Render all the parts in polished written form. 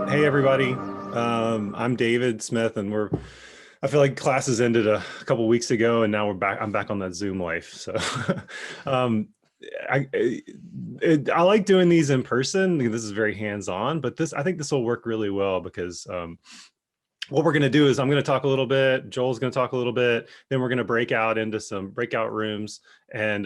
Hey everybody, I'm David Smith, and I feel like classes ended a couple weeks ago, and now I'm back on that Zoom life. So, um, I like doing these in person. This is very hands-on, but I think this will work really well because what we're going to do is I'm going to talk a little bit. Joel's going to talk a little bit. Then we're going to break out into some breakout rooms, and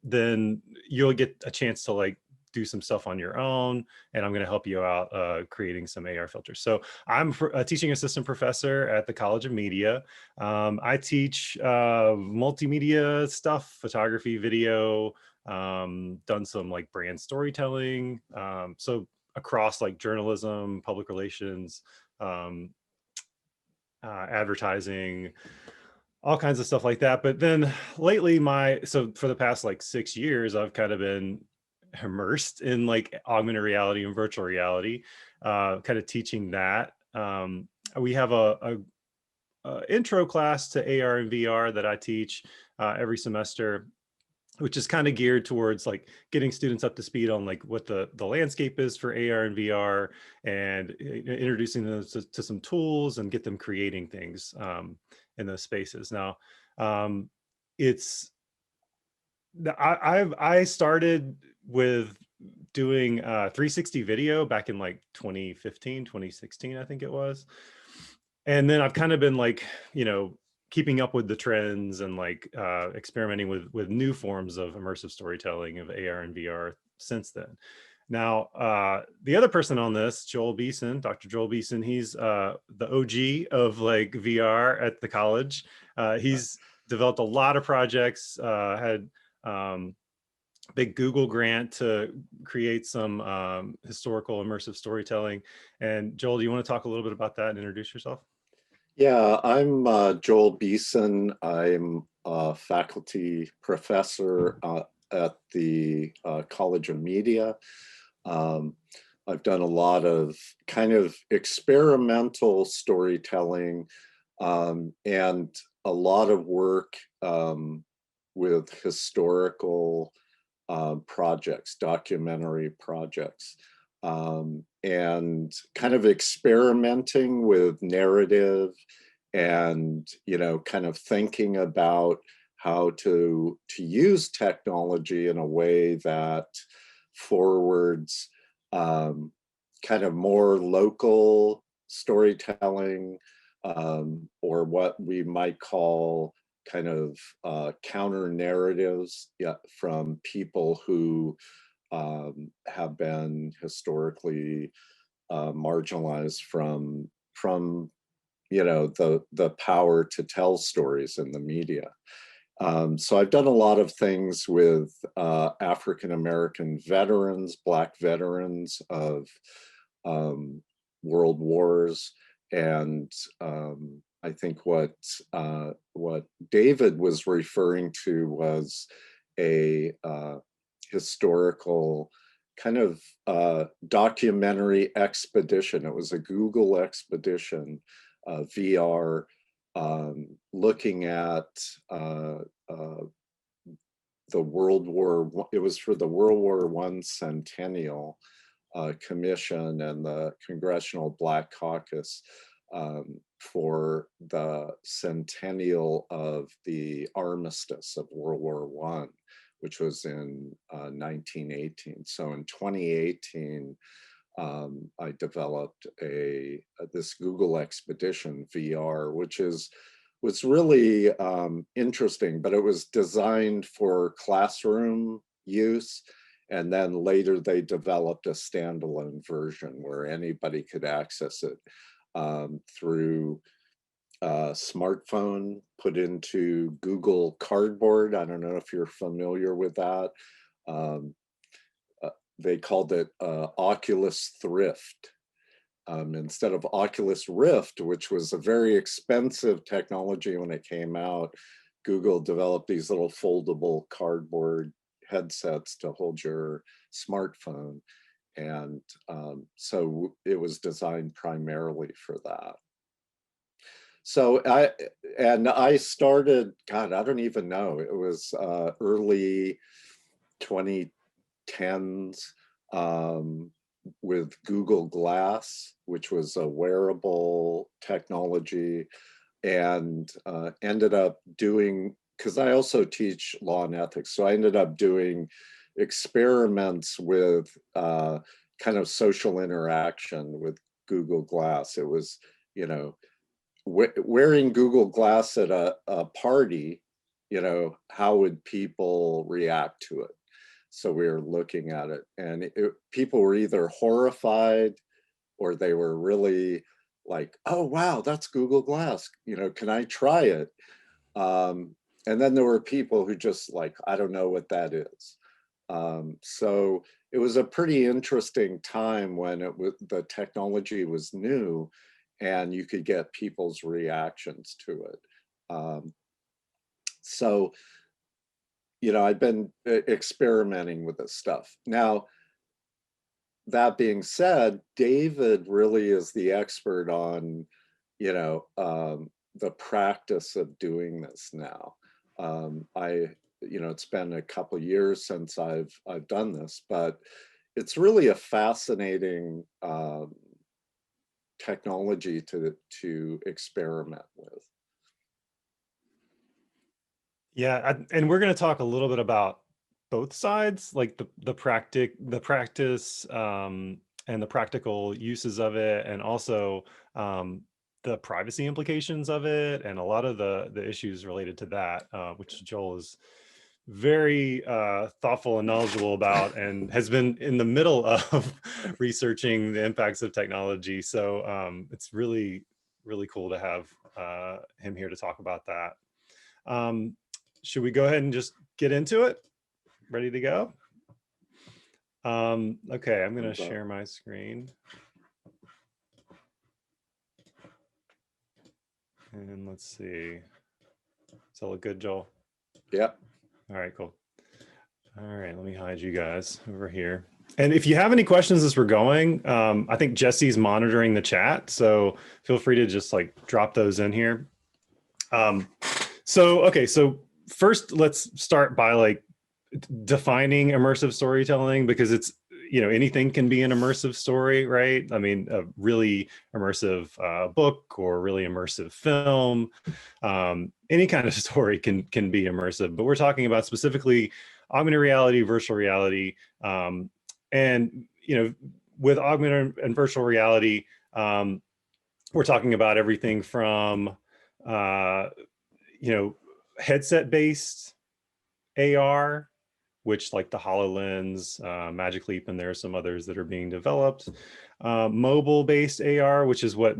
then you'll get a chance to do some stuff on your own, and I'm going to help you out creating some AR filters. So I'm a teaching assistant professor at the College of Media. I teach multimedia stuff, photography, video, done some like brand storytelling. So across like journalism, public relations, um, advertising, all kinds of stuff like that. But then lately, so for the past like 6 years, I've kind of been immersed in like augmented reality and virtual reality, kind of teaching that. We have a intro class to AR and VR that I teach every semester, which is kind of geared towards like getting students up to speed on like what the landscape is for AR and VR, and introducing them to some tools and get them creating things in those spaces. Now, it's I started with doing 360 video back in like 2015, 2016, I think it was. And then I've kind of been like, keeping up with the trends and like experimenting with new forms of immersive storytelling of AR and VR since then. Now, the other person on this, Joel Beeson, Dr. Joel Beeson, he's the OG of like VR at the college. He's developed a lot of projects, had big Google grant to create some historical immersive storytelling. And Joel, do you want to talk a little bit about that and introduce yourself? Yeah, I'm Joel Beeson. I'm a faculty professor at the College of Media. Um, I've done a lot of kind of experimental storytelling and a lot of work with historical projects, documentary projects. And kind of experimenting with narrative and, kind of thinking about how to use technology in a way that forwards kind of more local storytelling, or what we might call kind of counter narratives, from people who have been historically marginalized from the power to tell stories in the media. So I've done a lot of things with African American veterans, Black veterans of world wars, and I think what David was referring to was a historical kind of documentary expedition. It was a Google expedition, VR, looking at the World War. It was for the World War I Centennial Commission and the Congressional Black Caucus, for the centennial of the armistice of World War I, which was in 1918. So in 2018, I developed this Google Expedition VR, which was really interesting, but it was designed for classroom use. And then later they developed a standalone version where anybody could access it through smartphone, put into Google Cardboard. I don't know if you're familiar with that. They called it Oculus Thrift. Instead of Oculus Rift, which was a very expensive technology when it came out, Google developed these little foldable cardboard headsets to hold your smartphone. And so it was designed primarily for that. So I started, God, I don't even know. It was early 2010s with Google Glass, which was a wearable technology, and ended up doing, because I also teach law and ethics, so I ended up doing experiments with kind of social interaction with Google Glass. It was, you know, wearing Google Glass at a party, you know, how would people react to it? So we were looking at it, and people were either horrified or they were really like, oh, wow, that's Google Glass. You know, can I try it? And then there were people who just like, I don't know what that is. So it was a pretty interesting time when the technology was new and you could get people's reactions to it. So, you know, I've been experimenting with this stuff. Now, that being said, David really is the expert on, you know, the practice of doing this now. You know, it's been a couple of years since I've done this, but it's really a fascinating technology to experiment with. Yeah, and we're going to talk a little bit about both sides, like the practice, and the practical uses of it, and also the privacy implications of it, and a lot of the issues related to that, which Joel is very thoughtful and knowledgeable about, and has been in the middle of researching the impacts of technology. So it's really cool to have him here to talk about that. Should we go ahead and just get into it? Ready to go? Okay, I'm going to share my screen. And let's see. Does that look good, Joel? Yep. All right, cool. All right, let me hide you guys over here. And if you have any questions as we're going, I think Jesse's monitoring the chat, so feel free to just like drop those in here. Okay, so first let's start by like defining immersive storytelling, because it's, you know, anything can be an immersive story, right? I mean, a really immersive book or really immersive film, any kind of story can be immersive, but we're talking about specifically augmented reality, virtual reality, and, you know, with augmented and virtual reality, we're talking about everything from, you know, headset-based AR, which like the HoloLens, Magic Leap, and there are some others that are being developed. Mobile-based AR, which is what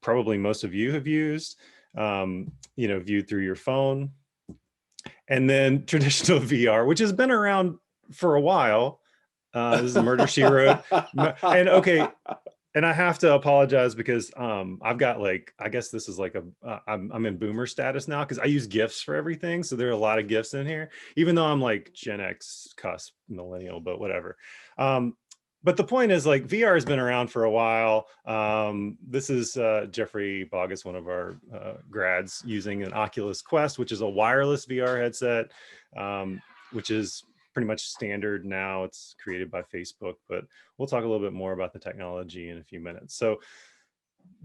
probably most of you have used, you know, viewed through your phone. And then traditional VR, which has been around for a while. This is Murder, She Wrote. And okay, and I have to apologize because I've got like, I guess this is like I'm in boomer status now because I use GIFs for everything. So there are a lot of GIFs in here, even though I'm like Gen X cusp millennial, but whatever. But the point is, like, VR has been around for a while. This is Jeffrey Bogus, one of our grads, using an Oculus Quest, which is a wireless VR headset, which is pretty much standard now. It's created by Facebook, but we'll talk a little bit more about the technology in a few minutes. So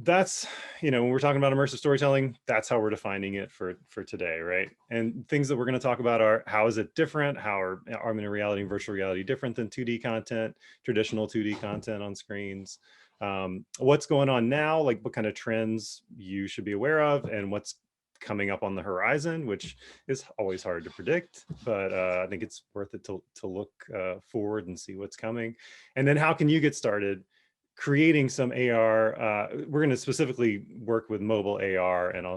that's, you know, when we're talking about immersive storytelling, that's how we're defining it for today, right? And things that we're going to talk about are, how is it different? How are augmented reality and virtual reality different than 2D content, traditional 2D content on screens? What's going on now, like what kind of trends you should be aware of, and what's coming up on the horizon, which is always hard to predict, but I think it's worth it to look forward and see what's coming. And then how can you get started creating some AR? We're going to specifically work with mobile AR, and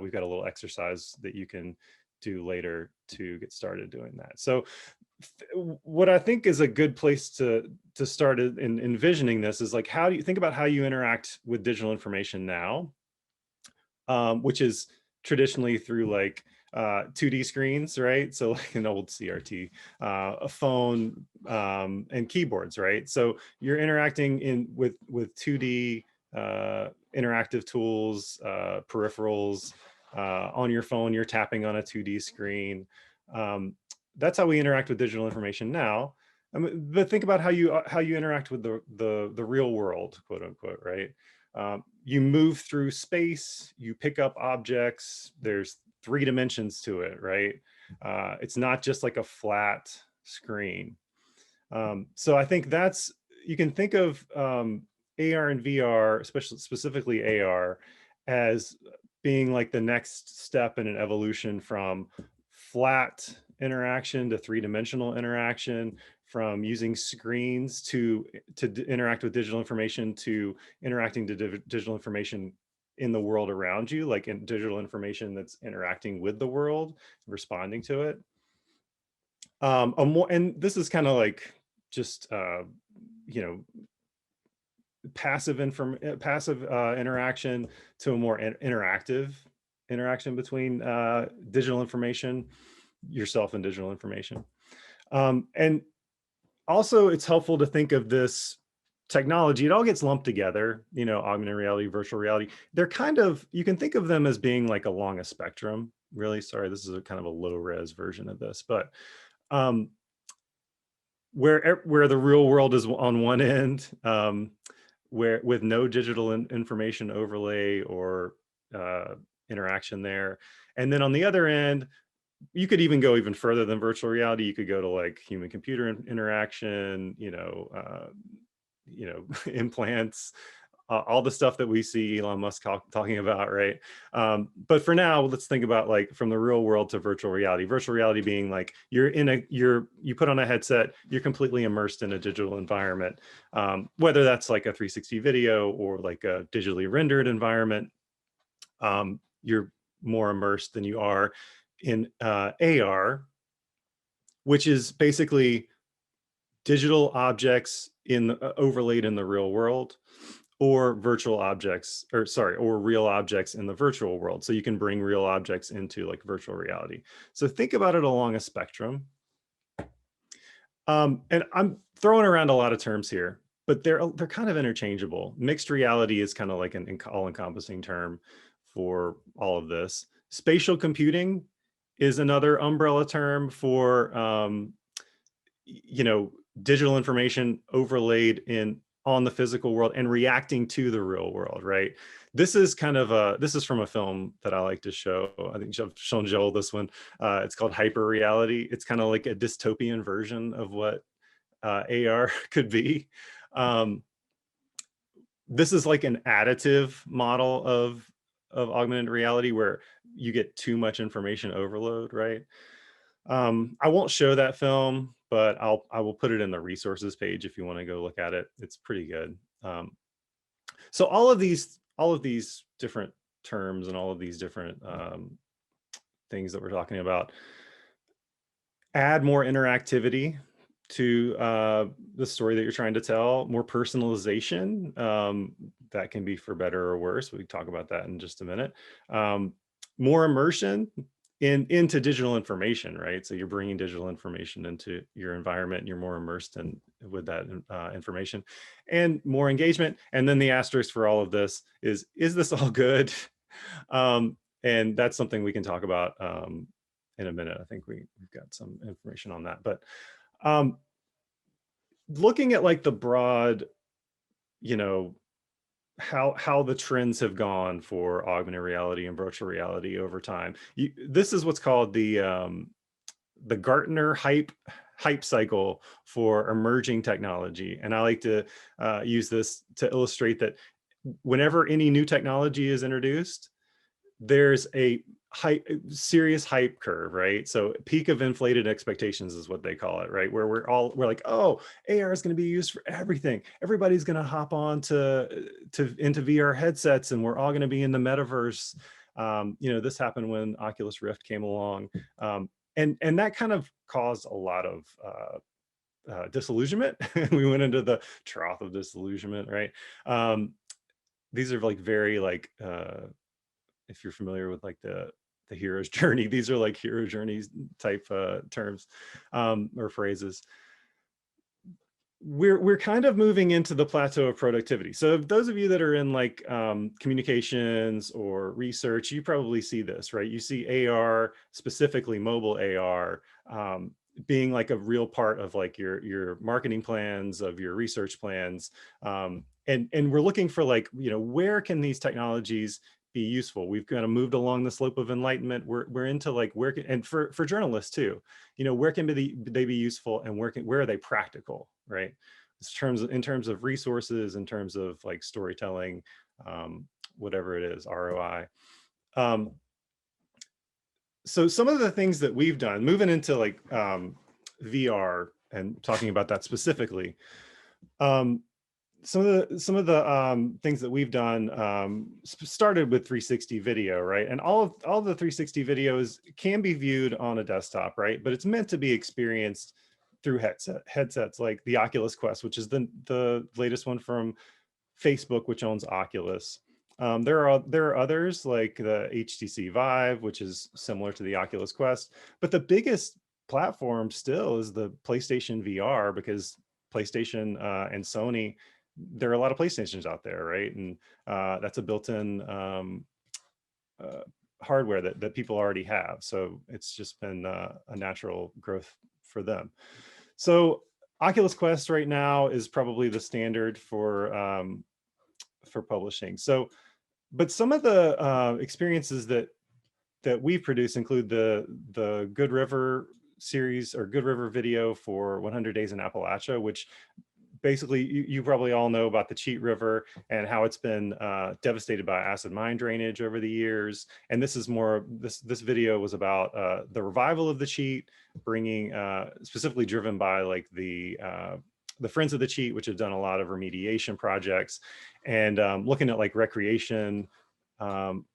we've got a little exercise that you can do later to get started doing that. So what I think is a good place to start in envisioning this is like, how do you think about how you interact with digital information now, which is traditionally through like 2D screens, right? So like an old CRT, a phone, and keyboards, right? So you're interacting with 2D interactive tools, peripherals. On your phone, you're tapping on a 2D screen. that's how we interact with digital information now. I mean, but think about how you interact with the real world, quote unquote, right? You move through space, you pick up objects. There's 3 dimensions to it, right? It's not just like a flat screen. So I think that's, you can think of AR and VR, especially specifically AR, as being like the next step in an evolution from flat interaction to 3-dimensional interaction, from using screens to interact with digital information, to interacting to digital information in the world around you, like in digital information that's interacting with the world, responding to it. And this is kind of like just you know, passive interaction to a more interactive interaction between digital information, yourself and digital information. And also it's helpful to think of this technology, it all gets lumped together, you know, augmented reality, virtual reality. They're kind of, you can think of them as being like along a spectrum, really. Sorry, this is a kind of a low res version of this, but um, where the real world is on one end, where with no digital information overlay or interaction there, and then on the other end, you could even go even further than virtual reality. You could go to like human computer interaction, you know, implants, all the stuff that we see Elon Musk talking about, right? But for now, let's think about like from the real world to virtual reality. Virtual reality being like you put on a headset, you're completely immersed in a digital environment, whether that's like a 360 video or like a digitally rendered environment. You're more immersed than you are in AR, which is basically digital objects overlaid in the real world, or virtual objects, or sorry, or real objects in the virtual world. So you can bring real objects into like virtual reality. So think about it along a spectrum. And I'm throwing around a lot of terms here, but they're kind of interchangeable. Mixed reality is kind of like an all-encompassing term for all of this. Spatial computing is another umbrella term for you know, digital information overlaid on the physical world and reacting to the real world, right? This is from a film that I like to show. I think I've shown Joel this one. It's called Hyper Reality. It's kind of like a dystopian version of what AR could be. This is like an additive model of augmented reality where you get too much information overload, right? I won't show that film, but I will put it in the resources page if you want to go look at it. It's pretty good. So all of these different terms and all of these different things that we're talking about add more interactivity to the story that you're trying to tell, more personalization. That can be for better or worse. We can talk about that in just a minute. More immersion into digital information, right? So you're bringing digital information into your environment and you're more immersed with that information, and more engagement. And then the asterisk for all of this is this all good? And that's something we can talk about in a minute. I think we've got some information on that. But looking at like the broad, you know, how the trends have gone for augmented reality and virtual reality over time. This is what's called the Gartner hype cycle for emerging technology. And I like to use this to illustrate that whenever any new technology is introduced, there's a serious hype curve, right? So peak of inflated expectations is what they call it, right? Where we're like, oh, AR is going to be used for everything. Everybody's going to hop on into VR headsets, and we're all going to be in the metaverse. You know, this happened when Oculus Rift came along, and that kind of caused a lot of disillusionment. We went into the trough of disillusionment, right? These are like very like if you're familiar with like the hero's journey, these are like hero journeys type terms or phrases. We're kind of moving into the plateau of productivity. So those of you that are in like communications or research, you probably see this, right? You see AR, specifically mobile AR, being like a real part of like your marketing plans, of your research plans. And we're looking for like, where can these technologies be useful? We've kind of moved along the slope of enlightenment. We're into like and for journalists too, where can they be useful, and where are they practical, right? In terms of resources, in terms of like storytelling, whatever it is, ROI. So some of the things that we've done, moving into like VR and talking about that specifically, some of the things that we've done started with 360 video, right? And all the 360 videos can be viewed on a desktop, right? But it's meant to be experienced through headsets like the Oculus Quest, which is the latest one from Facebook, which owns Oculus. There are others like the HTC Vive, which is similar to the Oculus Quest, but the biggest platform still is the PlayStation VR, because PlayStation and Sony, there are a lot of PlayStations out there, right? And that's a built-in hardware that people already have. So it's just been a natural growth for them. So Oculus Quest right now is probably the standard for publishing. So, but some of the experiences that we produce include the Good River series, or Good River video for 100 Days in Appalachia, which basically you probably all know about the Cheat River and how it's been devastated by acid mine drainage over the years. And this is this video was about the revival of the Cheat, bringing specifically driven by like the Friends of the Cheat, which have done a lot of remediation projects, and looking at like recreation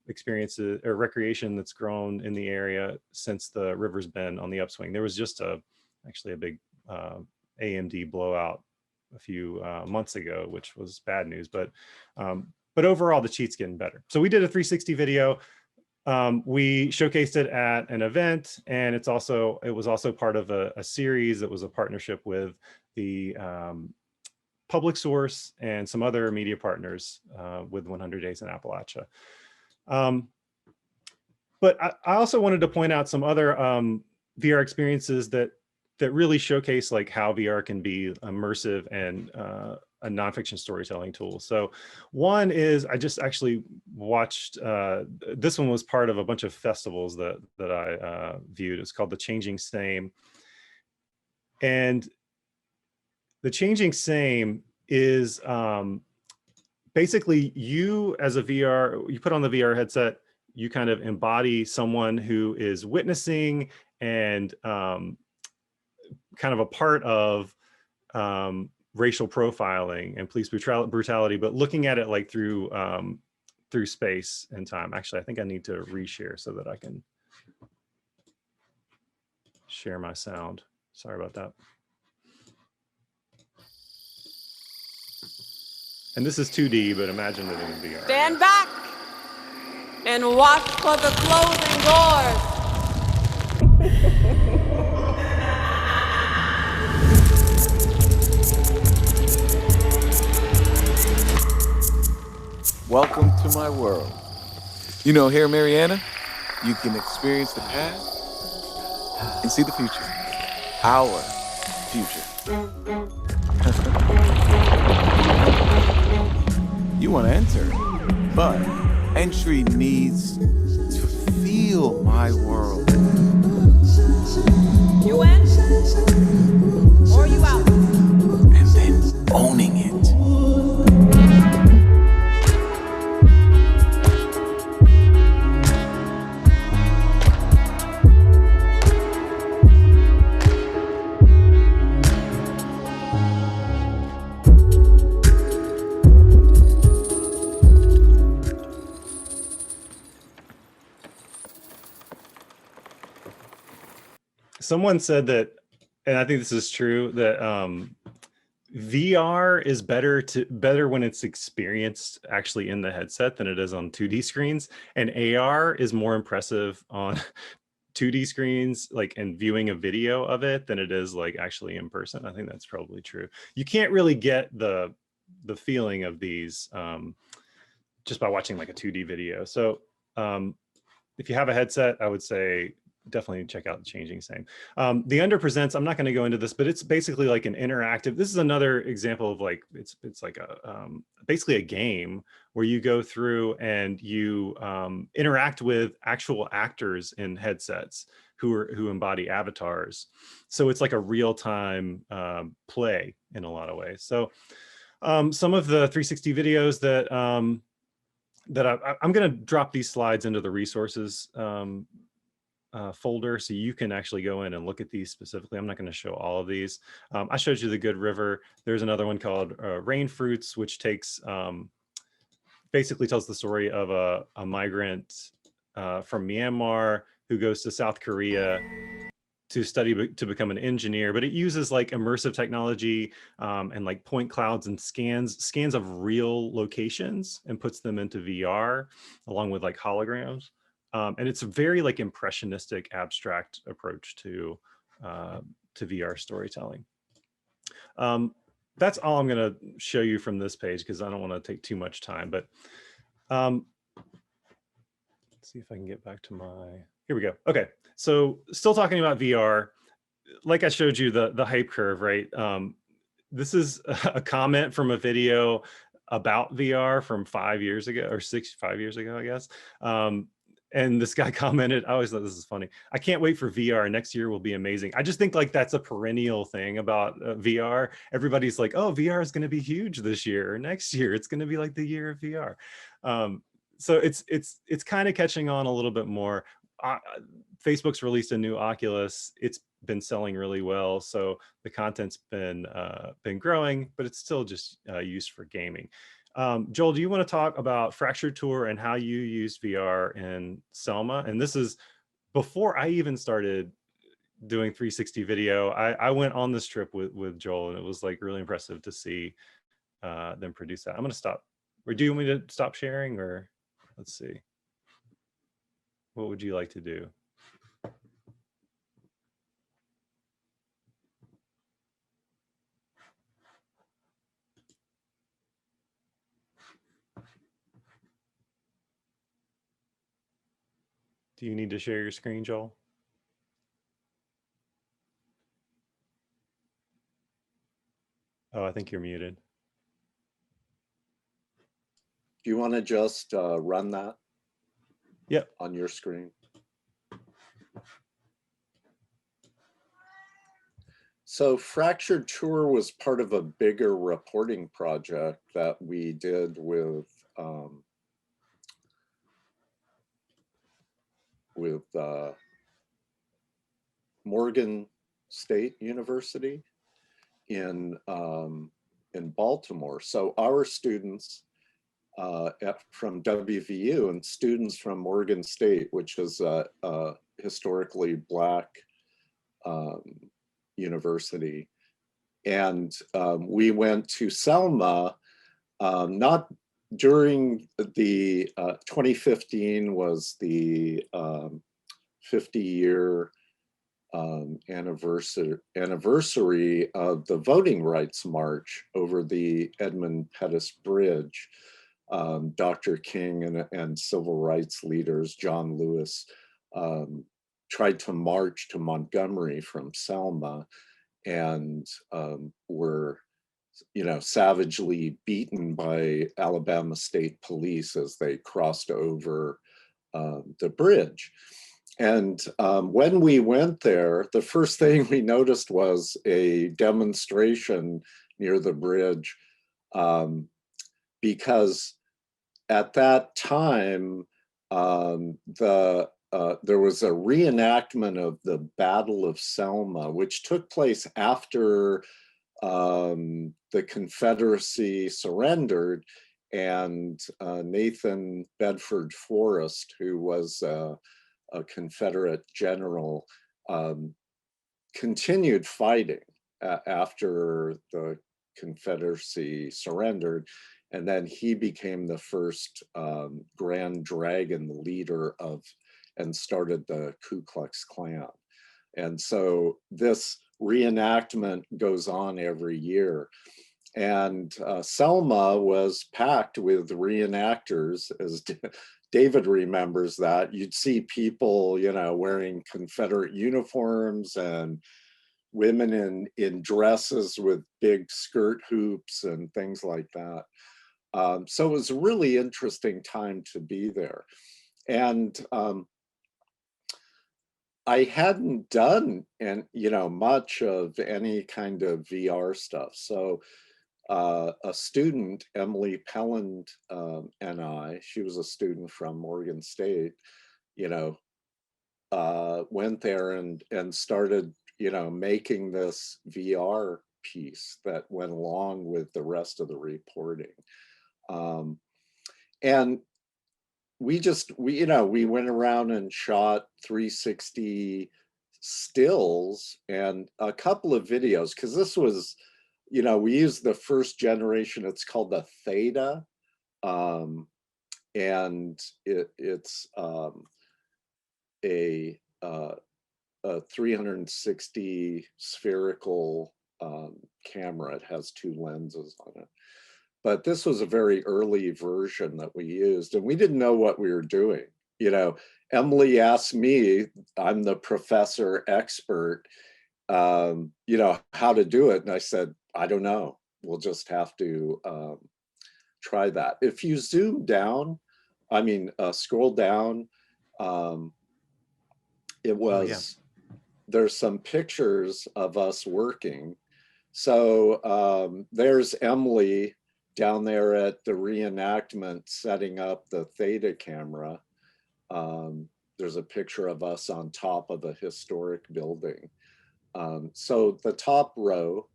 experiences, or recreation that's grown in the area since the river's been on the upswing. There was just actually a big AMD blowout a few months ago, which was bad news, but overall the Cheat's getting better. So we did a 360 video. We showcased it at an event, and it was also part of a series that was a partnership with the Public Source and some other media partners with 100 Days in Appalachia. But I also wanted to point out some other VR experiences that really showcase like how VR can be immersive and a nonfiction storytelling tool. So one is, I just actually watched, this one was part of a bunch of festivals that I viewed. It's called The Changing Same. And The Changing Same is basically you as a VR, you put on the VR headset, you kind of embody someone who is witnessing and kind of a part of racial profiling and police brutality, but looking at it like through space and time. Actually, I think I need to reshare so that I can share my sound. Sorry about that. And this is 2D, but imagine it in VR. Stand back and watch for the closing doors. Welcome to my world. You know, here, Mariana, you can experience the past and see the future. Our future. You want to enter, but entry needs to feel my world. You in or you out? And then owning it. Someone said that, and I think this is true, that VR is better when it's experienced actually in the headset than it is on 2D screens, and AR is more impressive on 2D screens, like, and viewing a video of it than it is like actually in person. I think that's probably true. You can't really get the feeling of these just by watching like a 2D video. So if you have a headset, I would say definitely check out the Changing Same. The Underpresents, I'm not going to go into this, but it's basically like an interactive. This is another example of like it's like a basically a game where you go through and you interact with actual actors in headsets who embody avatars. So it's like a real-time play in a lot of ways. So some of the 360 videos that I'm going to drop these slides into the resources folder, so you can actually go in and look at these specifically. I'm not going to show all of these. I showed you the Good River. There's another one called Rain Fruits, which takes basically tells the story of a migrant from Myanmar who goes to South Korea to study to become an engineer, but it uses like immersive technology and like point clouds and scans of real locations and puts them into VR along with like holograms. And it's a very like impressionistic, abstract approach to VR storytelling. That's all I'm going to show you from this page because I don't want to take too much time. But let's see if I can get back to my. Here we go. Okay, so still talking about VR. Like I showed you the hype curve, right? This is a comment from a video about VR from 5 years ago or 5 years ago, I guess. And this guy commented, I always thought this is funny. I can't wait for VR. Next year will be amazing. I just think like that's a perennial thing about VR. Everybody's like, oh, VR is going to be huge this year or next year. It's going to be like the year of VR. So it's kind of catching on a little bit more. Facebook's released a new Oculus. It's been selling really well, so the content's been growing, but it's still just used for gaming. Joel, do you want to talk about Fractured Tour and how you use VR in Selma? And this is before I even started doing 360 video. I went on this trip with Joel, and it was like really impressive to see them produce that. I'm going to stop. Or do you want me to stop sharing, or let's see. What would you like to do? Do you need to share your screen, Joel? Oh, I think you're muted. Do you want to just run that? Yep. On your screen? So Fractured Tour was part of a bigger reporting project that we did with Morgan State University in Baltimore. So our students from WVU and students from Morgan State, which is a historically Black university. And we went to Selma, not during the 2015 was the 50-year anniversary of the Voting Rights March over the Edmund Pettus Bridge. Dr. King and civil rights leaders, John Lewis, tried to march to Montgomery from Selma and were, savagely beaten by Alabama State Police as they crossed over the bridge. And when we went there, the first thing we noticed was a demonstration near the bridge because at that time, there was a reenactment of the Battle of Selma, which took place after the Confederacy surrendered, and Nathan Bedford Forrest, who was a Confederate general, continued fighting after the Confederacy surrendered. And then he became the first Grand Dragon, the leader of, and started the Ku Klux Klan. And so this reenactment goes on every year. And Selma was packed with reenactors, as David remembers that. You'd see people, you know, wearing Confederate uniforms and women in dresses with big skirt hoops and things like that. So it was a really interesting time to be there. And I hadn't done much of any kind of VR stuff. So a student, Emily Pelland, and she was a student from Morgan State, went there and started, making this VR piece that went along with the rest of the reporting. And we went around and shot 360 stills and a couple of videos, because this was, we used the first generation. It's called the Theta, and it's a 360 spherical camera. It has two lenses on it. But this was a very early version that we used, and we didn't know what we were doing. Emily asked me, I'm the professor expert, how to do it. And I said, I don't know. We'll just have to try that. If you zoom down, scroll down, there's some pictures of us working. So there's Emily down there at the reenactment setting up the Theta camera. There's a picture of us on top of a historic building. So the top row,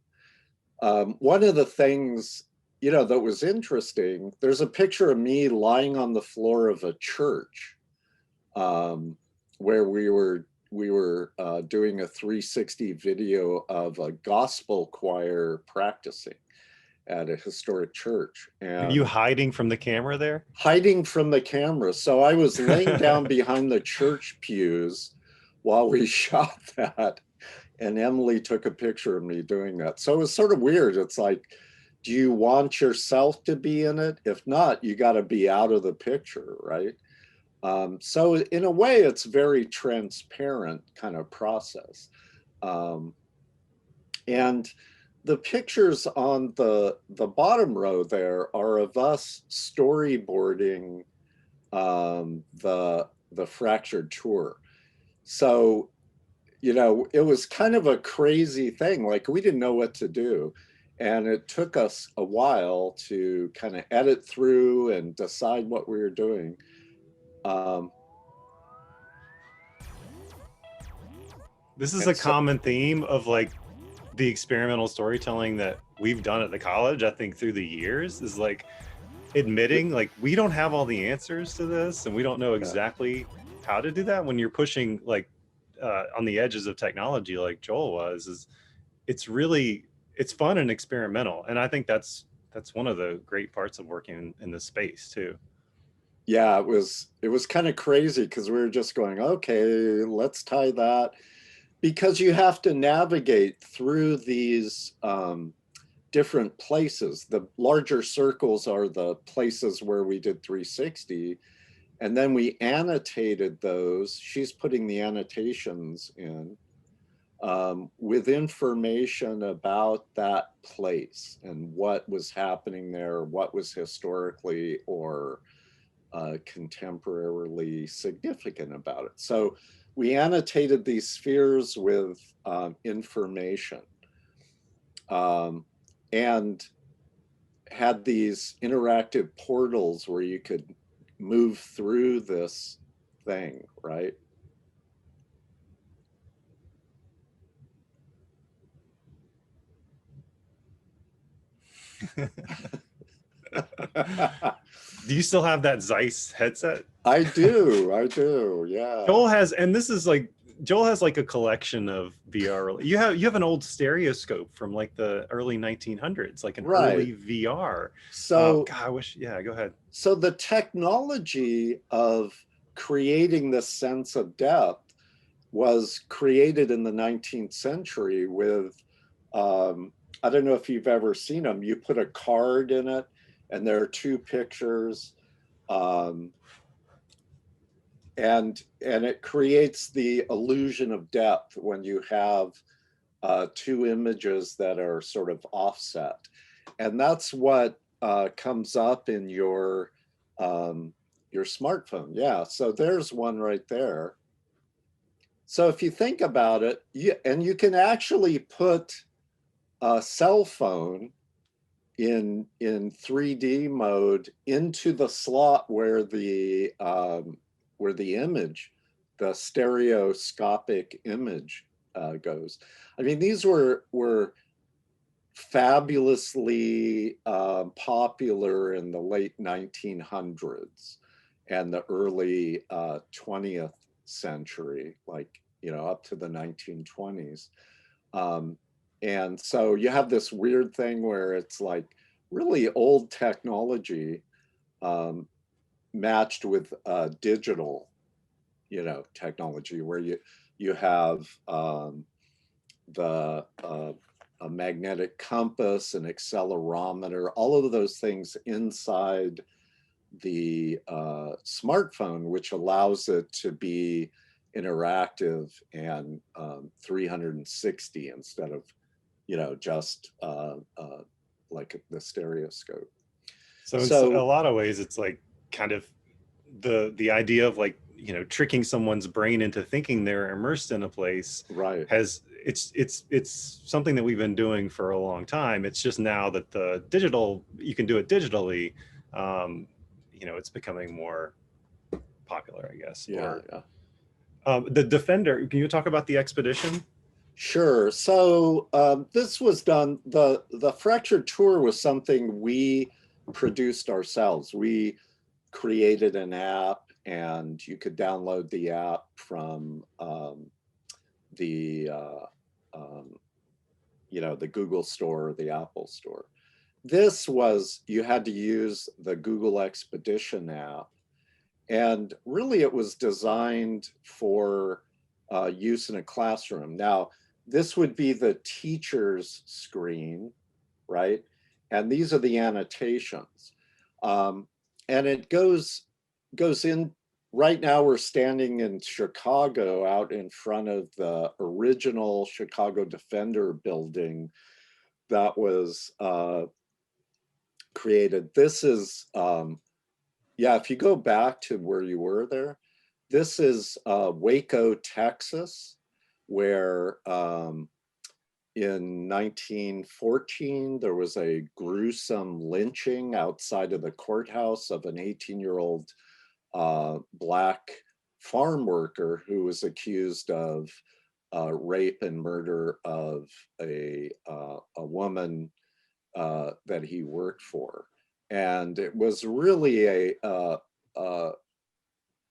one of the things, that was interesting, there's a picture of me lying on the floor of a church where we were doing a 360 video of a gospel choir practicing at a historic church. And are you hiding from the camera there? Hiding from the camera. So I was laying down behind the church pews while we shot that. And Emily took a picture of me doing that. So it was sort of weird. It's like, do you want yourself to be in it? If not, you got to be out of the picture, right? So in a way, it's very transparent kind of process. And the pictures on the bottom row there are of us storyboarding the Fractured Tour. So, it was kind of a crazy thing. Like, we didn't know what to do. And it took us a while to kind of edit through and decide what we were doing. This is a common theme of like the experimental storytelling that we've done at the college, I think, through the years, is like admitting like we don't have all the answers to this and we don't know exactly how to do that. When you're pushing like on the edges of technology like Joel was, it's fun and experimental. And I think that's one of the great parts of working in this space too. Yeah, it was kind of crazy because we were just going, okay, let's tie that, because you have to navigate through these different places. The larger circles are the places where we did 360, and then we annotated those. She's putting the annotations in with information about that place and what was happening there, what was historically or contemporarily significant about it. So we annotated these spheres with information and had these interactive portals where you could move through this thing, right? Do you still have that Zeiss headset? I do, yeah. Joel has like a collection of VR. You have an old stereoscope from like the early 1900s, like an early VR. So God, I wish, yeah, go ahead. So the technology of creating this sense of depth was created in the 19th century with I don't know if you've ever seen them. You put a card in it, and there are two pictures, and it creates the illusion of depth when you have two images that are sort of offset, and that's what comes up in your smartphone. Yeah, so there's one right there. So if you think about it, you can actually put a cell phone in 3D mode into the slot where the image, the stereoscopic image goes. I mean, these were fabulously popular in the late 1900s and the early 20th century, like, you know, up to the 1920s. And so you have this weird thing where it's like really old technology matched with digital, you know, technology, where you have a magnetic compass, an accelerometer, all of those things inside the smartphone, which allows it to be interactive and 360 instead of, you know, just like the stereoscope. So in a lot of ways, it's like kind of the idea of, like, you know, tricking someone's brain into thinking they're immersed in a place, right? It's something that we've been doing for a long time. It's just now that you can do it digitally. You know, it's becoming more popular, I guess. Yeah, the Defender. Can you talk about the expedition? Sure. So this was done. The Fractured Tour was something we produced ourselves. We created an app, and you could download the app from the you know, the Google Store or the Apple Store. This was, you had to use the Google Expedition app, and really it was designed for use in a classroom. Now, this would be the teacher's screen, right? And these are the annotations. And it goes in. Right now we're standing in Chicago out in front of the original Chicago Defender building that was created. This is, yeah, if you go back to where you were there, this is Waco, Texas, where in 1914, there was a gruesome lynching outside of the courthouse of an 18-year-old Black farm worker who was accused of rape and murder of a woman that he worked for. And it was really an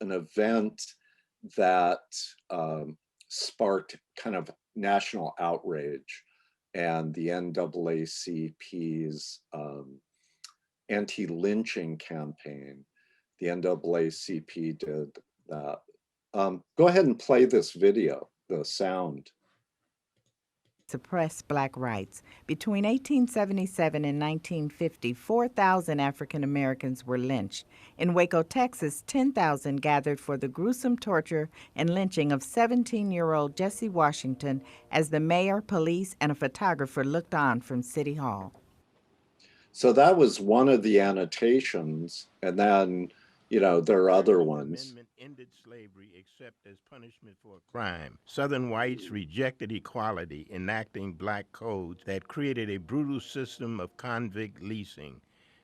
event that sparked kind of national outrage, and the NAACP's anti-lynching campaign. The NAACP did that. Go ahead and play this video, the sound. Suppress Black rights. Between 1877 and 1950, 4,000 African Americans were lynched. In Waco, Texas, 10,000 gathered for the gruesome torture and lynching of 17-year-old Jesse Washington as the mayor, police, and a photographer looked on from City Hall. So that was one of the annotations, and then, you know, there are other ones. Amendment ended slavery except as punishment for a crime. Southern whites rejected equality, enacting black codes that created a brutal system of convict leasing.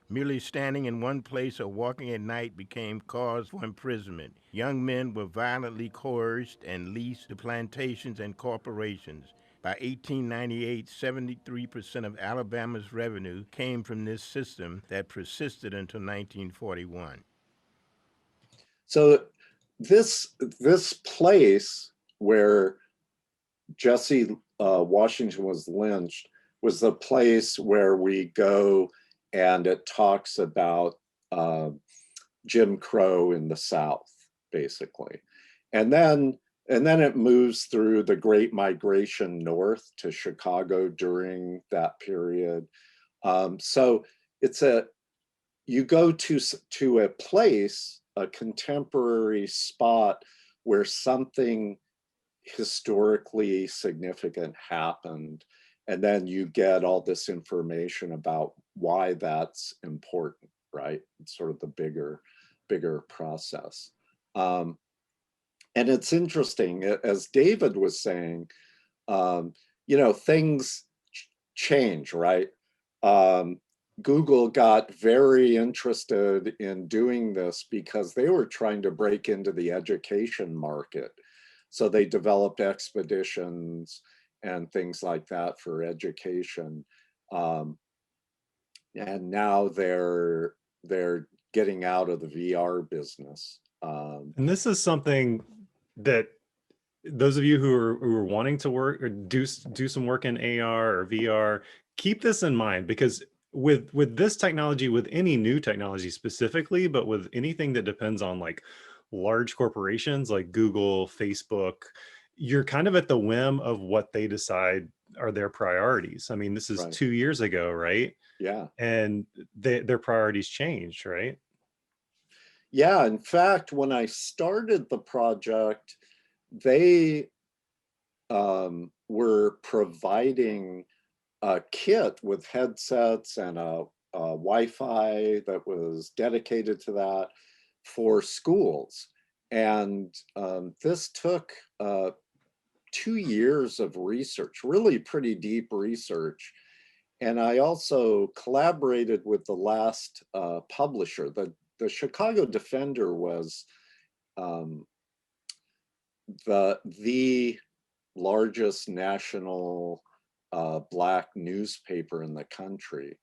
Merely standing in one place or walking at night became cause for imprisonment. Young men were violently coerced and leased to plantations and corporations. By 1898, 73% of Alabama's revenue came from this system that persisted until 1941. So this place where Jesse Washington was lynched was the place where we go, and it talks about Jim Crow in the South, basically. And then And then it moves through the Great Migration north to Chicago during that period. So it's you go to a place, a contemporary spot where something historically significant happened, and then you get all this information about why that's important, right? It's sort of the bigger process. And it's interesting, as David was saying, things change, right? Google got very interested in doing this because they were trying to break into the education market. So they developed expeditions and things like that for education. And now they're getting out of the VR business. And this is something that those of you who are wanting to work or do some work in AR or VR, keep this in mind, because with this technology, with any new technology specifically, but with anything that depends on like large corporations like Google, Facebook, you're kind of at the whim of what they decide are their priorities. I mean, this is Right. 2 years ago, right? Yeah. And their priorities changed, right? Yeah, in fact, when I started the project, they were providing a kit with headsets and a Wi-Fi that was dedicated to that for schools. And this took 2 years of research, really pretty deep research. And I also collaborated with the last publisher. The Chicago Defender was the largest national Black newspaper in the country,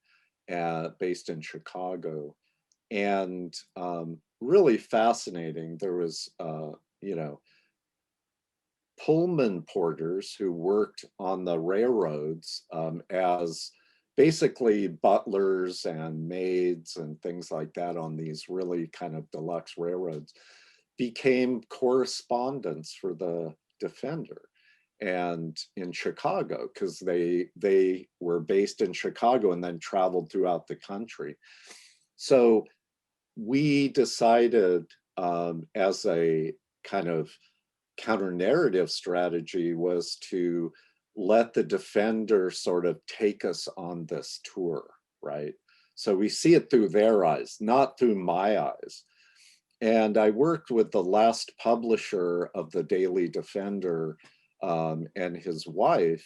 based in Chicago. And really fascinating. There was, Pullman porters who worked on the railroads as basically butlers and maids and things like that on these really kind of deluxe railroads, became correspondents for the Defender and in Chicago, because they were based in Chicago and then traveled throughout the country. So we decided as a kind of counter narrative strategy was to let the Defender sort of take us on this tour, right? So we see it through their eyes, not through my eyes. And I worked with the last publisher of the Daily Defender and his wife,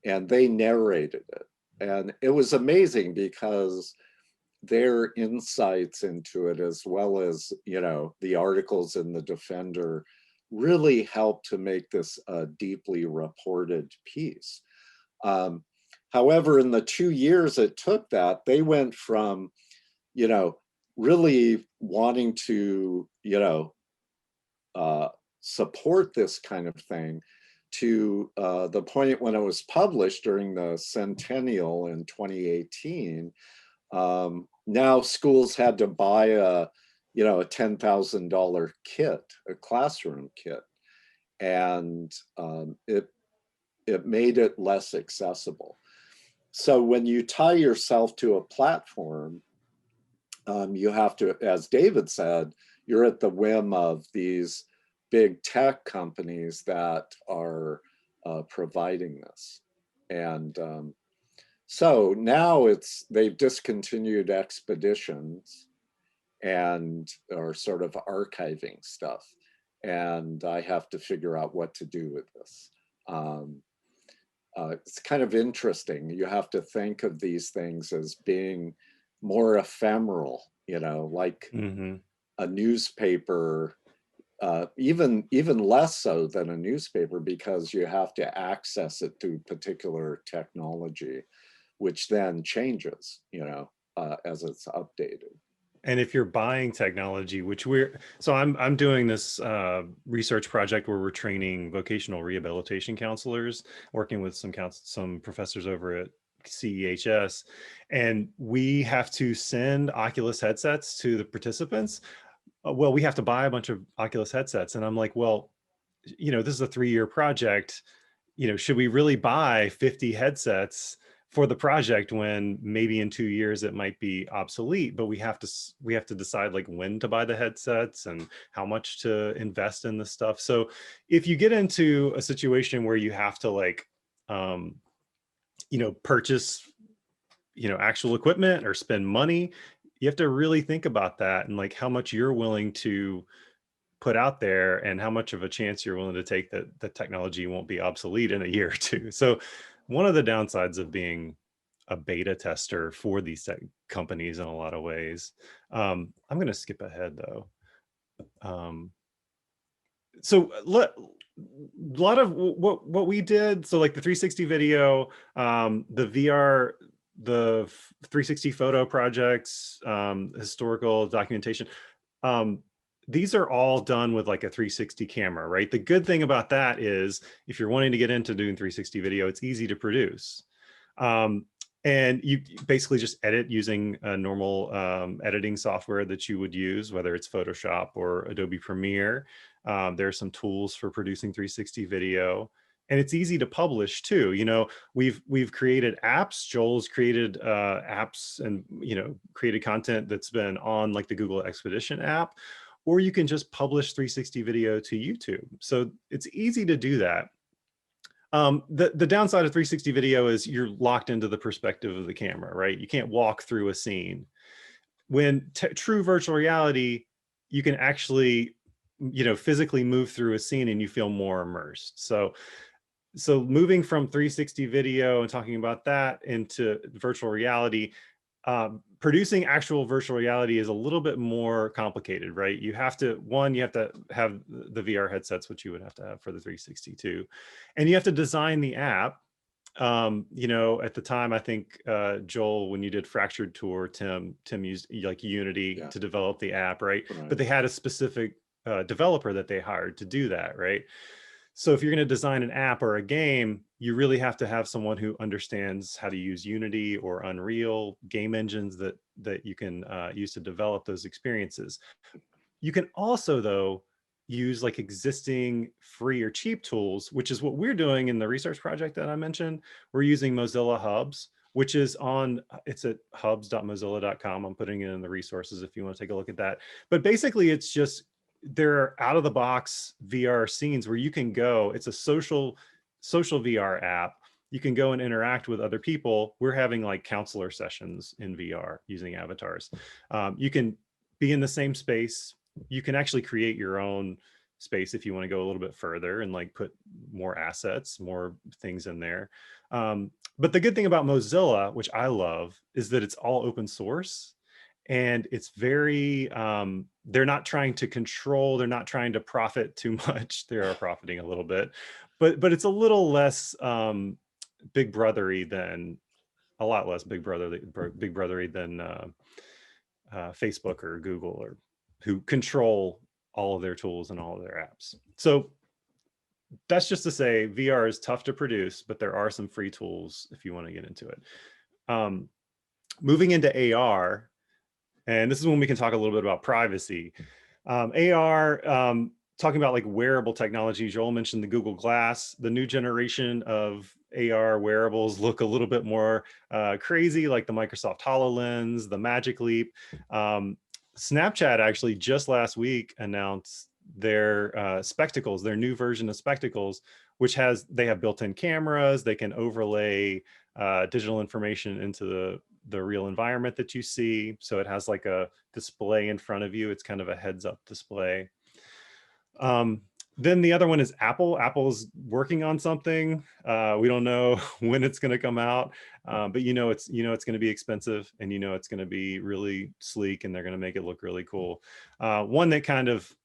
and they narrated it. And it was amazing because their insights into it, as well as, the articles in the Defender, really helped to make this a deeply reported piece. However, in the 2 years it took that, they went from, really wanting to, support this kind of thing to the point when it was published during the centennial in 2018. Now schools had to buy a $10,000 kit, a classroom kit, and it made it less accessible. So when you tie yourself to a platform, you have to, as David said, you're at the whim of these big tech companies that are providing this. And so now they've discontinued expeditions and are sort of archiving stuff. And I have to figure out what to do with this. It's kind of interesting. You have to think of these things as being more ephemeral, like a newspaper, even less so than a newspaper, because you have to access it through particular technology, which then changes, as it's updated. And if you're buying technology, I'm doing this research project where we're training vocational rehabilitation counselors, working with some professors over at CEHS, and we have to send Oculus headsets to the participants. Well, we have to buy a bunch of Oculus headsets, and I'm like, well, this is a 3-year project. Should we really buy 50 headsets for the project when maybe in 2 years it might be obsolete? But we have to decide like when to buy the headsets and how much to invest in the stuff. So if you get into a situation where you have to like purchase actual equipment or spend money, you have to really think about that and like how much you're willing to put out there and how much of a chance you're willing to take that the technology won't be obsolete in a year or two. So one of the downsides of being a beta tester for these tech companies in a lot of ways. I'm going to skip ahead though. So a lot of what we did, so like the 360 video, the VR, the 360 photo projects, historical documentation, these are all done with like a 360 camera, right? The good thing about that is if you're wanting to get into doing 360 video, it's easy to produce. And you basically just edit using a normal editing software that you would use, whether it's Photoshop or Adobe Premiere. There are some tools for producing 360 video, and it's easy to publish too. We've created apps. Joel's created apps and created content that's been on like the Google Expedition app, or you can just publish 360 video to YouTube. So it's easy to do that. The downside of 360 video is you're locked into the perspective of the camera, right? You can't walk through a scene. When true virtual reality, you can actually, physically move through a scene and you feel more immersed. So moving from 360 video and talking about that into virtual reality, producing actual virtual reality is a little bit more complicated, right? You have to have the VR headsets, which you would have to have for the 360 too. And you have to design the app. At the time, I think, Joel, when you did Fractured Tour, Tim used like Unity to develop the app, right? But they had a specific developer that they hired to do that, right? So if you're going to design an app or a game, you really have to have someone who understands how to use Unity or Unreal game engines that you can use to develop those experiences. You can also, though, use like existing free or cheap tools, which is what we're doing in the research project that I mentioned. We're using Mozilla Hubs, which is it's at hubs.mozilla.com. I'm putting it in the resources if you want to take a look at that. But basically, it's just there are out of the box VR scenes where you can go. It's a social VR app. You can go and interact with other people. We're having like counselor sessions in VR using avatars. You can be in the same space. You can actually create your own space if you want to go a little bit further and like put more assets, more things in there. But the good thing about Mozilla, which I love, is that it's all open source. And it's very, they're not trying to control, they're not trying to profit too much. They are profiting a little bit, but it's a little less big brothery than, a lot less big brothery than Facebook or Google, or who control all of their tools and all of their apps. So that's just to say VR is tough to produce, but there are some free tools if you want to get into it. Moving into AR, and this is when we can talk a little bit about privacy. AR, talking about like wearable technology. Joel mentioned the Google Glass. The new generation of AR wearables look a little bit more crazy, like the Microsoft HoloLens, the Magic Leap. Snapchat actually just last week announced their spectacles, their new version of spectacles, which they have built-in cameras. They can overlay digital information into the real environment that you see. So it has like a display in front of you. It's kind of a heads-up display. Then the other one is Apple. Apple's working on something. We don't know when it's going to come out, but it's going to be expensive, and it's going to be really sleek, and they're going to make it look really cool. One that kind of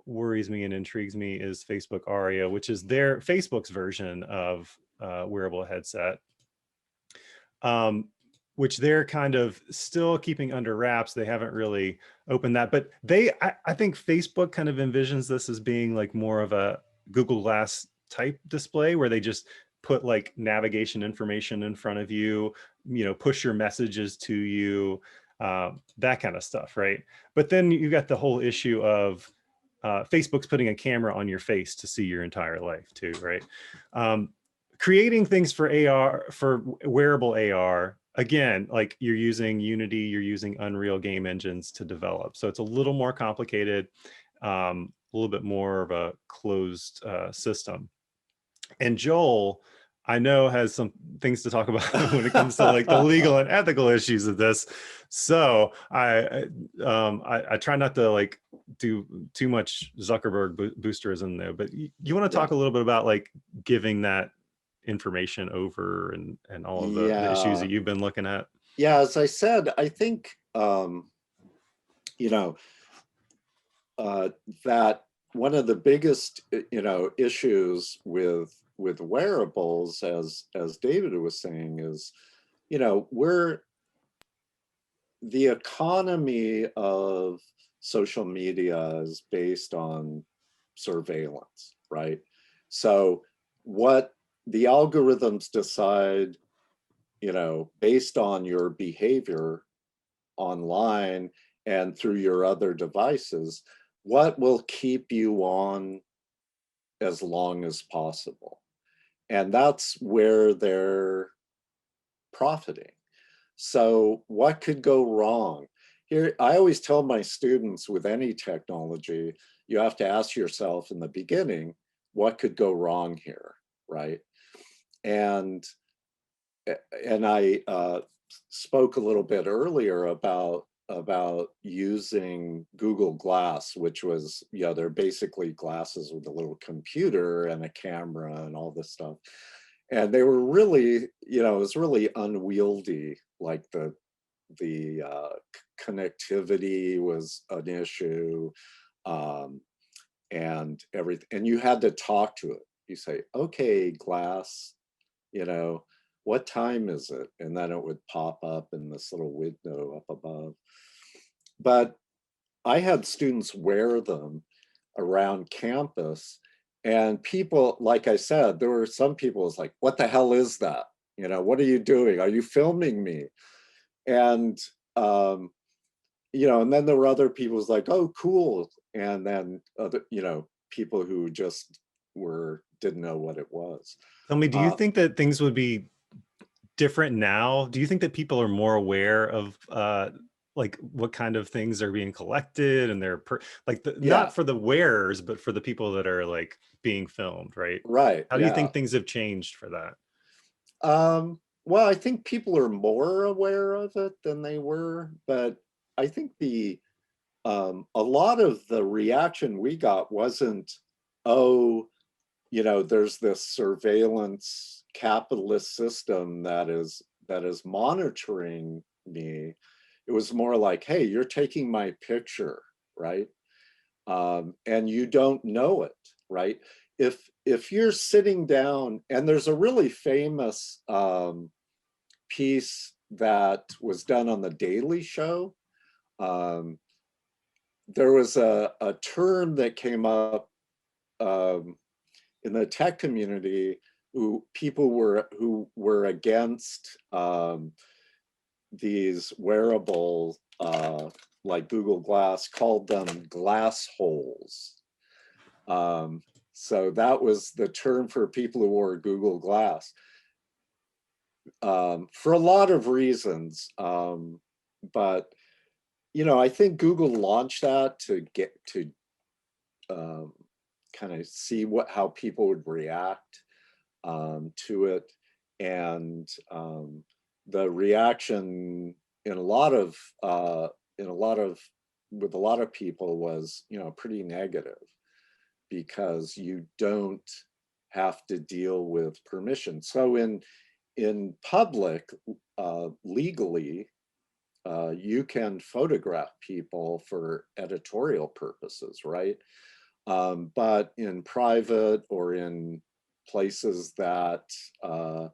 worries me and intrigues me is Facebook Aria, which is Facebook's version of wearable headset, which they're kind of still keeping under wraps. They haven't really opened that, but I think Facebook kind of envisions this as being like more of a Google Glass type display, where they just put like navigation information in front of you, push your messages to you, that kind of stuff, right? But then you got the whole issue of Facebook's putting a camera on your face to see your entire life too, right? Creating things for AR, for wearable AR, again, like you're using Unity, you're using Unreal game engines to develop. So it's a little more complicated, a little bit more of a closed system. And Joel, I know, has some things to talk about when it comes to like the legal and ethical issues of this. So I try not to like do too much Zuckerberg boosterism there, but you want to talk a little bit about like giving that information over and all of the issues that you've been looking at? Yeah, as I said, I think you know, that one of the biggest issues with wearables, as David was saying, is the economy of social media is based on surveillance, right? So what the algorithms decide, based on your behavior online and through your other devices, what will keep you on as long as possible. And that's where they're profiting. So what could go wrong? Here, I always tell my students with any technology, you have to ask yourself in the beginning, what could go wrong here, right? And I spoke a little bit earlier about using Google Glass, which was, they're basically glasses with a little computer and a camera and all this stuff. And they were really, it was really unwieldy. Like the connectivity was an issue, and everything. And you had to talk to it. You say, okay, Glass, what time is it? And then it would pop up in this little window up above. But I had students wear them around campus, and people, like I said, there were some people was like, what the hell is that? What are you doing? Are you filming me? And, and then there were other people was like, oh, cool. And then other, people who just didn't know what it was. Tell me, do you think that things would be different now? Do you think that people are more aware of like what kind of things are being collected, and they're not for the wearers, but for the people that are like being filmed, right? Right. How do you think things have changed for that? Well, I think people are more aware of it than they were, but I think a lot of the reaction we got wasn't, oh, there's this surveillance capitalist system that is monitoring me. It was more like, hey, you're taking my picture, right? And you don't know it, right? If you're sitting down, and there's a really famous piece that was done on the Daily Show. There was a term that came up in the tech community, who were against these wearables like Google Glass, called them glass holes. So that was the term for people who wore Google Glass, for a lot of reasons. But, I think Google launched that to get to kind of see how people would react to it. And the reaction with a lot of people was, pretty negative, because you don't have to deal with permission. So in public, legally, you can photograph people for editorial purposes, right? But in private, or in places that are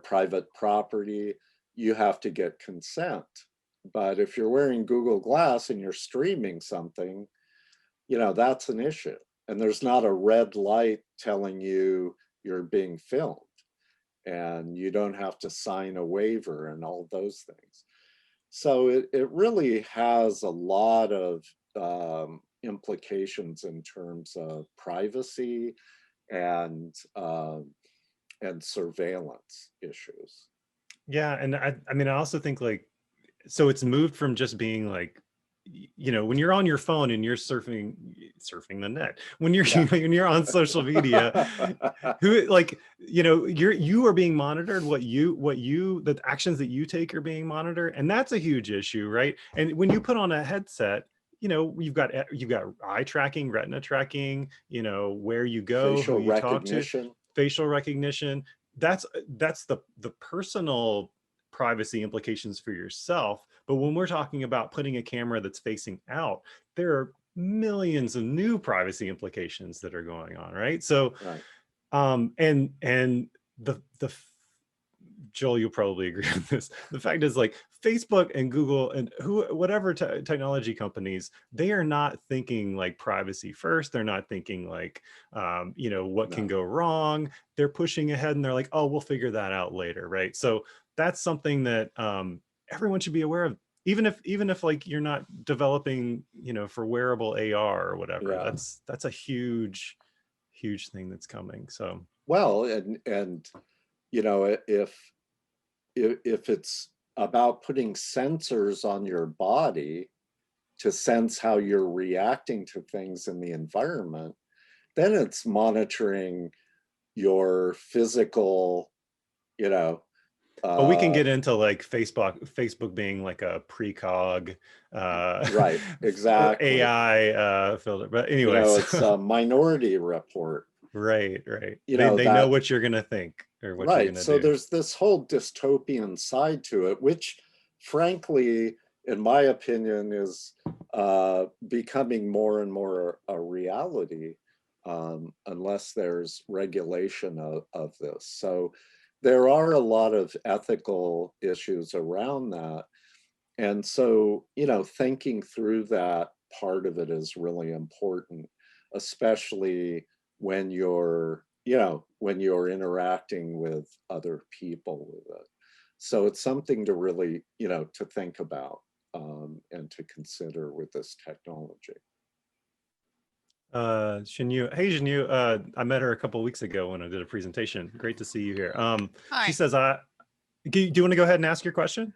private property, you have to get consent. But if you're wearing Google Glass and you're streaming something, that's an issue. And there's not a red light telling you you're being filmed, and you don't have to sign a waiver and all those things. So it really has a lot of implications in terms of privacy and surveillance issues. Yeah, and I mean, I also think like, so it's moved from just being like, you know, when you're on your phone and you're surfing the net, when you're Yeah. when you're on social media, who, like, you know, you are being monitored. What you the actions that you take are being monitored, and that's a huge issue, right? And when you put on a headset, you know, you've got eye tracking, retina tracking, you know, where you go, who Facial you talk to, recognition. facial recognition. That's the personal privacy implications for yourself. But when we're talking about putting a camera that's facing out, there are millions of new privacy implications that are going on, right? So Right. and the Joel, you'll probably agree with this. The fact is, like, Facebook and Google and whatever technology companies, they are not thinking like privacy first. They're not thinking like, you know, what can No. go wrong. They're pushing ahead and they're like, oh, we'll figure that out later, right? So that's something that everyone should be aware of. Even if like you're not developing, you know, for wearable AR or whatever, Yeah. that's a huge thing that's coming. So Well, and you know, if it's about putting sensors on your body to sense how you're reacting to things in the environment, then it's monitoring your physical, you know. But we can get into like Facebook being like a precog Right, exactly. AI filter. But You anyways, know, it's a Minority Report. right. You They know, they know that, what you're gonna think or what you're right. gonna So do. there's this whole dystopian side to it, which frankly, in my opinion, is becoming more and more a reality, unless there's regulation of this. So there are a lot of ethical issues around that. And so, you know, thinking through that part of it is really important, especially when you're, you know, when you're interacting with other people with it. So it's something to really, you know, to think about and to consider with this technology. Shinyu, hey Shinyu, I met her a couple of weeks ago when I did a presentation. Great to see you here. She Hi. says, do you want to go ahead and ask your question?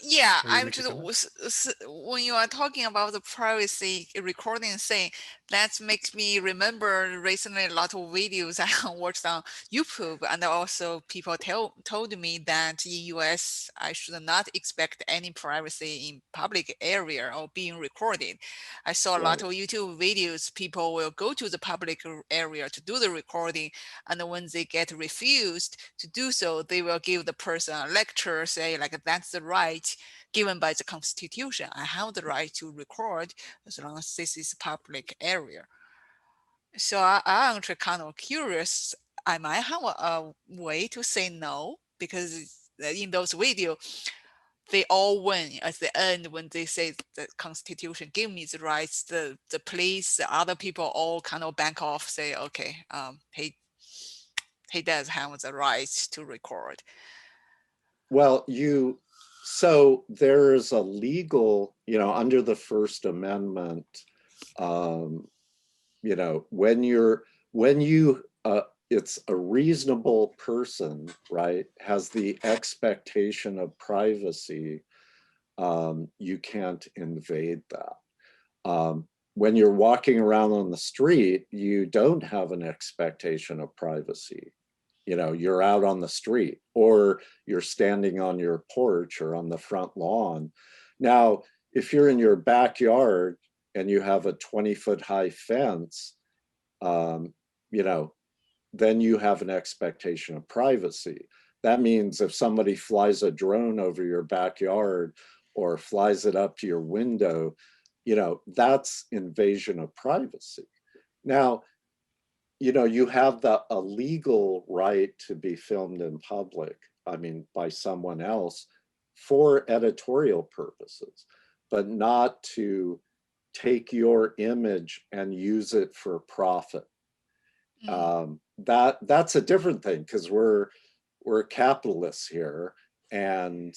Yeah, Or you I'm make a just comment? when you are talking about the privacy recording thing, that makes me remember recently a lot of videos I watched on YouTube, and also people told me that in US I should not expect any privacy in public area or being recorded. I saw a lot Right. of YouTube videos. People will go to the public area to do the recording, and when they get refused to do so, they will give the person a lecture, say like that's the right given by the Constitution. I have the right to record as long as this is public area. So I'm actually kind of curious. I might have a way to say no, because in those videos, they all win at the end when they say the Constitution give me the rights. The police, the other people all kind of back off, say, okay, he does have the rights to record. Well, so there's a legal, you know, under the First Amendment, you know, it's a reasonable person, right, has the expectation of privacy, you can't invade that. When you're walking around on the street, you don't have an expectation of privacy. You know, you're out on the street or you're standing on your porch or on the front lawn. Now, if you're in your backyard and you have a 20-foot high fence, you know, then you have an expectation of privacy. That means if somebody flies a drone over your backyard or flies it up to your window, you know, that's invasion of privacy. Now, you know, you have a legal right to be filmed in public, I mean, by someone else for editorial purposes, but not to take your image and use it for profit. That's a different thing, because we're capitalists here, and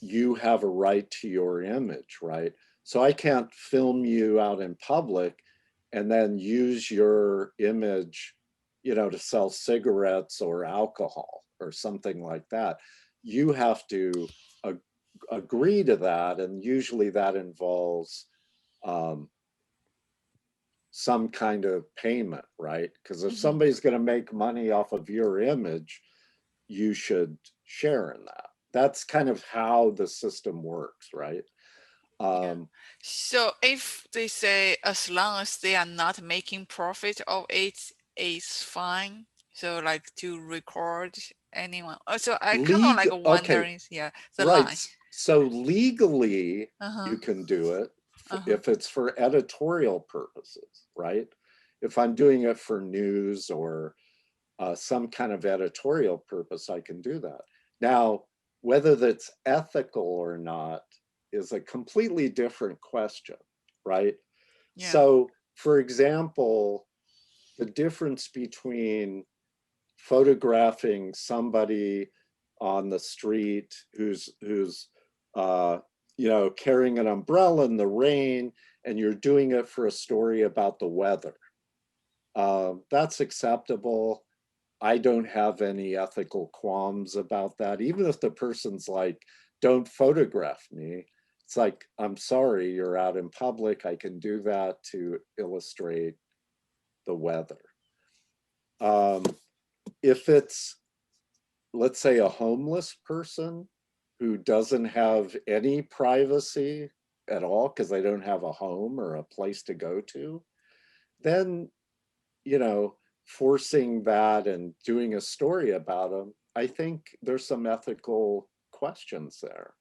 you have a right to your image, right? So I can't film you out in public and then use your image, to sell cigarettes or alcohol or something like that. You have to agree to that, and usually that involves some kind of payment, right? Because if somebody's going to make money off of your image, you should share in that. That's kind of how the system works, right? So if they say as long as they are not making profit of it, it's fine. So like to record anyone. So I kind of like wondering, the right. line. So legally, you can do it if it's for editorial purposes, right? If I'm doing it for news or some kind of editorial purpose, I can do that. Now, whether that's ethical or not is a completely different question, right? Yeah. So, for example, the difference between photographing somebody on the street who's carrying an umbrella in the rain, and you're doing it for a story about the weather, that's acceptable. I don't have any ethical qualms about that. Even if the person's like, don't photograph me, it's like, I'm sorry, you're out in public. I can do that to illustrate the weather. If it's, let's say, a homeless person who doesn't have any privacy at all because they don't have a home or a place to go to, then, forcing that and doing a story about them, I think there's some ethical questions there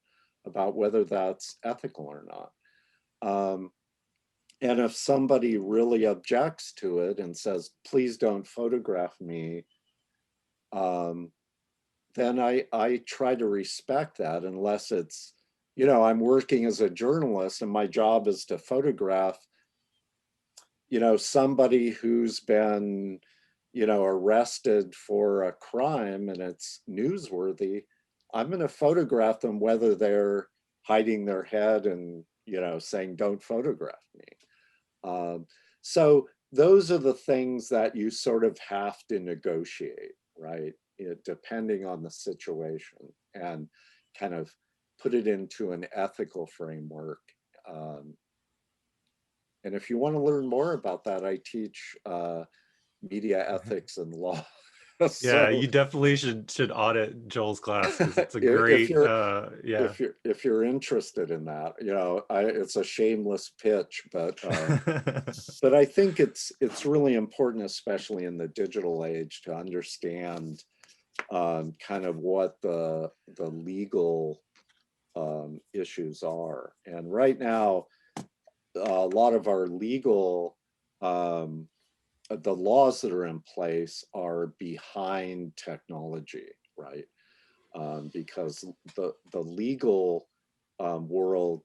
about whether that's ethical or not. And if somebody really objects to it and says, please don't photograph me, then I try to respect that, unless it's, I'm working as a journalist and my job is to photograph, somebody who's been, arrested for a crime and it's newsworthy. I'm going to photograph them whether they're hiding their head and, saying, don't photograph me. So those are the things that you sort of have to negotiate, right? Depending on the situation, and kind of put it into an ethical framework. And if you want to learn more about that, I teach media ethics and law. So, you definitely should audit Joel's class, because it's a great if you're interested in that, it's a shameless pitch, but but I think it's really important, especially in the digital age, to understand kind of what the legal issues are. And right now, a lot of our legal the laws that are in place are behind technology, right? Because the legal world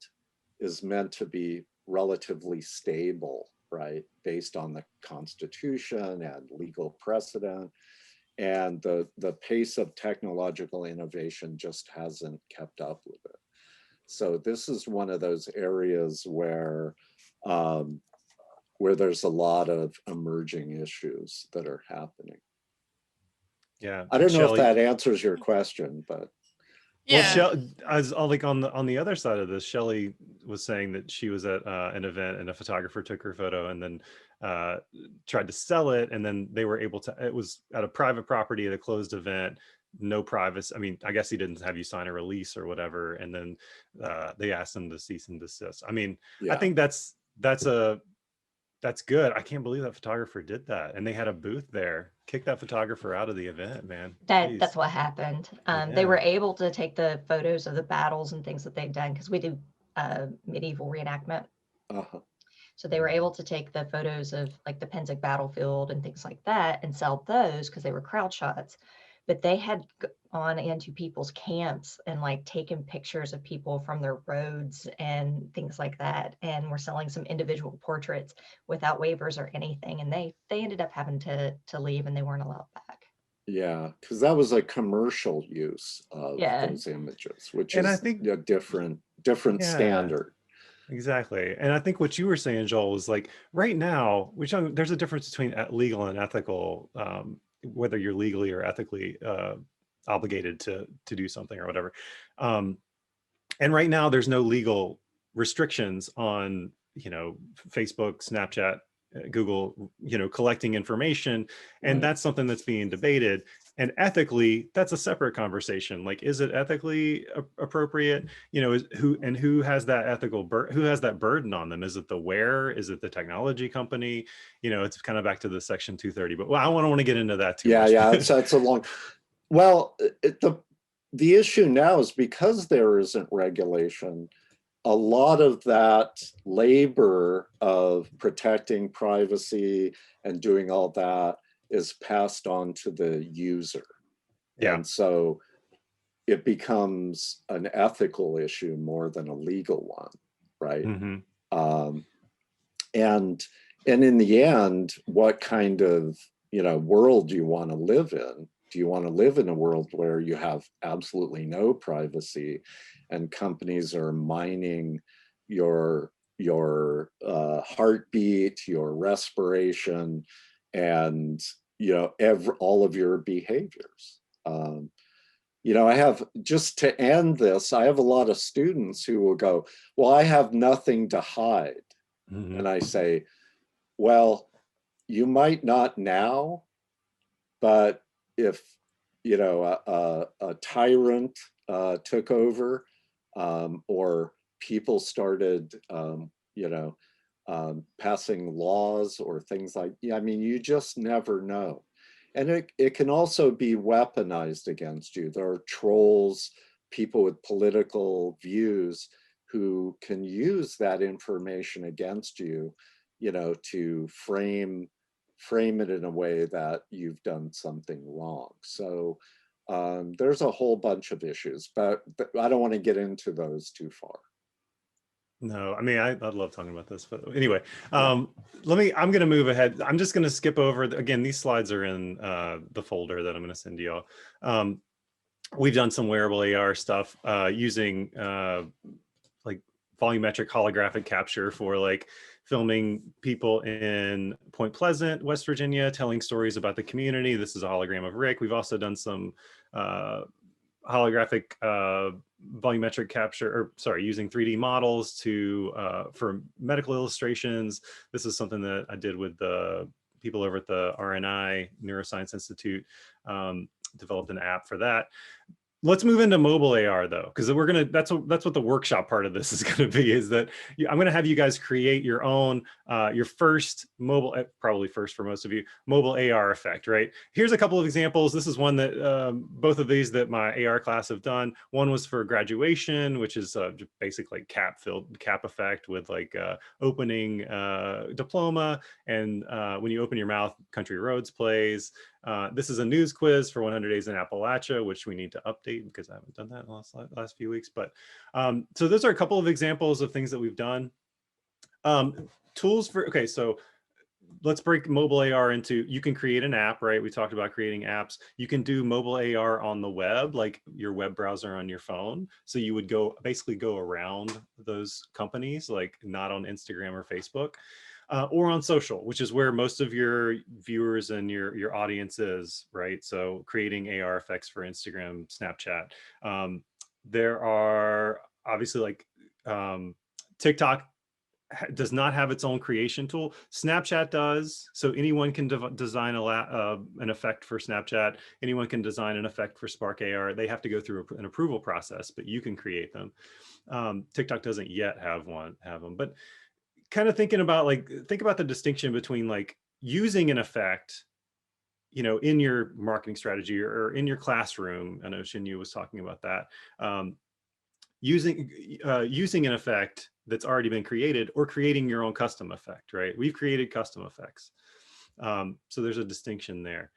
is meant to be relatively stable, right? Based on the Constitution and legal precedent. And the pace of technological innovation just hasn't kept up with it. So this is one of those areas where there's a lot of emerging issues that are happening. Yeah, I don't know if that answers your question, but well, as like on the other side of this, Shelley was saying that she was at an event and a photographer took her photo and then tried to sell it, and then they were able to. It was at a private property at a closed event, no privacy. I mean, I guess he didn't have you sign a release or whatever, and then they asked him to cease and desist. I mean, I think that's good. I can't believe that photographer did that, and they had a booth there. Kick that photographer out of the event, man. That's what happened. They were able to take the photos of the battles and things that they've done, because we do medieval reenactment. So they were able to take the photos of like the Penzig battlefield and things like that and sell those because they were crowd shots. But they had gone into people's camps and like taken pictures of people from their roads and things like that, and were selling some individual portraits without waivers or anything. And they ended up having to leave, and they weren't allowed back. Yeah, because that was a commercial use of those images, which is I think a different standard. Exactly. And I think what you were saying, Joel, is like right now, there's a difference between legal and ethical, whether you're legally or ethically obligated to do something or whatever. And right now, there's no legal restrictions on, Facebook, Snapchat, Google, collecting information. And Right. that's something that's being debated. And ethically, that's a separate conversation. Like, is it ethically appropriate? Who has that who has that burden on them? Is it the wearer? Is it the technology company? It's kind of back to the Section 230. But I don't want to get into that too much. Yeah, it's a long. Well, the issue now is because there isn't regulation, a lot of that labor of protecting privacy and doing all that is passed on to the user. Yeah. And so it becomes an ethical issue more than a legal one, right? Mm-hmm. And in the end, what kind of world do you want to live in? Do you want to live in a world where you have absolutely no privacy and companies are mining your heartbeat, your respiration, and all of your behaviors? I have, just to end this, I have a lot of students who will go, well, I have nothing to hide. Mm-hmm. And I say, well, you might not now, but if a tyrant took over, or people started passing laws or things like, you just never know. And it can also be weaponized against you. There are trolls, people with political views who can use that information against you, to frame it in a way that you've done something wrong. So there's a whole bunch of issues, but I don't want to get into those too far. No, I'd love talking about this, but anyway, I'm going to move ahead. I'm just going to skip over, again, these slides are in the folder that I'm going to send you all. We've done some wearable AR stuff using like volumetric holographic capture for like filming people in Point Pleasant, West Virginia, telling stories about the community. This is a hologram of Rick. We've also done some holographic volumetric capture, using 3D models for medical illustrations. This is something that I did with the people over at the RNI Neuroscience Institute, developed an app for that. Let's move into mobile AR though, because that's what the workshop part of this is going to be, is that I'm going to have you guys create your own, your first mobile, probably first for most of you, mobile AR effect, right? Here's a couple of examples. This is one that, both of these that my AR class have done. One was for graduation, which is basically cap effect with like opening diploma. And when you open your mouth, Country Roads plays. This is a news quiz for 100 Days in Appalachia, which we need to update because I haven't done that in the last few weeks. But so those are a couple of examples of things that we've done. Tools for, okay, so let's break mobile AR into, you can create an app, right? We talked about creating apps. You can do mobile AR on the web, like your web browser on your phone. So you would basically go around those companies, like not on Instagram or Facebook. Or on social, which is where most of your viewers and your audience is, right? So creating AR effects for Instagram, Snapchat. There are obviously like TikTok does not have its own creation tool. Snapchat does. So anyone can design an effect for Snapchat. Anyone can design an effect for Spark AR. They have to go through an approval process, but you can create them. TikTok doesn't yet have them, but kind of think about the distinction between like using an effect, in your marketing strategy or in your classroom. I know Shinyu was talking about that. Using an effect that's already been created, or creating your own custom effect, right? We've created custom effects. So there's a distinction there.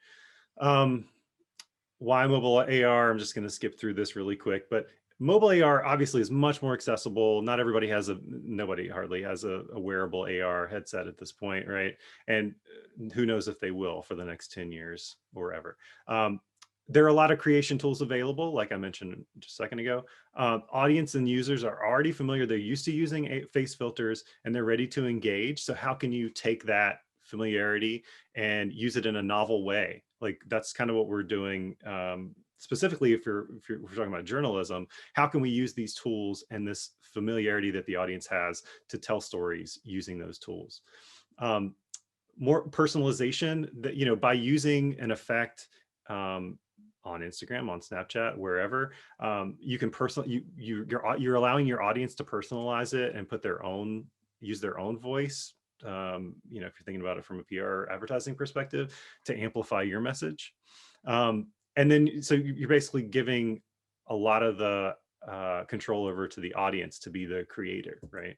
Why mobile AR? I'm just going to skip through this really quick, but mobile AR obviously is much more accessible. Not everybody nobody hardly has a wearable AR headset at this point, right? And who knows if they will for the next 10 years or ever. there are a lot of creation tools available, like I mentioned just a second ago. Audience and users are already familiar. They're used to using face filters and they're ready to engage. So how can you take that familiarity and use it in a novel way? Like that's kind of what we're doing. Specifically, if we're talking about journalism, how can we use these tools and this familiarity that the audience has to tell stories using those tools? More personalization, that, you know, by using an effect on Instagram, on Snapchat, wherever, you can you're allowing your audience to personalize it and put their own, use their own voice. You know, if you're thinking about it from a PR advertising perspective, to amplify your message. And then, so you're basically giving a lot of the control over to the audience to be the creator, right?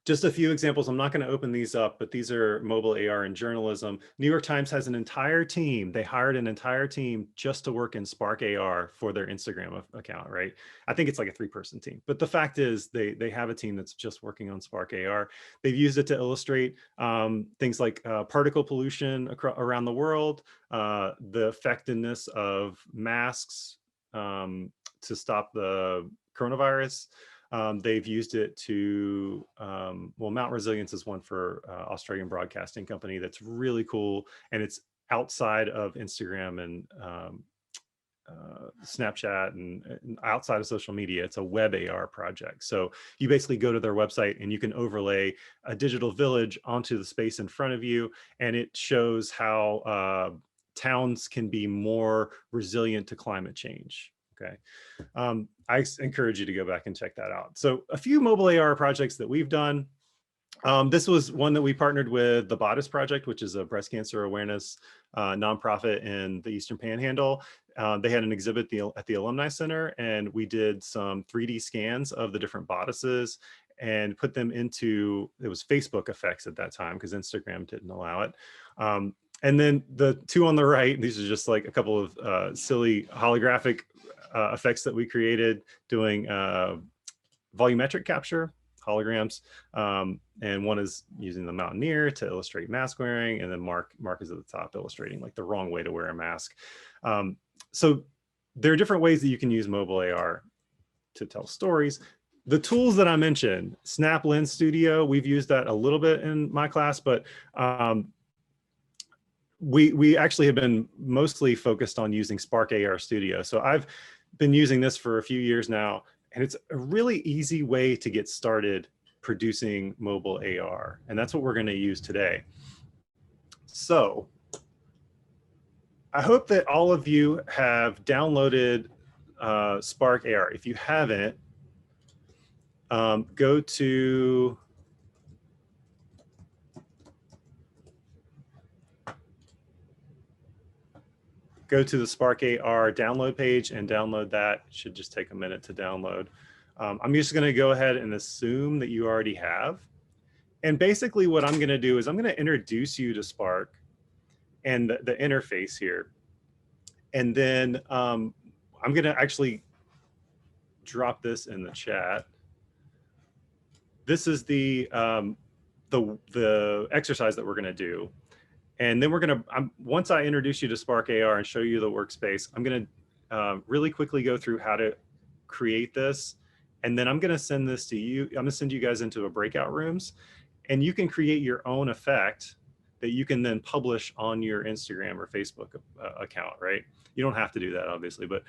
Just a few examples. I'm not going to open these up, but these are mobile AR in journalism. New York Times has an entire team. They hired an entire team just to work in Spark AR for their Instagram account, right? I think it's like a 3-person team. But the fact is they have a team that's just working on Spark AR. They've used it to illustrate things like particle pollution around the world, the effectiveness of masks to stop the coronavirus. They've used it to, well, Mount Resilience is one for Australian broadcasting company that's really cool. And it's outside of Instagram and Snapchat and outside of social media. It's a web AR project. So you basically go to their website and you can overlay a digital village onto the space in front of you. And it shows how towns can be more resilient to climate change. Okay. I encourage you to go back and check that out. So a few mobile AR projects that we've done. This was one that we partnered with the Pettus Project, which is a breast cancer awareness nonprofit in the Eastern Panhandle. They had an exhibit at the Alumni Center, and we did some 3D scans of the different bodices and put them into, it was Facebook effects at that time because Instagram didn't allow it. And then the two on the right, these are just like a couple of silly holographic effects that we created doing volumetric capture, holograms. And one is using the mountaineer to illustrate mask wearing, and then Mark is at the top illustrating like the wrong way to wear a mask. So there are different ways that you can use mobile AR to tell stories. The tools that I mentioned, Snap Lens Studio, we've used that a little bit in my class, but we actually have been mostly focused on using Spark AR Studio. So I've been using this for a few years now, and it's a really easy way to get started producing mobile AR. And that's what we're going to use today. So I hope that all of you have downloaded Spark AR. If you haven't, go to the Spark AR download page and download that. It should just take a minute to download. I'm just going to go ahead and assume that you already have. And basically what I'm going to do is I'm going to introduce you to Spark and the interface here. And then I'm going to actually drop this in the chat. This is the exercise that we're going to do. And then we're going to, once I introduce you to Spark AR and show you the workspace, I'm going to really quickly go through how to create this. And then I'm going to send this to you. I'm going to send you guys into a breakout rooms, and you can create your own effect that you can then publish on your Instagram or Facebook account, right? You don't have to do that, obviously, but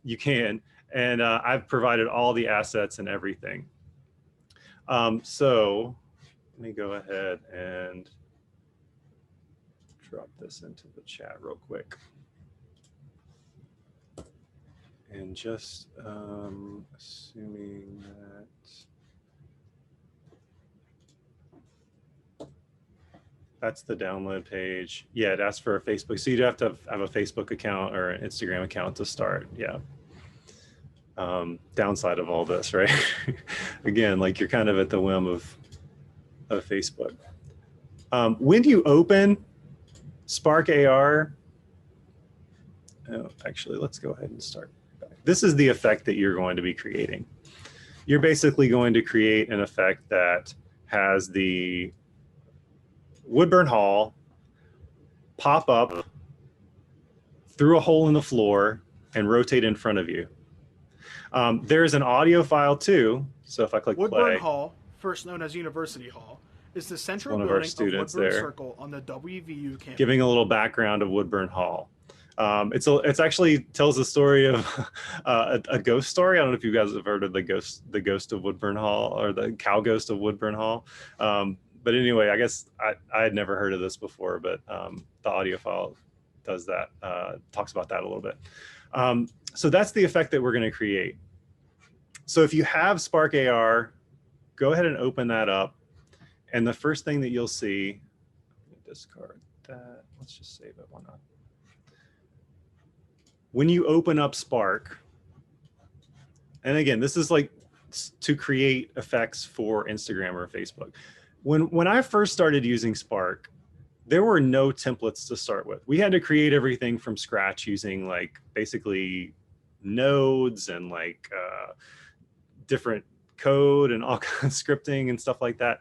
you can. And I've provided all the assets and everything. So let me go ahead and drop this into the chat real quick. And just assuming that's the download page. Yeah, it asks for a Facebook. So you'd have to have a Facebook account or an Instagram account to start. Yeah. Downside of all this, right? Again, like you're kind of at the whim of Facebook. When you open Spark AR, oh, actually, let's go ahead and start. This is the effect that you're going to be creating. You're basically going to create an effect that has the Woodburn Hall pop up through a hole in the floor and rotate in front of you. There's an audio file too. So if I click Woodburn play, Hall, first known as University Hall, is the central one of our building of students Woodburn there. Circle on the WVU campus. Giving a little background of Woodburn Hall. It's actually tells the story of a ghost story. I don't know if you guys have heard of the ghost of Woodburn Hall, or the cow ghost of Woodburn Hall. But anyway, I guess I had never heard of this before, but the audio file does that, talks about that a little bit. So that's the effect that we're going to create. So if you have Spark AR, go ahead and open that up. And the first thing that you'll see, discard that. Let's just save it. Why not? When you open up Spark, and again, this is like to create effects for Instagram or Facebook. When I first started using Spark, there were no templates to start with. We had to create everything from scratch using like basically nodes and like different code and all kinds of scripting and stuff like that.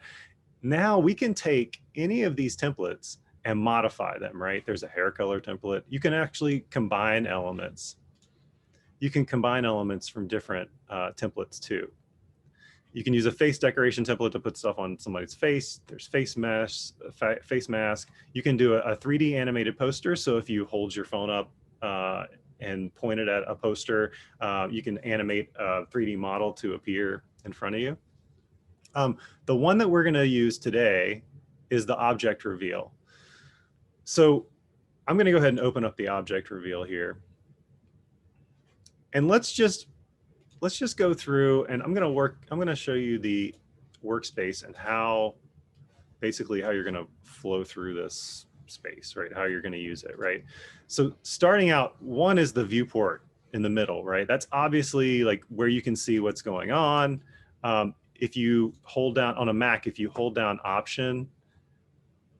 Now we can take any of these templates and modify them, right? There's a hair color template. You can actually combine elements. You can combine elements from different templates too. You can use a face decoration template to put stuff on somebody's face. There's face mask. You can do a 3D animated poster. So if you hold your phone up and point it at a poster, you can animate a 3D model to appear in front of you. The one that we're going to use today is the object reveal. So I'm going to go ahead and open up the object reveal here. And let's just go through, and I'm going to show you the workspace and how you're going to flow through this space, right? How you're going to use it, right? So starting out, one is the viewport in the middle, right? That's obviously like where you can see what's going on. If you hold down on a Mac, if you hold down Option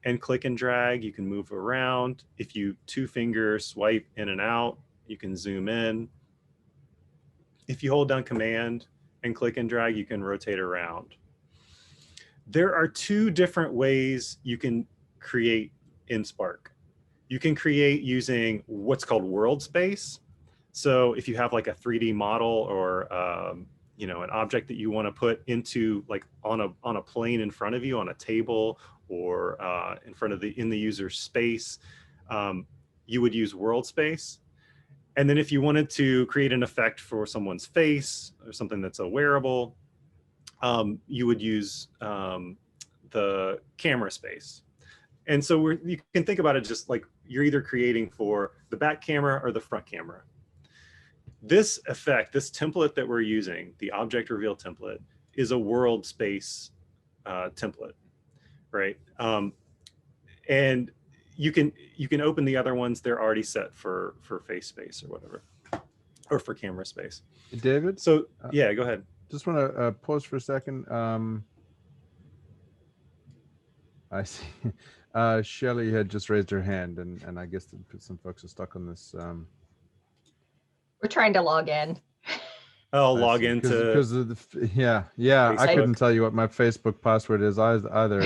and click and drag, you can move around. If you two-finger swipe in and out, you can zoom in. If you hold down Command and click and drag, you can rotate around. There are two different ways you can create in Spark. You can create using what's called world space. So if you have like a 3D model or an object that you want to put into like on a plane in front of you, on a table, or in the user's space, you would use world space. And then if you wanted to create an effect for someone's face or something that's a wearable, you would use the camera space. And so you can think about it just like you're either creating for the back camera or the front camera. This effect, this template that we're using, the object reveal template, is a world space template, right? And you can open the other ones. They're already set for face space or whatever, or for camera space. David? So yeah, go ahead. Just want to pause for a second. I see. Shelly had just raised her hand, and I guess some folks are stuck on this. We're trying to log in. I'll log into because of the yeah. Facebook. I couldn't tell you what my Facebook password is either.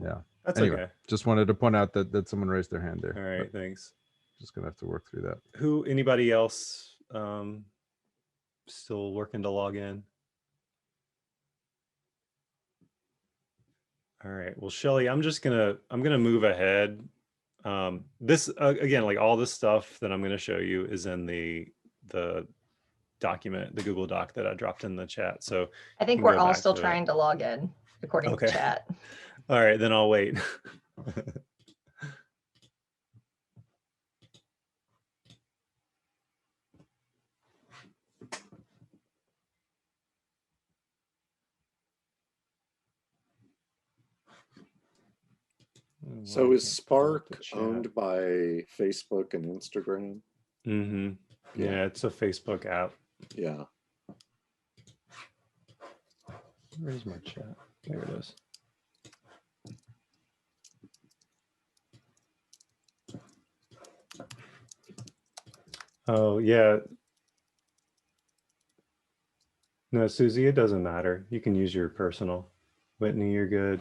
Yeah. That's anyway, okay. Just wanted to point out that someone raised their hand there. All right, thanks. Just gonna have to work through that. Anybody else still working to log in? All right. Well, Shelly, I'm gonna move ahead. This again, like all this stuff that I'm gonna show you is in the document, the Google Doc that I dropped in the chat. So I think we're all still trying to log in according to chat. All right, then I'll wait. So is Spark owned by Facebook and Instagram? Mm-hmm. Yeah, it's a Facebook app. Yeah. Where's my chat? There it is. Oh, yeah. No, Susie, it doesn't matter. You can use your personal. Whitney, you're good.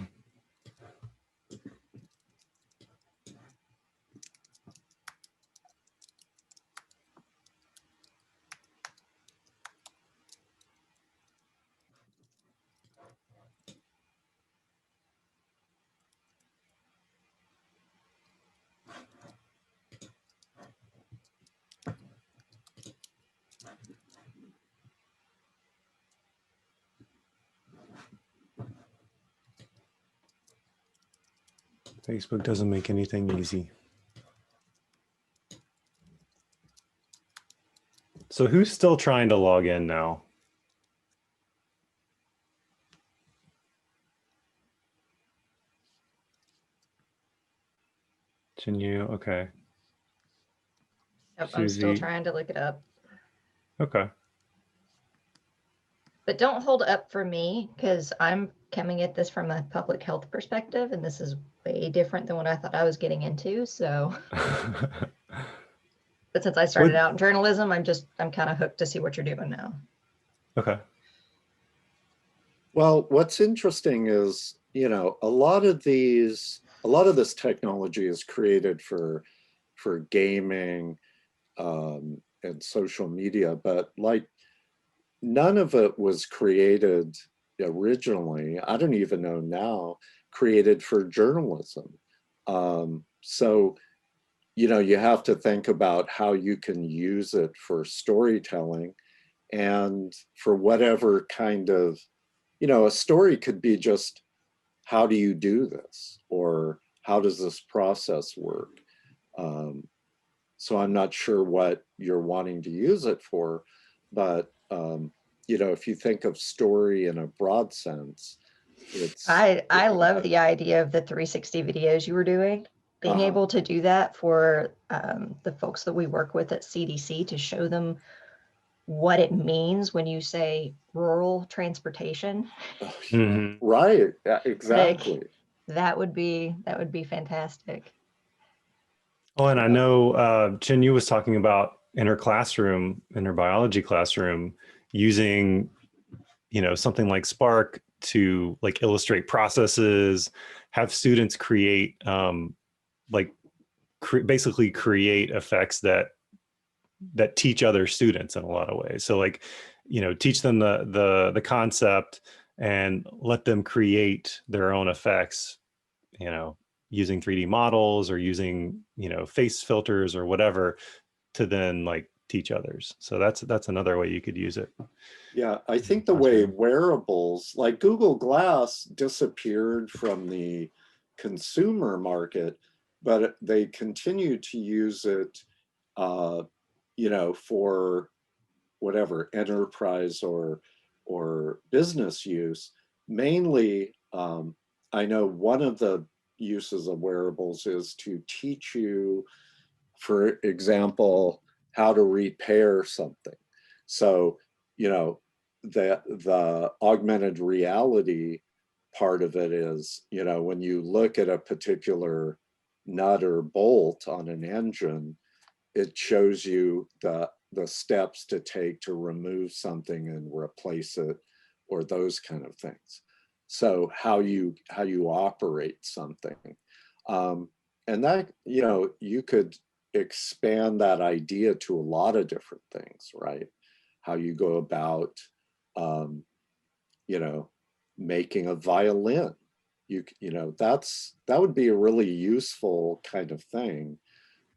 Facebook doesn't make anything easy. So who's still trying to log in now? Continue. Okay. Yep, I'm still Susie. trying to look it up. Okay. But don't hold up for me, because I'm coming at this from a public health perspective, and this is way different than what I thought I was getting into. So, but since I started out in journalism, I'm kind of hooked to see what you're doing now. Okay. Well, what's interesting is, a lot of this technology is created for gaming and social media, but like none of it was created originally, I don't even know now, created for journalism. So, you have to think about how you can use it for storytelling and for whatever kind of, a story could be just, how do you do this? Or how does this process work? So I'm not sure what you're wanting to use it for, but if you think of story in a broad sense, I love the idea of the 360 videos you were doing. Being able to do that for the folks that we work with at CDC, to show them what it means when you say rural transportation. Right, exactly. Like, that would be fantastic. Oh, and I know Chin Yu was talking about in her biology classroom, using, something like Spark to like illustrate processes, have students create, basically create effects that teach other students in a lot of ways. So like, teach them the concept and let them create their own effects, using 3D models or using, face filters or whatever, to then like teach others. So that's another way you could use it. Yeah, I think the way wearables like Google Glass disappeared from the consumer market, but they continue to use it, for whatever enterprise or business use. Mainly, I know one of the uses of wearables is to teach you, for example, how to repair something. So, the augmented reality part of it is, when you look at a particular nut or bolt on an engine, it shows you the steps to take to remove something and replace it, or those kind of things. So how you operate something, and that, you could expand that idea to a lot of different things, right? How you go about, making a violin. That would be a really useful kind of thing,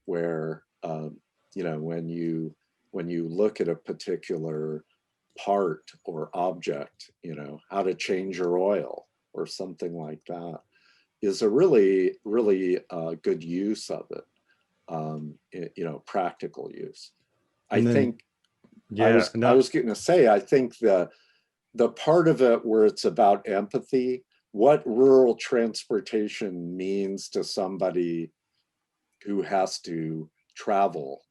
where when you look at a particular part or object, how to change your oil or something like that, is a really, really good use of it, practical use. I was going to say, I think the part of it where it's about empathy, what rural transportation means to somebody who has to travel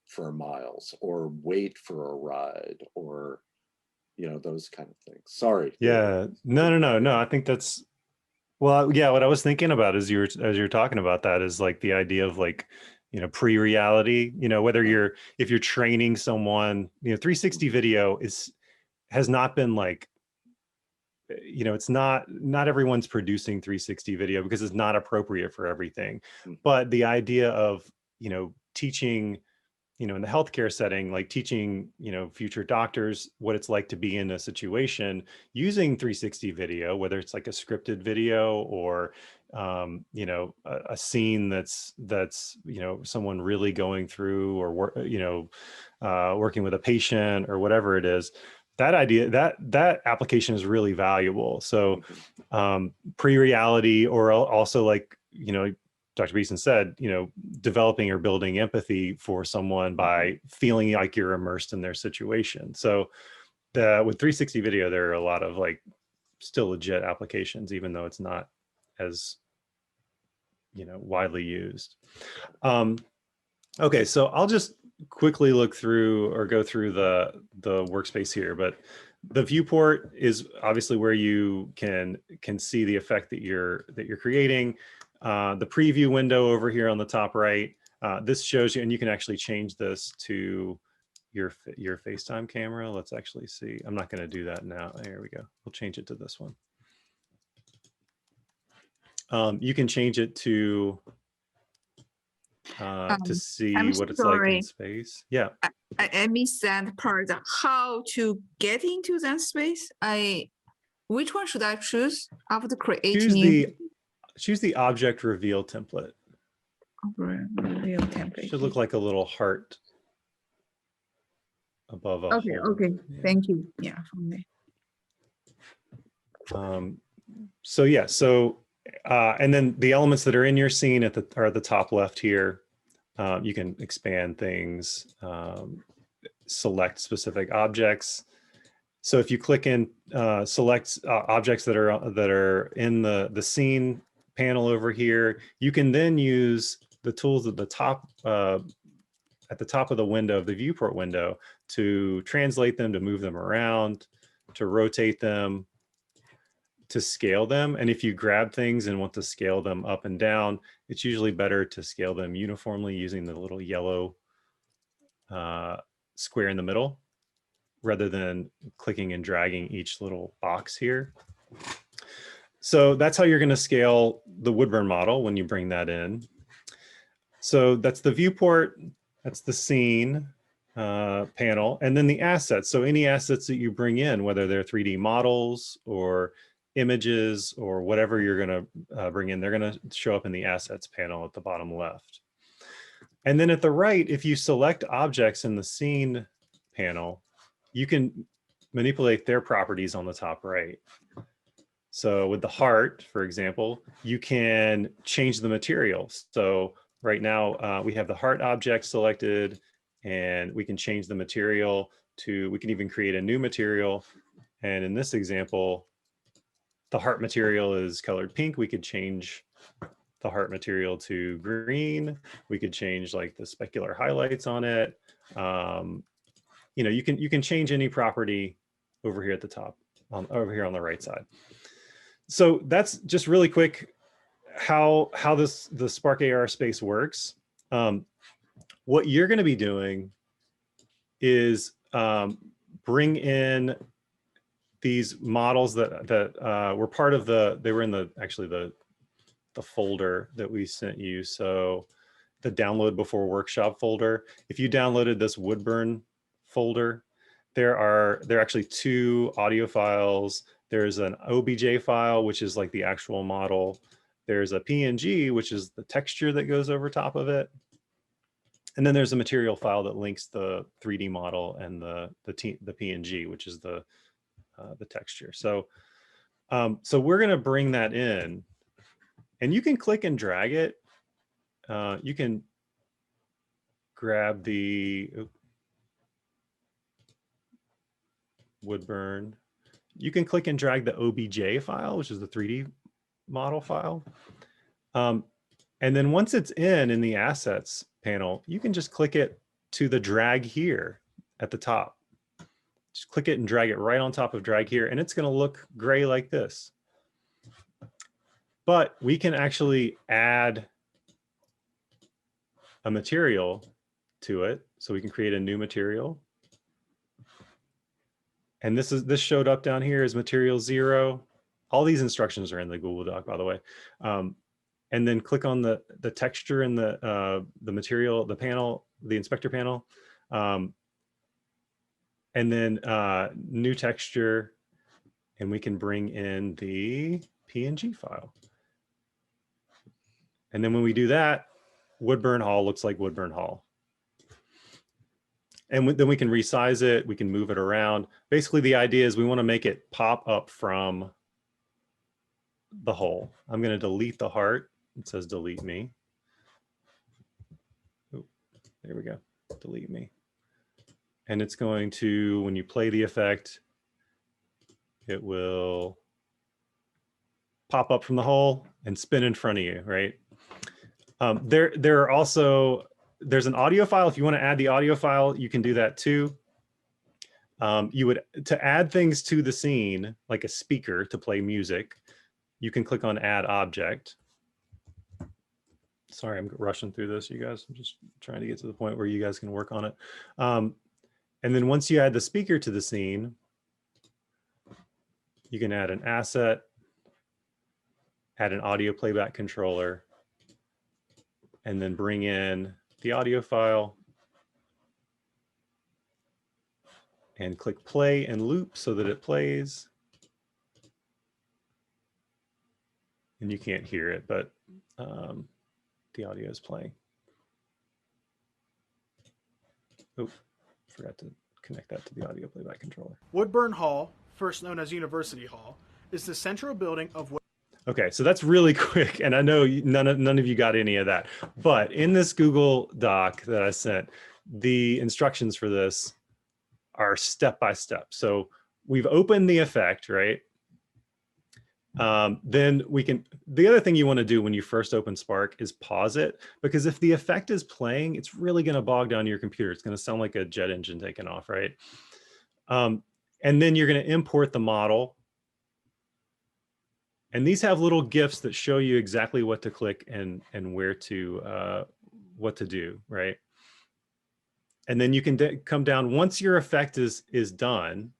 for miles or wait for a ride, or those kind of things. Sorry. Yeah, no, I think that's, well, yeah, what I was thinking about as you're talking about that is like the idea of like, pre-reality, whether if you're training someone, 360 video has not been like, it's not everyone's producing 360 video because it's not appropriate for everything. But the idea of, teaching, in the healthcare setting, like teaching, future doctors what it's like to be in a situation using 360 video, whether it's like a scripted video or, a scene that's, someone really going through, or, working with a patient or whatever it is. That idea, that application is really valuable. So pre-reality, or also like, you know, Dr. Beeson said, you know, developing or building empathy for someone by feeling like you're immersed in their situation. So with 360 video, there are a lot of like still legit applications, even though it's not as, you know, widely used. Okay, so I'll just quickly look through or go through the workspace here, but the viewport is obviously where you can see the effect that you're creating. The preview window over here on the top right, this shows you, and you can actually change this to your FaceTime camera. Let's actually see. I'm not going to do that now. Here we go. We'll change it to this one. You can change it to see what it's like in space. Yeah. I missed that part. How to get into that space? Which one should I choose after creating? Choose the object reveal template. Reveal template. Should look like a little heart above a Okay. hole. Okay. Yeah. Thank you. Yeah. So yeah. So and then the elements that are in your scene are at the top left here. You can expand things, select specific objects. So if you click in, select objects that are in the scene panel over here, you can then use the tools at the top of the window, of the viewport window, to translate them, to move them around, to rotate them, to scale them. And if you grab things and want to scale them up and down, it's usually better to scale them uniformly using the little yellow square in the middle, rather than clicking and dragging each little box here. So that's how you're going to scale the Woodburn model when you bring that in. So that's the viewport, that's the scene panel, and then the assets. So any assets that you bring in, whether they're 3D models or images or whatever you're going to bring in, they're going to show up in the assets panel at the bottom left. And then at the right, if you select objects in the scene panel, you can manipulate their properties on the top right. So with the heart, for example, you can change the material. So right now we have the heart object selected, and we can change the material to, we can even create a new material. And in this example, the heart material is colored pink. We could change the heart material to green. We could change like the specular highlights on it. You know, you can change any property over here at the top, over here on the right side. So that's just really quick how the Spark AR space works. What you're going to be doing is bring in these models that were part of they were in the folder that we sent you. So the download before workshop folder. If you downloaded this Woodburn folder, there are actually 2 audio files. There's an OBJ file, which is like the actual model. There's a PNG, which is the texture that goes over top of it. And then there's a material file that links the 3D model and the PNG, which is the texture. So so we're going to bring that in, and you can click and drag it. You can grab the Woodburn. You can click and drag the OBJ file, which is the 3D model file. And then once it's in the assets panel, you can just click it to the drag here at the top. Just click it and drag it right on top of drag here, and it's going to look gray like this. But we can actually add a material to it. So we can create a new material. And this showed up down here as material 0. All these instructions are in the Google Doc, by the way. And then click on the texture in the material, the panel, the inspector panel. And then new texture, and we can bring in the PNG file. And then when we do that, Woodburn Hall looks like Woodburn Hall. And then we can resize it, we can move it around. Basically, the idea is we want to make it pop up from the hole. I'm going to delete the heart It says delete me. Oh, there we go. Delete me. And it's going to, when you play the effect, it will pop up from the hole and spin in front of you, right? There are also, there's an audio file. If you want to add the audio file, you can do that too. To add things to the scene, like a speaker to play music, you can click on Add Object. Sorry, I'm rushing through this, you guys. I'm just trying to get to the point where you guys can work on it. And then once you add the speaker to the scene, you can add an asset, add an audio playback controller, and then bring in the audio file and click play and loop so that it plays. And you can't hear it, but the audio is playing. Oh, forgot to connect that to the audio playback controller. Woodburn Hall, first known as University Hall, is the central building of Okay, so that's really quick, and I know none of you got any of that. But in this Google Doc that I sent, the instructions for this are step by step. So we've opened the effect, right? Then we can, the other thing you want to do when you first open Spark is pause it, because if the effect is playing, it's really going to bog down your computer. It's going to sound like a jet engine taking off, right? And then you're going to import the model. And these have little GIFs that show you exactly what to click and where to, what to do, right? And then you can come down, once your effect is done,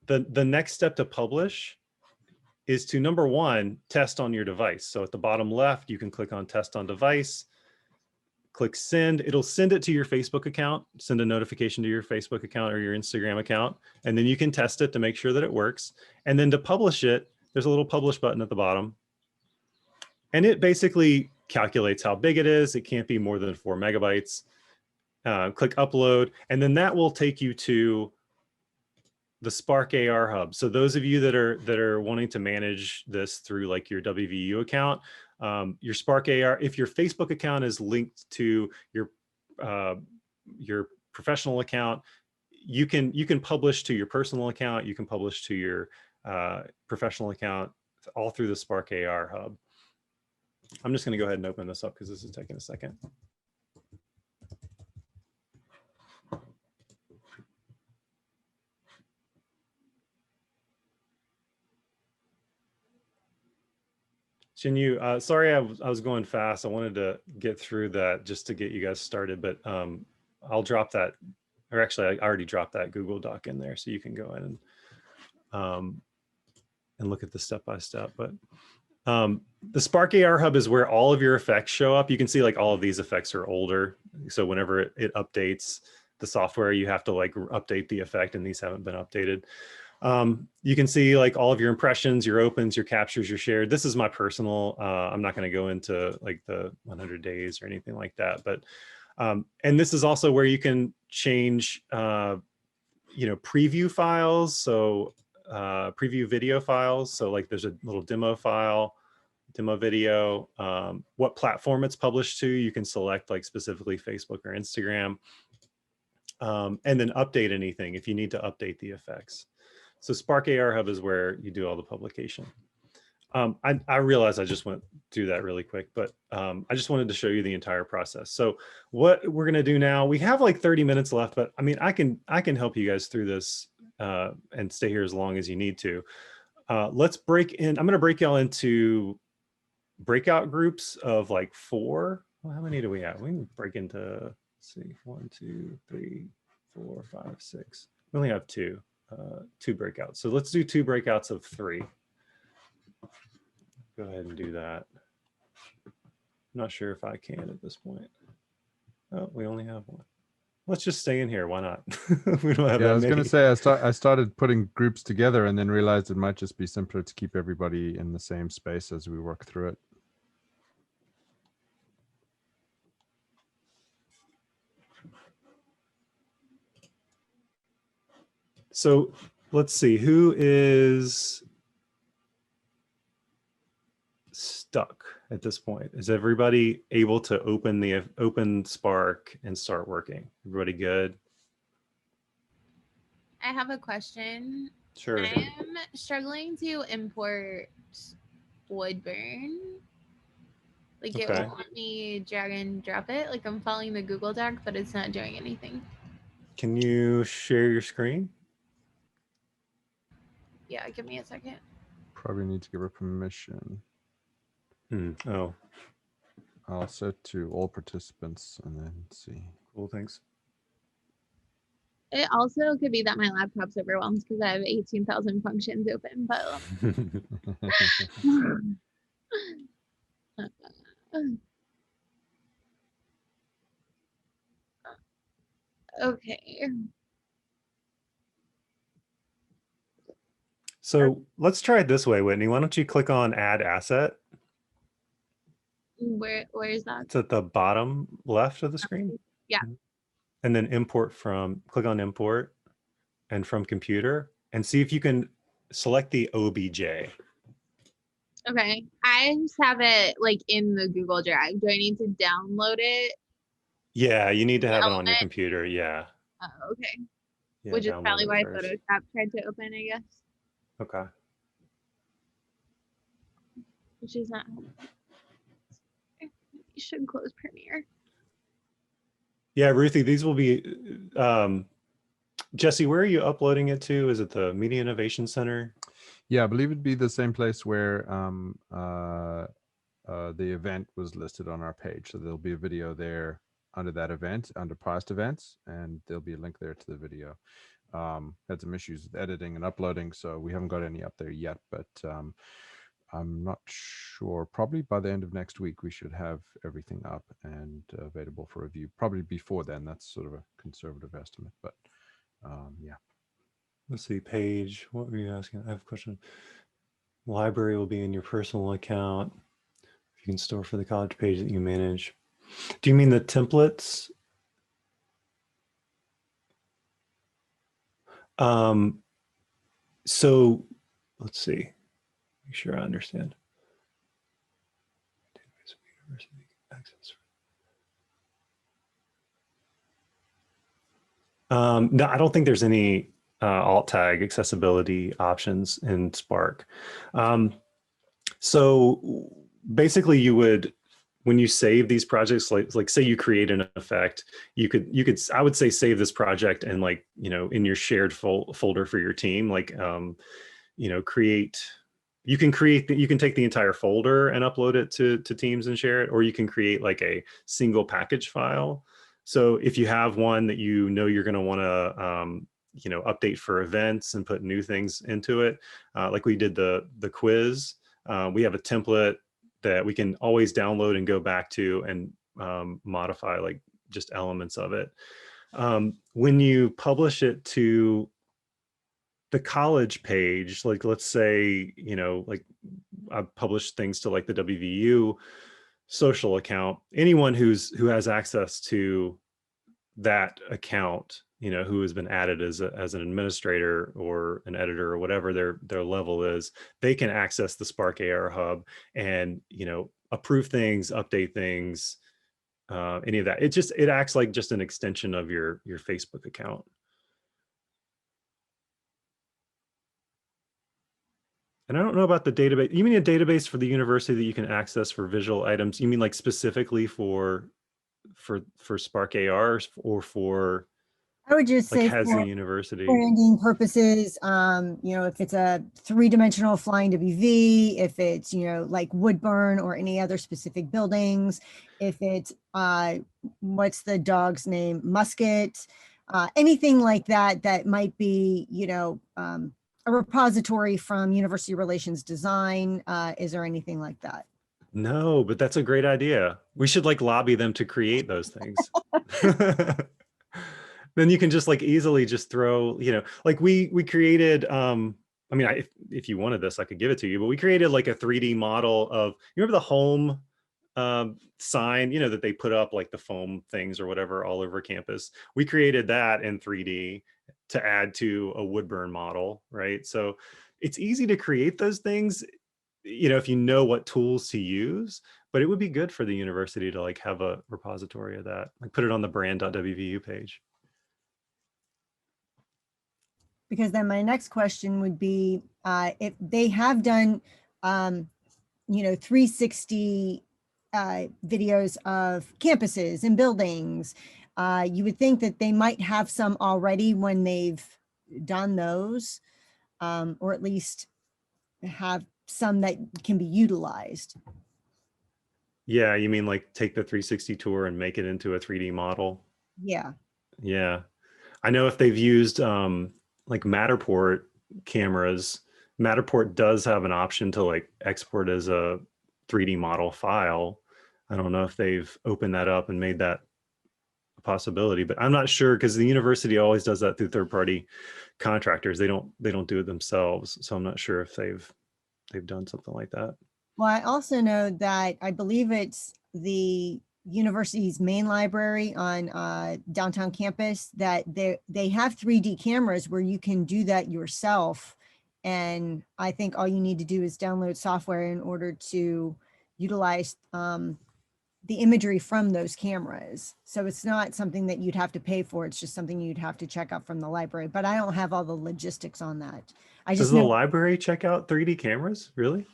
the next step to publish is to, number one, test on your device. So at the bottom left, you can click on test on device, click send. It'll send it to your Facebook account, send a notification to your Facebook account or your Instagram account, and then you can test it to make sure that it works. And then to publish it, there's a little publish button at the bottom. And it basically calculates how big it is. It can't be more than 4 megabytes. Click upload, and then that will take you to the Spark AR Hub. So those of you that are wanting to manage this through like your WVU account, your Spark AR, if your Facebook account is linked to your professional account, you can publish to your personal account, you can publish to your professional account, all through the Spark AR Hub. I'm just going to go ahead and open this up because this is taking a second. Jinyu, sorry I was going fast. I wanted to get through that just to get you guys started, but I'll drop that, or actually I already dropped that Google Doc in there so you can go in and look at the step-by-step. But the Spark AR Hub is where all of your effects show up. You can see like all of these effects are older. So whenever it updates the software, you have to like update the effect, and these haven't been updated. You can see like all of your impressions, your opens, your captures, your shared. This is my personal, I'm not going to go into like the 100 days or anything like that, but, and this is also where you can change, preview files. So, preview video files. So like there's a little demo file, demo video, what platform it's published to, you can select like specifically Facebook or Instagram, and then update anything if you need to update the effects. So Spark AR Hub is where you do all the publication. I realize I just went through that really quick, but I just wanted to show you the entire process. So what we're going to do now, we have like 30 minutes left, but I mean, I can help you guys through this and stay here as long as you need to. Let's break in. I'm going to break y'all into breakout groups of like 4. Well, how many do we have? We can break into, let's see, 1, 2, 3, 4, 5, 6. We only have 2 breakouts. So let's do 2 breakouts of 3. Go ahead and do that. I'm not sure if I can at this point. Oh, we only have 1. Let's just stay in here. Why not? We don't have that I was going many. to say, I started putting groups together and then realized it might just be simpler to keep everybody in the same space as we work through it. So let's see, who is stuck? at this point? Is everybody able to open Spark and start working? Everybody good? I have a question. Sure. I'm struggling to import Woodburn. Like it won't let me drag and drop it. Like I'm following the Google Doc, but it's not doing anything. Can you share your screen? Yeah, give me a second. Probably need to give her permission. Oh. I'll set to all participants and then see. Cool, thanks. It also could be that my laptop's overwhelmed because I have 18,000 functions open, but okay. So let's try it this way, Whitney. Why don't you click on Add Asset? Where is that? It's at the bottom left of the screen. Yeah. And then click on Import and from Computer and see if you can select the OBJ. Okay. I just have it like in the Google Drive. Do I need to download it? Yeah, you need to have it on your computer. Yeah. Oh, okay. Yeah, which is probably why first. Photoshop tried to open, I guess. Okay. Which is not. You should close Premiere. Yeah, Ruthie, these will be, Jesse, where are you uploading it to? Is it the Media Innovation Center? Yeah, I believe it'd be the same place where the event was listed on our page. So there'll be a video there under that event, under past events, and there'll be a link there to the video. Had some issues with editing and uploading, so we haven't got any up there yet, but I'm not sure. Probably by the end of next week, we should have everything up and available for review. Probably before then. That's sort of a conservative estimate, but yeah. Let's see, page. What were you asking? I have a question. Library will be in your personal account. You can store for the college page that you manage. Do you mean the templates? So let's see. Make sure I understand. No, I don't think there's any alt tag accessibility options in Spark. So basically you would, when you save these projects, like say you create an effect, you could, I would say save this project and like, you know, in your shared folder for your team, like, you know, you can take the entire folder and upload it to Teams and share it, or you can create like a single package file. So if you have one that you know you're going to want to, you know, update for events and put new things into it, like we did the quiz, we have a template that we can always download and go back to and modify like just elements of it. When you publish it to the college page, like let's say, you know, like I've published things to like the WVU social account, anyone who has access to that account, you know, who has been added as an administrator or an editor or whatever their level is, they can access the Spark AR Hub and, you know, approve things, update things, any of that. It acts like just an extension of your Facebook account. And I don't know about the database. You mean a database for the university that you can access for visual items? You mean like specifically for Spark AR or for? I would just like say has for the university branding purposes, you know, if it's a 3-dimensional flying WV, if it's, you know, like Woodburn or any other specific buildings, if it's, what's the dog's name? Musket, anything like that, that might be, you know, a repository from University Relations Design. Is there anything like that? No, but that's a great idea. We should like lobby them to create those things. Then you can just like easily just throw, you know, like we created, I mean, if you wanted this, I could give it to you, but we created like a 3D model of, you remember the home sign, you know, that they put up like the foam things or whatever all over campus. We created that in 3D to add to a Woodburn model, right? So it's easy to create those things. you know, if you know what tools to use, but it would be good for the university to like have a repository of that, like put it on the brand.wvu page. Because then my next question would be, if they have done, you know, 360 videos of campuses and buildings, you would think that they might have some already when they've done those, or at least have some that can be utilized. Yeah, you mean like take the 360 tour and make it into a 3D model? Yeah. Yeah. I know if they've used like Matterport cameras, Matterport does have an option to like export as a 3D model file. I don't know if they've opened that up and made that a possibility, but I'm not sure because the university always does that through third-party contractors. They don't do it themselves. So I'm not sure if they've done something like that. Well, I also know that I believe it's the university's main library on downtown campus that they have 3D cameras where you can do that yourself. And I think all you need to do is download software in order to utilize the imagery from those cameras. So it's not something that you'd have to pay for. It's just something you'd have to check out from the library, but I don't have all the logistics on that. Does the library check out 3D cameras? Really?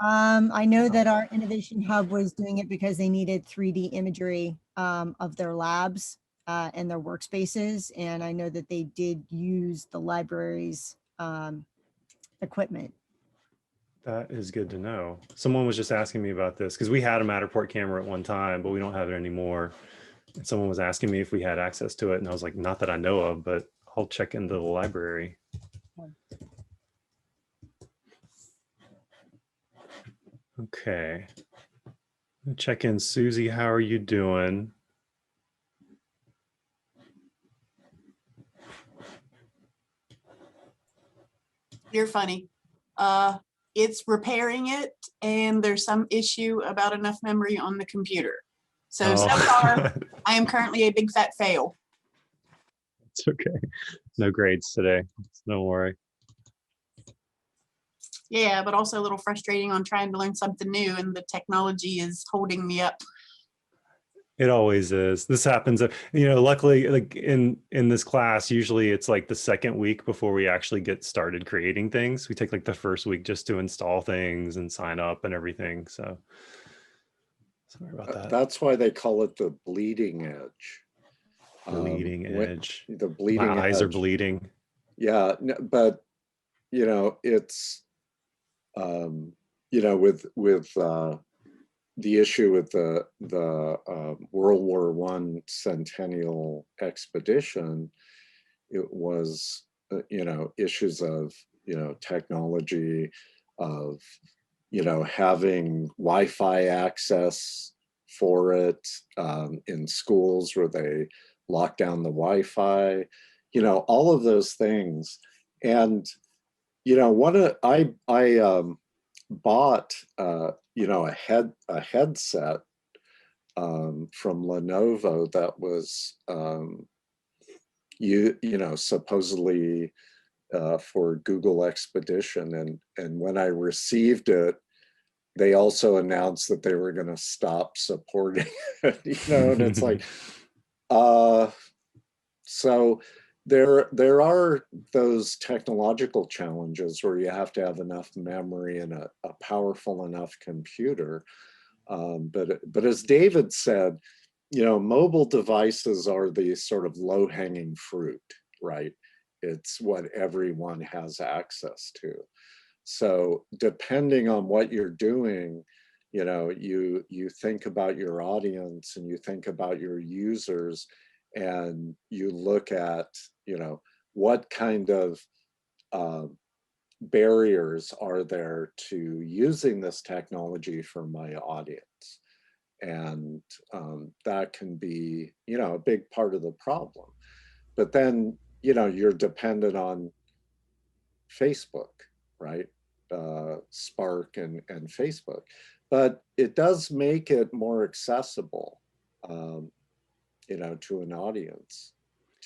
I know that our innovation hub was doing it because they needed 3D imagery of their labs and their workspaces. And I know that they did use the library's equipment. That is good to know. Someone was just asking me about this because we had a Matterport camera at one time, but we don't have it anymore. And someone was asking me if we had access to it. And I was like, not that I know of, but I'll check into the library. Okay. Check in. Susie, how are you doing? You're funny. It's repairing it, and there's some issue about enough memory on the computer. So far, I am currently a big fat fail. It's okay. No grades today. Don't worry. Yeah, but also a little frustrating on trying to learn something new, and the technology is holding me up. It always is. This happens, you know, luckily, like in this class, usually it's like the second week before we actually get started creating things. We take like the first week just to install things and sign up and everything. So sorry about that. That's why they call it the bleeding edge. Bleeding edge. The bleeding edge. My eyes are bleeding. Yeah, but you know, it's you know, with the issue with the World War I centennial expedition, it was, you know, issues of, you know, technology, of, you know, having Wi-Fi access for it in schools where they lock down the Wi-Fi, you know, all of those things. And, you know, I bought, you know, a headset from Lenovo that was, you know, supposedly for Google Expedition. And when I received it, they also announced that they were going to stop supporting it, you know, and it's like, so there are those technological challenges where you have to have enough memory and a powerful enough computer. But as David said, you know, mobile devices are the sort of low-hanging fruit, right? It's what everyone has access to. So depending on what you're doing, you know, you think about your audience and you think about your users, and you look at, you know, what kind of barriers are there to using this technology for my audience. And that can be, you know, a big part of the problem. But then, you know, you're dependent on Facebook, right? Spark and Facebook. But it does make it more accessible, you know, to an audience.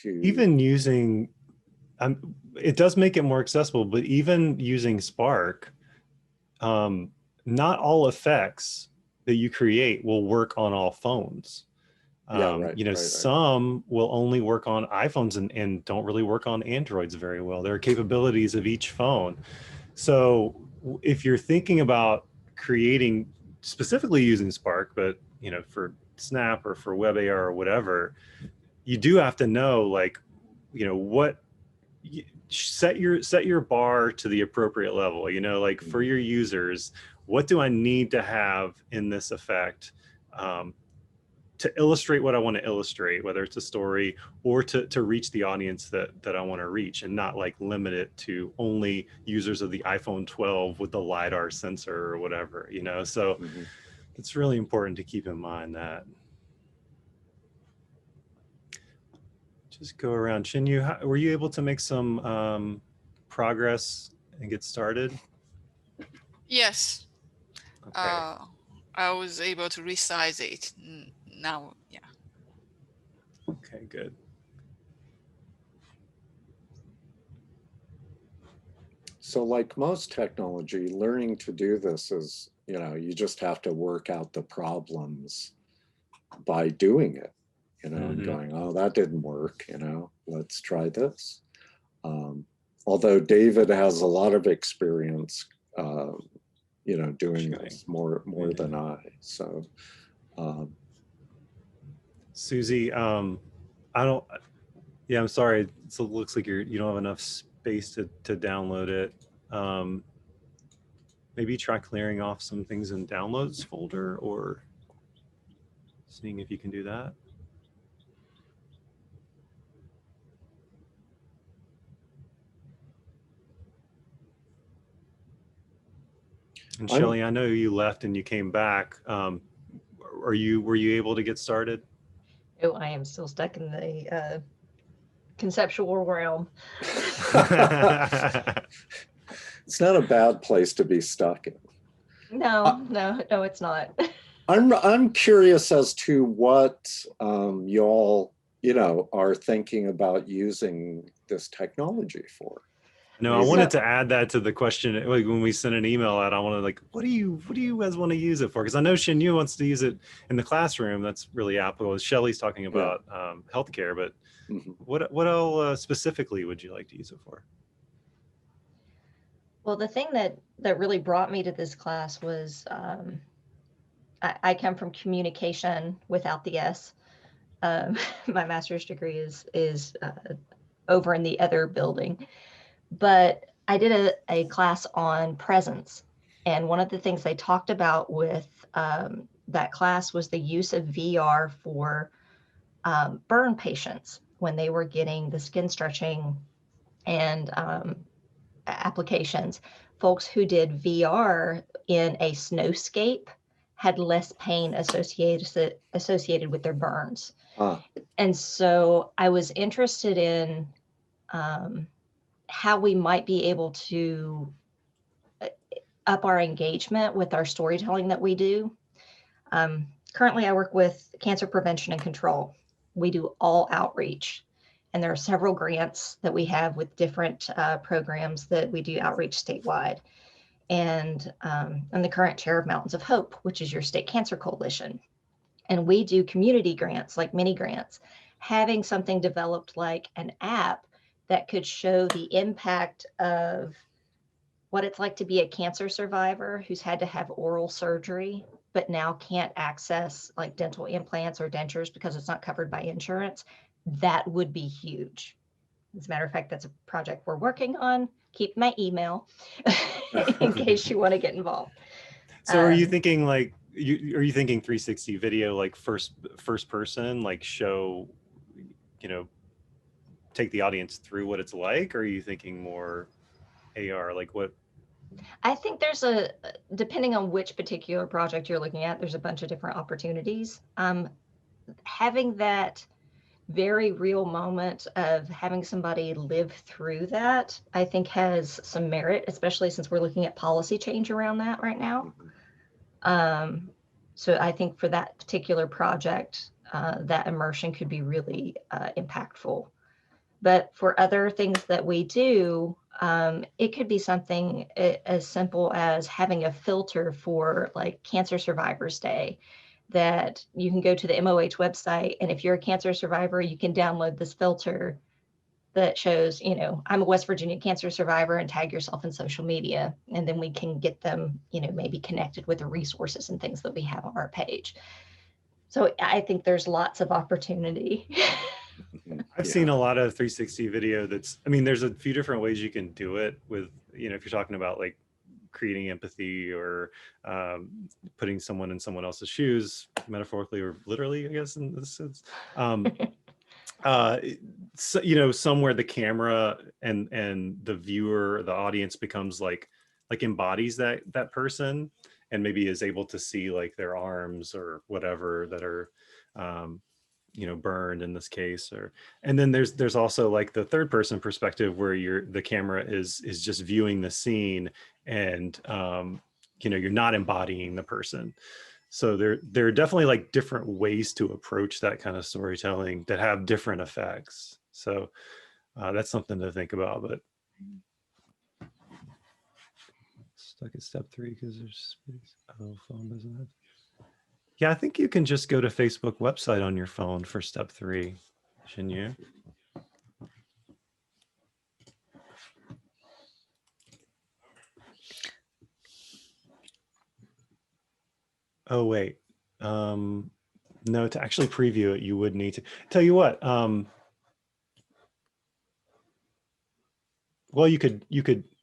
Even using, it does make it more accessible, but even using Spark, not all effects that you create will work on all phones. Some will only work on iPhones and don't really work on Androids very well. There are capabilities of each phone. So if you're thinking about creating, specifically using Spark, but for Snap or for WebAR or whatever, you do have to know, like, what, set your bar to the appropriate level. Like for your users, what do I need to have in this effect to illustrate what I want to illustrate, whether it's a story or to reach the audience that I want to reach, and not like limit it to only users of the iPhone 12 with the LiDAR sensor or whatever, So it's really important to keep in mind that. Just go around. Shinyu, were you able to make some progress and get started? Yes. Okay. I was able to resize it now. Yeah. Okay, good. So like most technology, learning to do this is, you just have to work out the problems by doing it, and going, oh, that didn't work, let's try this. Although David has a lot of experience, doing this more than I. So, Susie, I'm sorry. It looks like you don't have enough space to download it. Maybe try clearing off some things in downloads folder, or seeing if you can do that. And Shelley, I know you left and you came back. Were you able to get started? Oh, I am still stuck in the conceptual realm. It's not a bad place to be stuck in. No, it's not. I'm curious as to what y'all, are thinking about using this technology for. No, I wanted to add that to the question. Like when we sent an email out, I wanted what do you guys want to use it for? Because I know Shinyu wants to use it in the classroom. That's really applicable. Shelley's talking about healthcare, but what else specifically would you like to use it for? Well, the thing that really brought me to this class was I come from communication without the S. My master's degree is over in the other building. But I did a class on presence. And one of the things they talked about with that class was the use of VR for burn patients when they were getting the skin stretching and applications. Folks who did VR in a snowscape had less pain associated with their burns. And so I was interested in how we might be able to up our engagement with our storytelling that we do. Currently, I work with cancer prevention and control. We do all outreach, and there are several grants that we have with different programs that we do outreach statewide. And I'm the current chair of Mountains of Hope, which is your state cancer coalition. And we do community grants, like mini grants. Having something developed like an app that could show the impact of what it's like to be a cancer survivor who's had to have oral surgery, but now can't access like dental implants or dentures because it's not covered by insurance. That would be huge. As a matter of fact, that's a project we're working on. Keep my email in case you want to get involved. So are you thinking are you thinking 360 video, like first person, like show, take the audience through what it's like? Or are you thinking more AR, like what? I think there's depending on which particular project you're looking at, there's a bunch of different opportunities. Having that very real moment of having somebody live through that, I think has some merit, especially since we're looking at policy change around that right now. So I think for that particular project, that immersion could be really impactful. But for other things that we do, It could be something as simple as having a filter for like Cancer Survivors Day, that you can go to the MOH website, and if you're a cancer survivor, you can download this filter that shows, you know, I'm a West Virginia cancer survivor, and tag yourself in social media. And then we can get them, you know, maybe connected with the resources and things that we have on our page. So I think there's lots of opportunity. I've seen a lot of 360 video that's, I mean, there's a few different ways you can do it with, you know, if you're talking about like creating empathy or putting someone in someone else's shoes, metaphorically or literally, I guess, in this sense. So, you know, somewhere the camera and the viewer, the audience becomes like embodies that person, and maybe is able to see like their arms or whatever that are you know, burned in this case. Or and then there's also like the third person perspective where the camera is just viewing the scene, and you know, you're not embodying the person. So there are definitely like different ways to approach that kind of storytelling that have different effects. So that's something to think about. But stuck at step 3 because there's space. Oh, phone doesn't have. Yeah, I think you can just go to Facebook website on your phone for step 3, shouldn't you? Oh, wait. No, to actually preview it, you would need to. Tell you what, well, you could,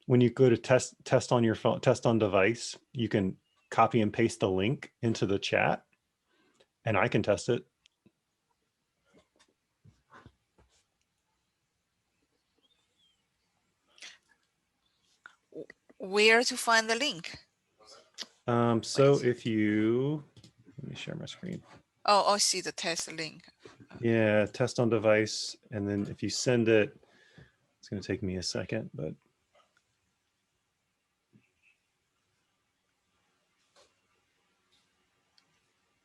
when you go to test on your phone, test on device, you can copy and paste the link into the chat, and I can test it. Where to find the link? So if you, let me share my screen. Oh, I see the test link. Yeah, test on device. And then if you send it, it's going to take me a second, but.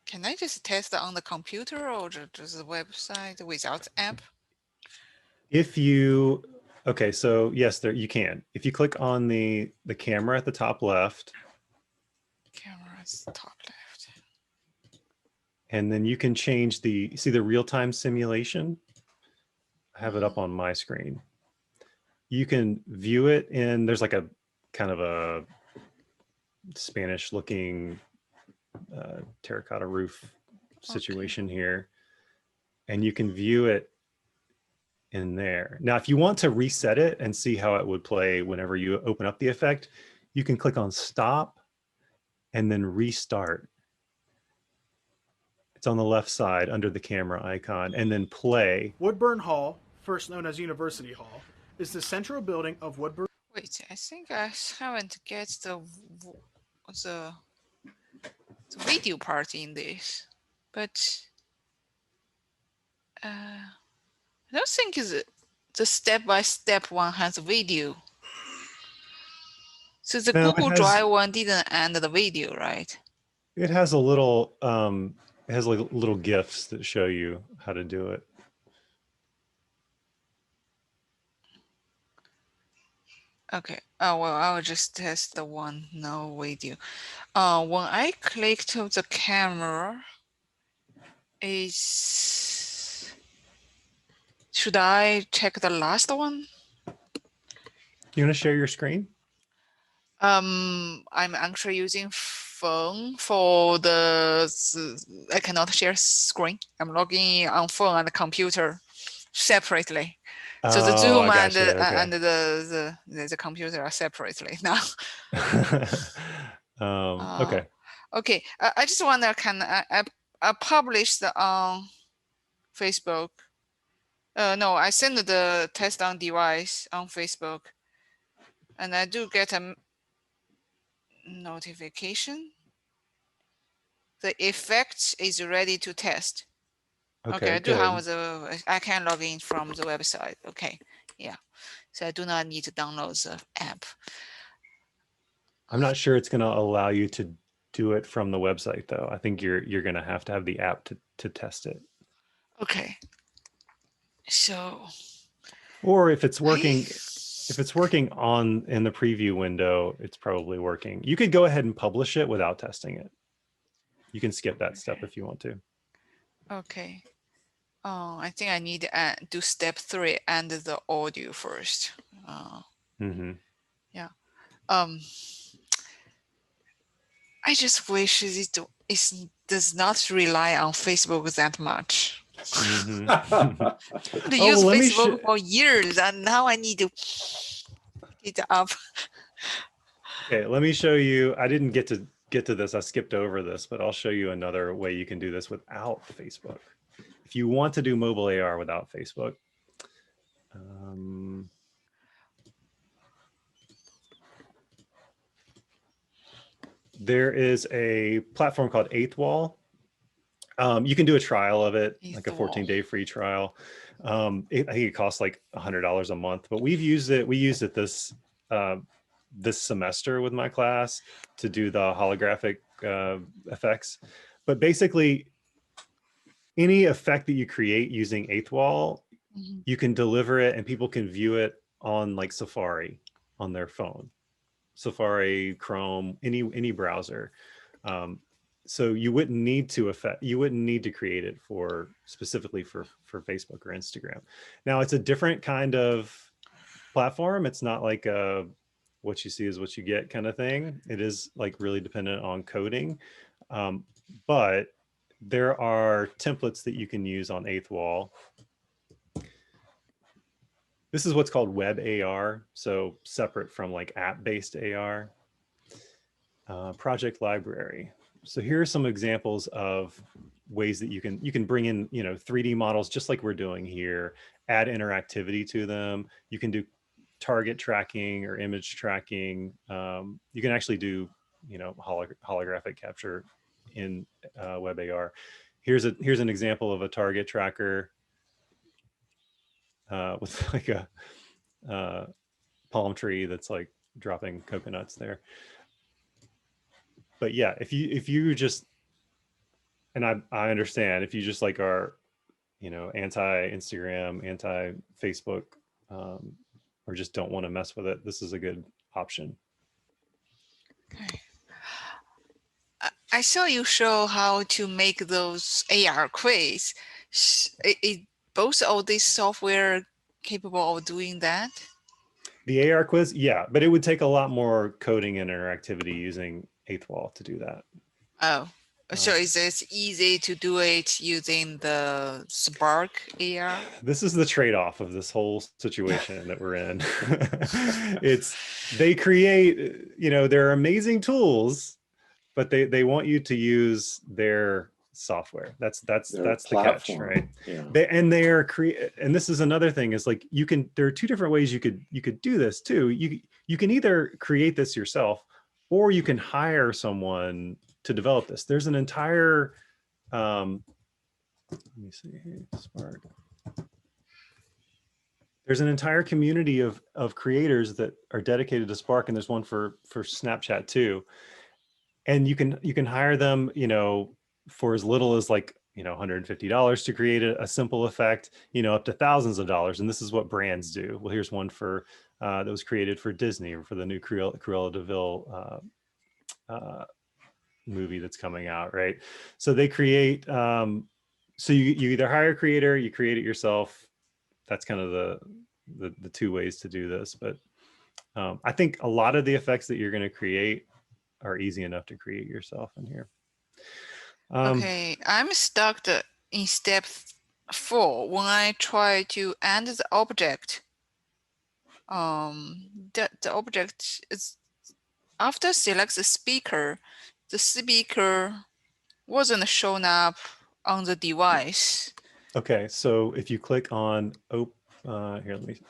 Can I just test on the computer or just the website without the app? If you, okay, so yes, there you can. If you click on the camera at the top left. Camera at the top left. And then you can change see the real-time simulation? I have it up on my screen. You can view it in, there's like a kind of a Spanish looking terracotta roof situation here. And you can view it in there. Now, if you want to reset it and see how it would play whenever you open up the effect, you can click on stop and then restart. It's on the left side under the camera icon, and then play. Woodburn Hall, first known as University Hall, is the central building of Woodburn. Wait, I think I haven't get the video part in this, but I don't think the step-by-step one has a video. So the Google Drive one didn't end the video, right? It has a little, it has like little GIFs that show you how to do it. Okay. Oh, well, I'll just test the one, no video. When I clicked to the camera, should I check the last one? You want to share your screen? I'm actually using phone for I cannot share screen. I'm logging in on phone and the computer separately. So the Zoom and the computer are separately now. Okay. Okay. I just wonder, can I publish on Facebook? No, I send the test on device on Facebook, and I do get a notification. The effect is ready to test. Okay, I do have I can log in from the website. Okay, yeah. So I do not need to download the app. I'm not sure it's going to allow you to do it from the website, though. I think you're going to have the app to test it. Okay. So. Or if it's working, if it's working in the preview window, it's probably working. You could go ahead and publish it without testing it. You can skip that step if you want to. Okay. Oh, I think I need to do step 3 and the audio first. Yeah. I just wish it does not rely on Facebook that much. To use Facebook for years, and now I need to pick it up. Okay, let me show you. I didn't get to this. I skipped over this, but I'll show you another way you can do this without Facebook. If you want to do mobile AR without Facebook, there is a platform called Eighth Wall. You can do a trial of it, like a 14-day free trial. I think it costs like $100 a month, but we used it this semester with my class to do the holographic effects. But basically, any effect that you create using Eighth Wall, you can deliver it and people can view it on like Safari on their phone, Safari, Chrome, any browser. So you wouldn't need to create it specifically for Facebook or Instagram. Now it's a different kind of platform. It's not like what you see is what you get kind of thing. It is like really dependent on coding, but there are templates that you can use on Eighth Wall. This is what's called web AR, so separate from like app-based AR. Project library. So here are some examples of ways that you can bring in 3D models just like we're doing here, add interactivity to them. You can do target tracking or image tracking. You can actually do holographic capture in web AR. Here's an example of a target tracker with like a palm tree that's like dropping coconuts there. But yeah, if you just, and I understand if you just like are, anti-Instagram, anti-Facebook, or just don't want to mess with it, this is a good option. Okay. I saw you show how to make those AR quiz. Both of these software capable of doing that? The AR quiz, yeah, but it would take a lot more coding and interactivity using Eighth Wall to do that. Oh, so is it easy to do it using the Spark AR? This is the trade-off of this whole situation that we're in. They create, they're amazing tools, but they want you to use their software. That's the catch, right? Yeah. And this is another thing is like there are two different ways you could do this too. You can either create this yourself, or you can hire someone to develop this. There's an entire let me see here, Spark. There's an entire community of creators that are dedicated to Spark, and there's one for Snapchat too. And you can hire them, for as little as like, $150 to create a simple effect, up to thousands of dollars. And this is what brands do. Well, here's one that was created for Disney or for the new Cruella de Vil movie that's coming out, right? So they create, so you either hire a creator, you create it yourself. That's kind of the two ways to do this. But I think a lot of the effects that you're going to create are easy enough to create yourself in here. Okay, I'm stuck in step 4 when I try to add the object. The object is after select the speaker wasn't shown up on the device. Okay, so if you click on here, let me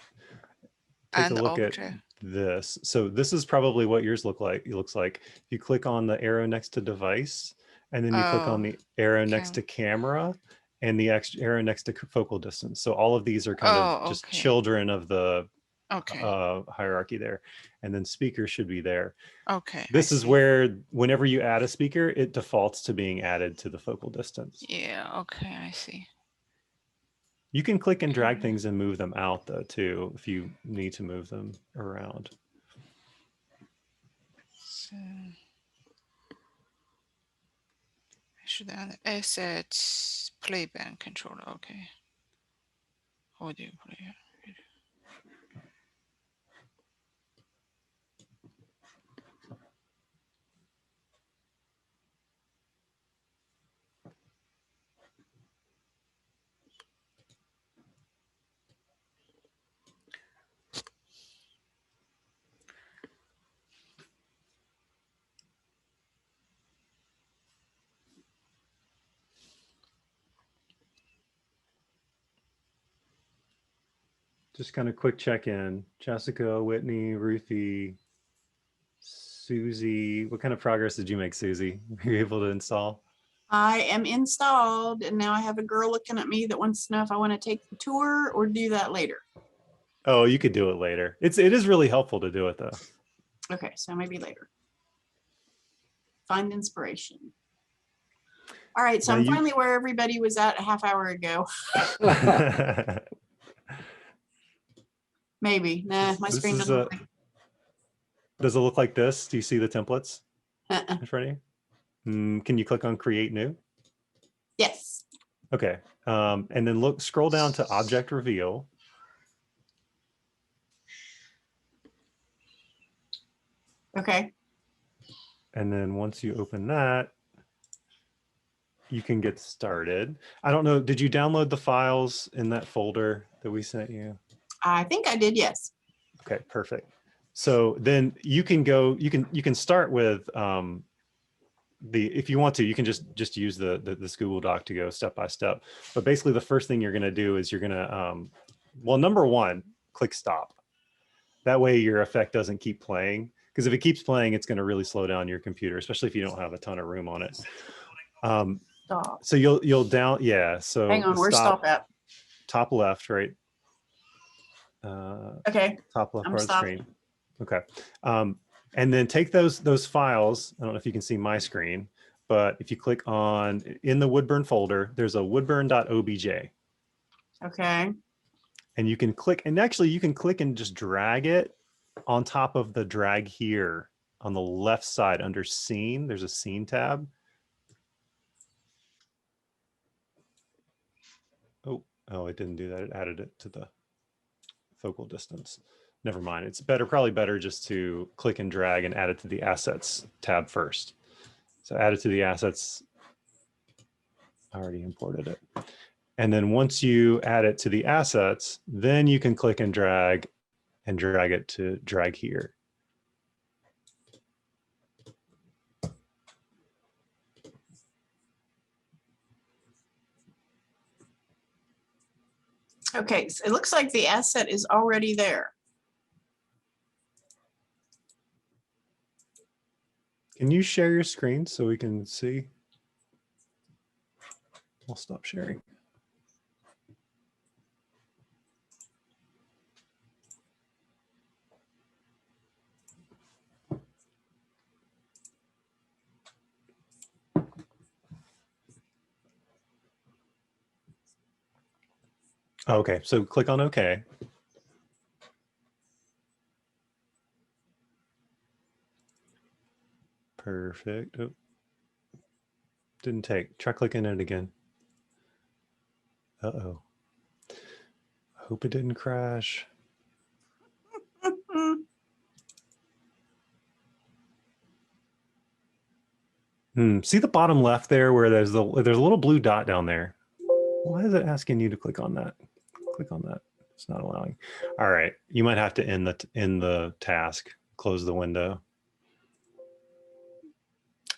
take a look at this. So this is probably what yours looks like. If you click on the arrow next to device, and then you click on the arrow next to camera, and the arrow next to focal distance. So all of these are kind of just children of the hierarchy there. And then speaker should be there. Okay. This is where whenever you add a speaker, it defaults to being added to the focal distance. Yeah, okay, I see. You can click and drag things and move them out though too, if you need to move them around. So I should add assets playback controller. Okay. Audio player. Just kind of quick check-in. Jessica, Whitney, Ruthie, Susie. What kind of progress did you make, Susie? Were you able to install? I am installed, and now I have a girl looking at me that wants to know if I want to take the tour or do that later. Oh, you could do it later. It is really helpful to do it though. Okay, so maybe later. Find inspiration. All right, so Now I'm finally where everybody was at a half hour ago. Maybe. Nah, my screen doesn't look like. Does it look like this? Do you see the templates in front of you? Can you click on Create New? Yes. Okay. And then scroll down to Object Reveal. Okay. And then once you open that, you can get started. I don't know, did you download the files in that folder that we sent you? I think I did, yes. Okay, perfect. So then you can go, you can start with if you want to, you can just use this Google Doc to go step by step. But basically the first thing you're gonna do is you're gonna, well, number one, click stop. That way your effect doesn't keep playing, because if it keeps playing, it's gonna really slow down your computer, especially if you don't have a ton of room on it. Stop. So you'll down, yeah. So hang on, where's stop at? Top left, right? Okay. Top left I'm part of the stopped. screen. Okay. And then take those files. I don't know if you can see my screen, but if you click on in the Woodburn folder, there's a woodburn.obj. Okay. And you can click, and actually you can click and just drag it on top of the drag here on the left side under scene. There's a scene tab. Oh, it didn't do that. It added it to the focal distance. Never mind. It's probably better just to click and drag and add it to the assets tab first. So add it to the assets. I already imported it. And then once you add it to the assets, then you can click and drag it to drag here. Okay, so it looks like the asset is already there. Can you share your screen so we can see? I'll stop sharing. Okay, so click on OK. Perfect. Oh, didn't take. Try clicking it again. Uh-oh. I hope it didn't crash. See the bottom left there where there's a little blue dot down there. Why is it asking you to click on that? Click on that. It's not allowing. All right, you might have to end the task. Close the window.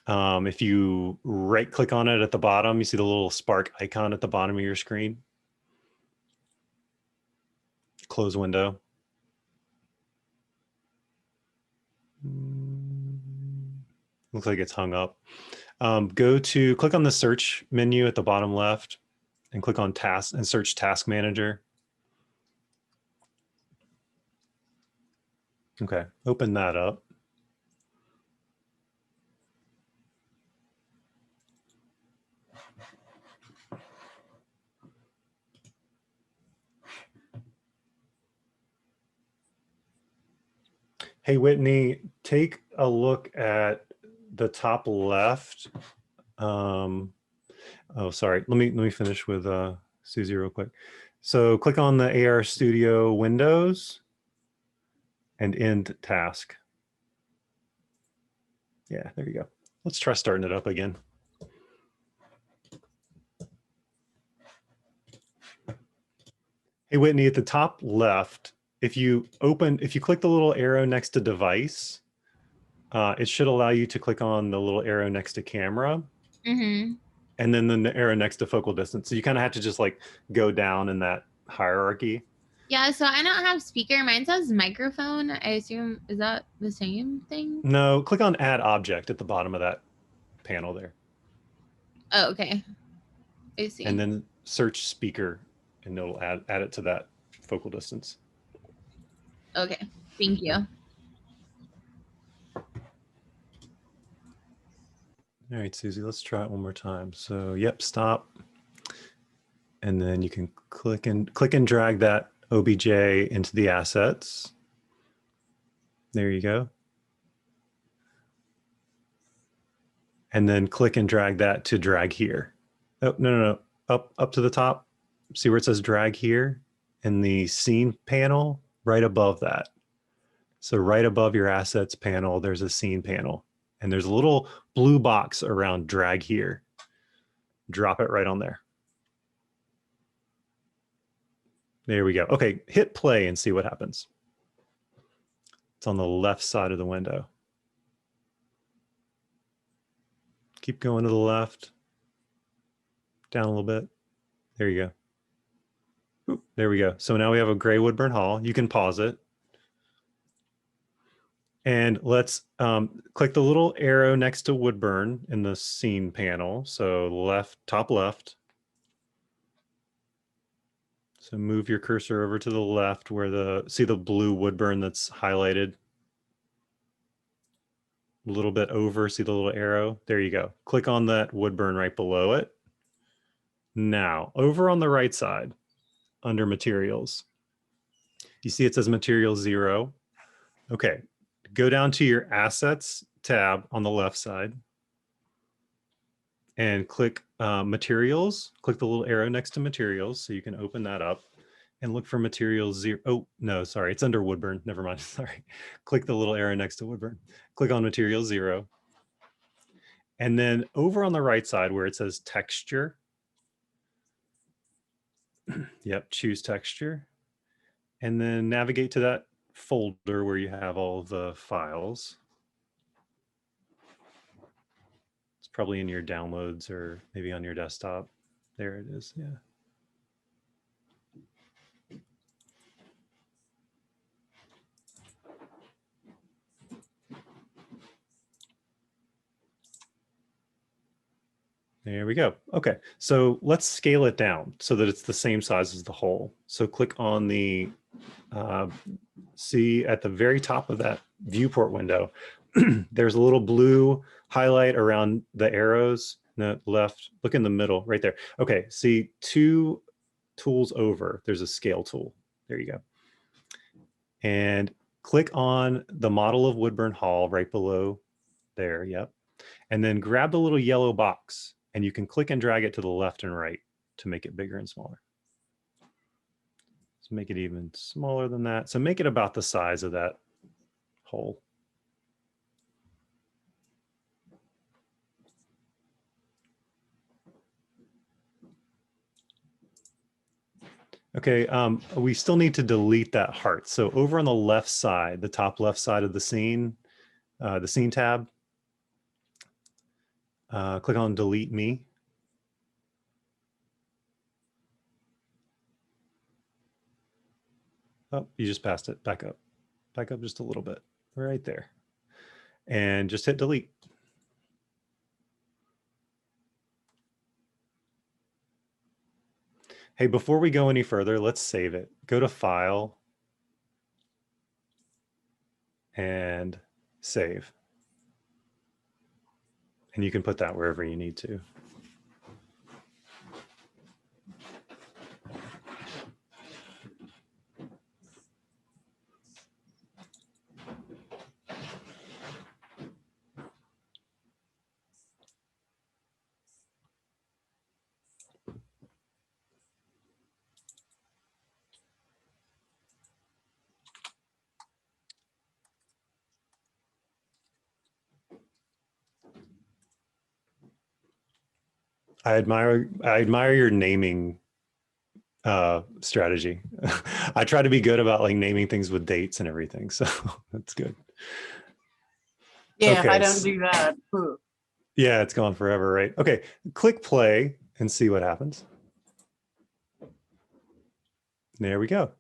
If you right click on it at the bottom, you see the little spark icon at the bottom of your screen. Close window. Looks like it's hung up. Click on the search menu at the bottom left and click on task and search Task Manager. Okay, open that up. Hey, Whitney, take a look at the top left. Oh, sorry. Let me finish with Susie real quick. So click on the AR Studio windows and end task. Yeah, there you go. Let's try starting it up again. Hey, Whitney, at the top left, if you click the little arrow next to device, it should allow you to click on the little arrow next to camera. Mm-hmm. And then the arrow next to focal distance. So you kind of have to just like go down in that hierarchy. Yeah, so I don't have speaker. Mine says microphone. I assume, is that the same thing? No, click on add object at the bottom of that panel there. Oh, okay. I see. And then search speaker and it'll add it to that focal distance. Okay, thank you. All right, Susie, let's try it one more time. So, yep, stop. And then you can click and drag that OBJ into the assets. There you go. And then click and drag that to drag here. Oh, no. Up to the top. See where it says drag here in the scene panel, right above that. So right above your assets panel, there's a scene panel. And there's a little blue box around drag here. Drop it right on there. There we go. Okay, hit play and see what happens. It's on the left side of the window. Keep going to the left. Down a little bit. There you go. Oop, there we go. So now we have a gray Woodburn Hall. You can pause it. And let's click the little arrow next to Woodburn in the scene panel. So left, top left. So move your cursor over to the left where see the blue Woodburn that's highlighted. A little bit over, see the little arrow? There you go. Click on that Woodburn right below it. Now, over on the right side, under materials, you see it says material 0. Okay, go down to your assets tab on the left side and click materials. Click the little arrow next to materials so you can open that up and look for material 0. Oh, no, sorry, it's under Woodburn. Never mind, sorry. Click the little arrow next to Woodburn. Click on material 0. And then over on the right side where it says texture, yep, choose texture. And then navigate to that folder where you have all the files. It's probably in your downloads or maybe on your desktop. There it is, yeah. There we go. Okay, so let's scale it down so that it's the same size as the whole. So click on the, see at the very top of that viewport window, there's a little blue highlight around the arrows. No, left, look in the middle, right there. Okay, see 2 tools over, there's a scale tool. There you go. And click on the model of Woodburn Hall right below there, yep. And then grab the little yellow box and you can click and drag it to the left and right to make it bigger and smaller. Let's make it even smaller than that. So make it about the size of that hole. Okay, we still need to delete that heart. So over on the left side, the top left side of the scene tab, click on delete me. Oh, you just passed it. Back up just a little bit, right there. And just hit delete. Hey, before we go any further, let's save it. Go to File and Save. And you can put that wherever you need to. I admire your naming strategy. I try to be good about like naming things with dates and everything, so that's good. Yeah, okay. if I don't do that. Yeah, it's gone forever, right? Okay, click play and see what happens. There we go.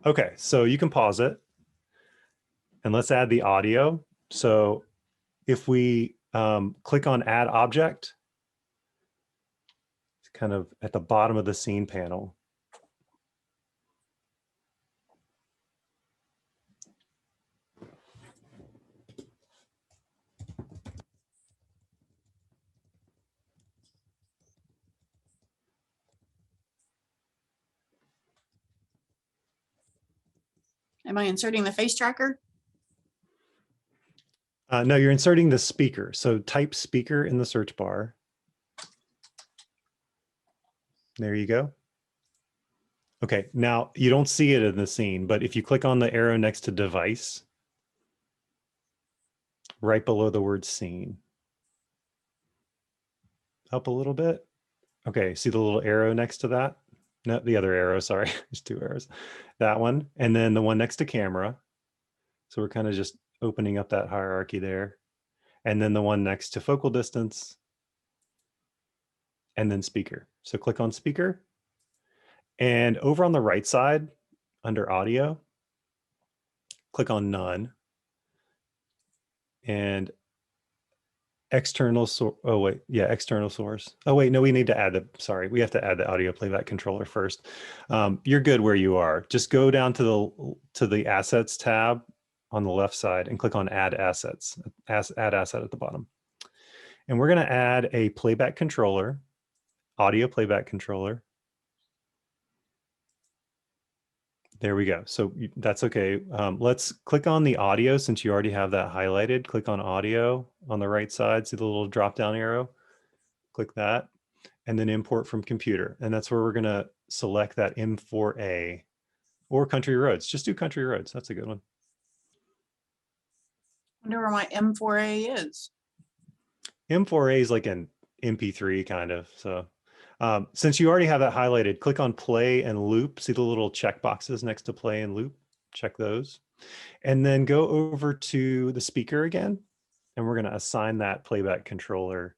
Okay, so you can pause it. And let's add the audio. So if we click on add object, it's kind of at the bottom of the scene panel. Am I inserting the face tracker? No, you're inserting the speaker. So type speaker in the search bar. There you go. Okay, now you don't see it in the scene, but if you click on the arrow next to device, right below the word scene, up a little bit. Okay, see the little arrow next to that? No, the other arrow, sorry, there's two arrows. That one, and then the one next to camera. So we're kind of just opening up that hierarchy there. And then the one next to focal distance, and then speaker. So click on speaker. And over on the right side, under audio, click on none. And external source. Oh wait, yeah, external source. Oh wait, no, we need to add the, sorry, we have to add the audio playback controller first. You're good where you are. Just go down to the assets tab on the left side and click on add assets, add asset at the bottom. And we're gonna add a playback controller, audio playback controller. There we go. So that's okay. Let's click on the audio since you already have that highlighted. Click on audio on the right side. See the little drop down arrow? Click that and then import from computer. And that's where we're going to select that M4A or country roads. Just do country roads. That's a good one. I wonder where my M4A is. M4A is like an MP3 kind of. So since you already have that highlighted, click on play and loop. See the little check boxes next to play and loop. Check those. And then go over to the speaker again. And we're going to assign that playback controller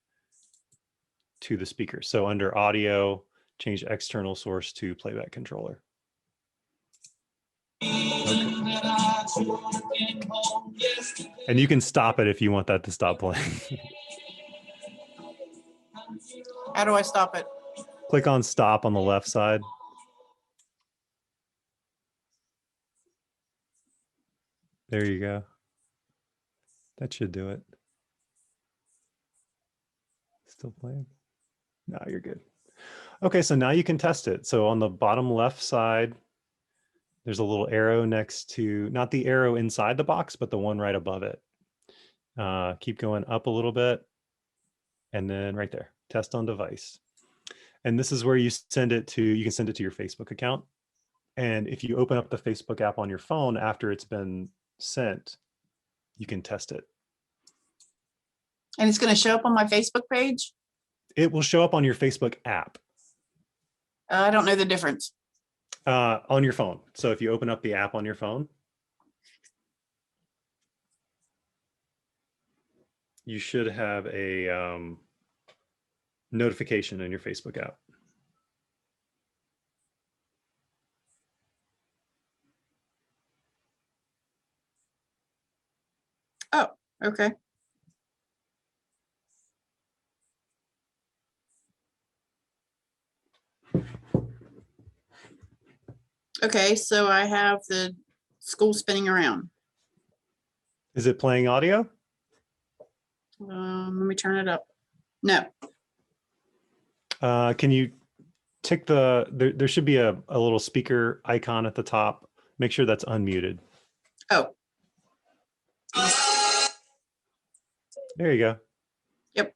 to the speaker. So under audio, change external source to playback controller. Okay. And you can stop it if you want that to stop playing. How do I stop it? Click on stop on the left side. There you go. That should do it. Still playing? No, you're good. Okay, so now you can test it. So on the bottom left side, there's a little arrow next to, not the arrow inside the box, but the one right above it. Keep going up a little bit. And then right there, test on device. And this is where you send it to, you can send it to your Facebook account. And if you open up the Facebook app on your phone after it's been sent, you can test it. And it's going to show up on my Facebook page? It will show up on your Facebook app. I don't know the difference. On your phone. So if you open up the app on your phone, you should have a notification in your Facebook app. Oh, okay. Okay, so I have the school spinning around. Is it playing audio? Let me turn it up. No. Can you tick the, there should be a little speaker icon at the top. Make sure that's unmuted. Oh. There you go. Yep.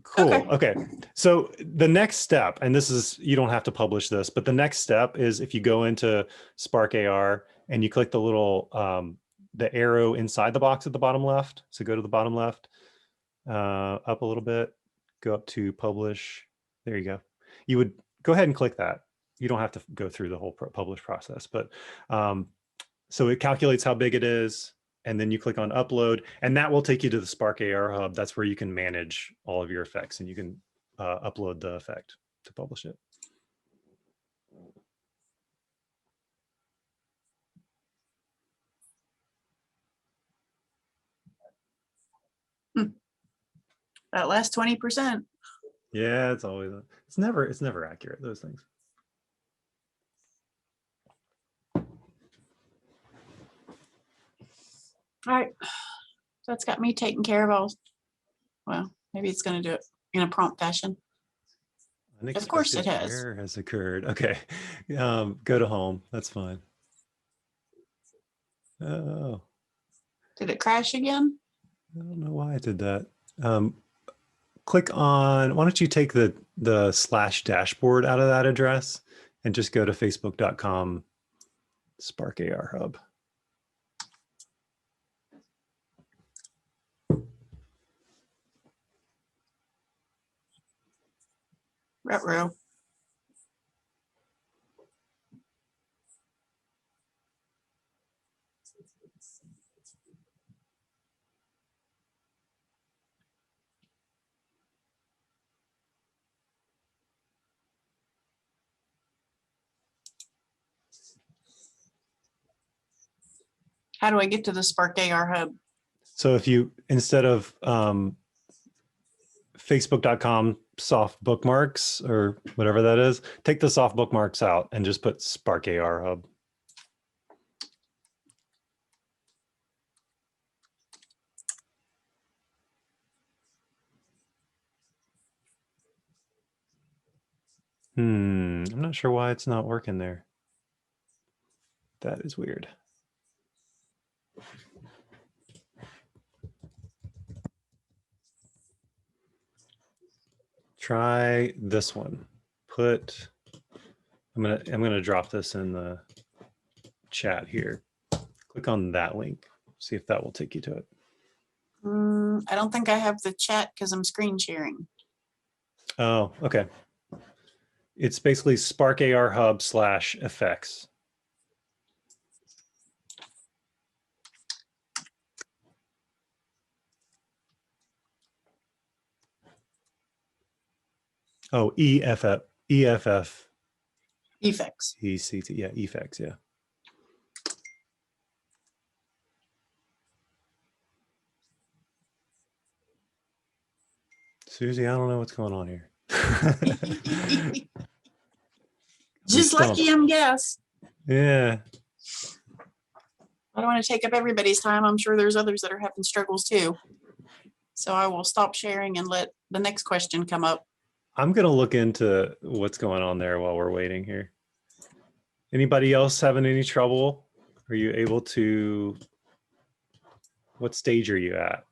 Cool. Okay. So the next step, and this is, you don't have to publish this, but the next step is if you go into Spark AR and you click the little, the arrow inside the box at the bottom left. So go to the bottom left. up a little bit, go up to publish. There you go. You would go ahead and click that. You don't have to go through the whole publish process, but so it calculates how big it is, and then you click on upload, and that will take you to the Spark AR Hub. That's where you can manage all of your effects, and you can upload the effect to publish it. That last 20%. Yeah, it's always, it's never accurate, those things. All right. That's got me taken care of all. Well, maybe it's going to do it in a prompt fashion. Of course it has. Error has occurred. Okay. Go to home. That's fine. Oh. Did it crash again? I don't know why I did that. Click on, why don't you take the / dashboard out of that address and just go to facebook.com Spark AR Hub. Ruh-roh. How do I get to the Spark AR Hub? So if you, instead of facebook.com soft bookmarks or whatever that is, take the soft bookmarks out and just put Spark AR Hub. I'm not sure why it's not working there. That is weird. Try this one. Put, I'm gonna drop this in the chat here. Click on that link. See if that will take you to it. I don't think I have the chat because I'm screen sharing. Oh, okay. It's basically Spark AR Hub / effects. Oh, EFF. Effects. ECT, yeah, effects, yeah. Susie, I don't know what's going on here. Just lucky I'm guess. Yeah. I don't want to take up everybody's time. I'm sure there's others that are having struggles too. So I will stop sharing and let the next question come up. I'm going to look into what's going on there while we're waiting here. Anybody else having any trouble? Are you able to, what stage are you at?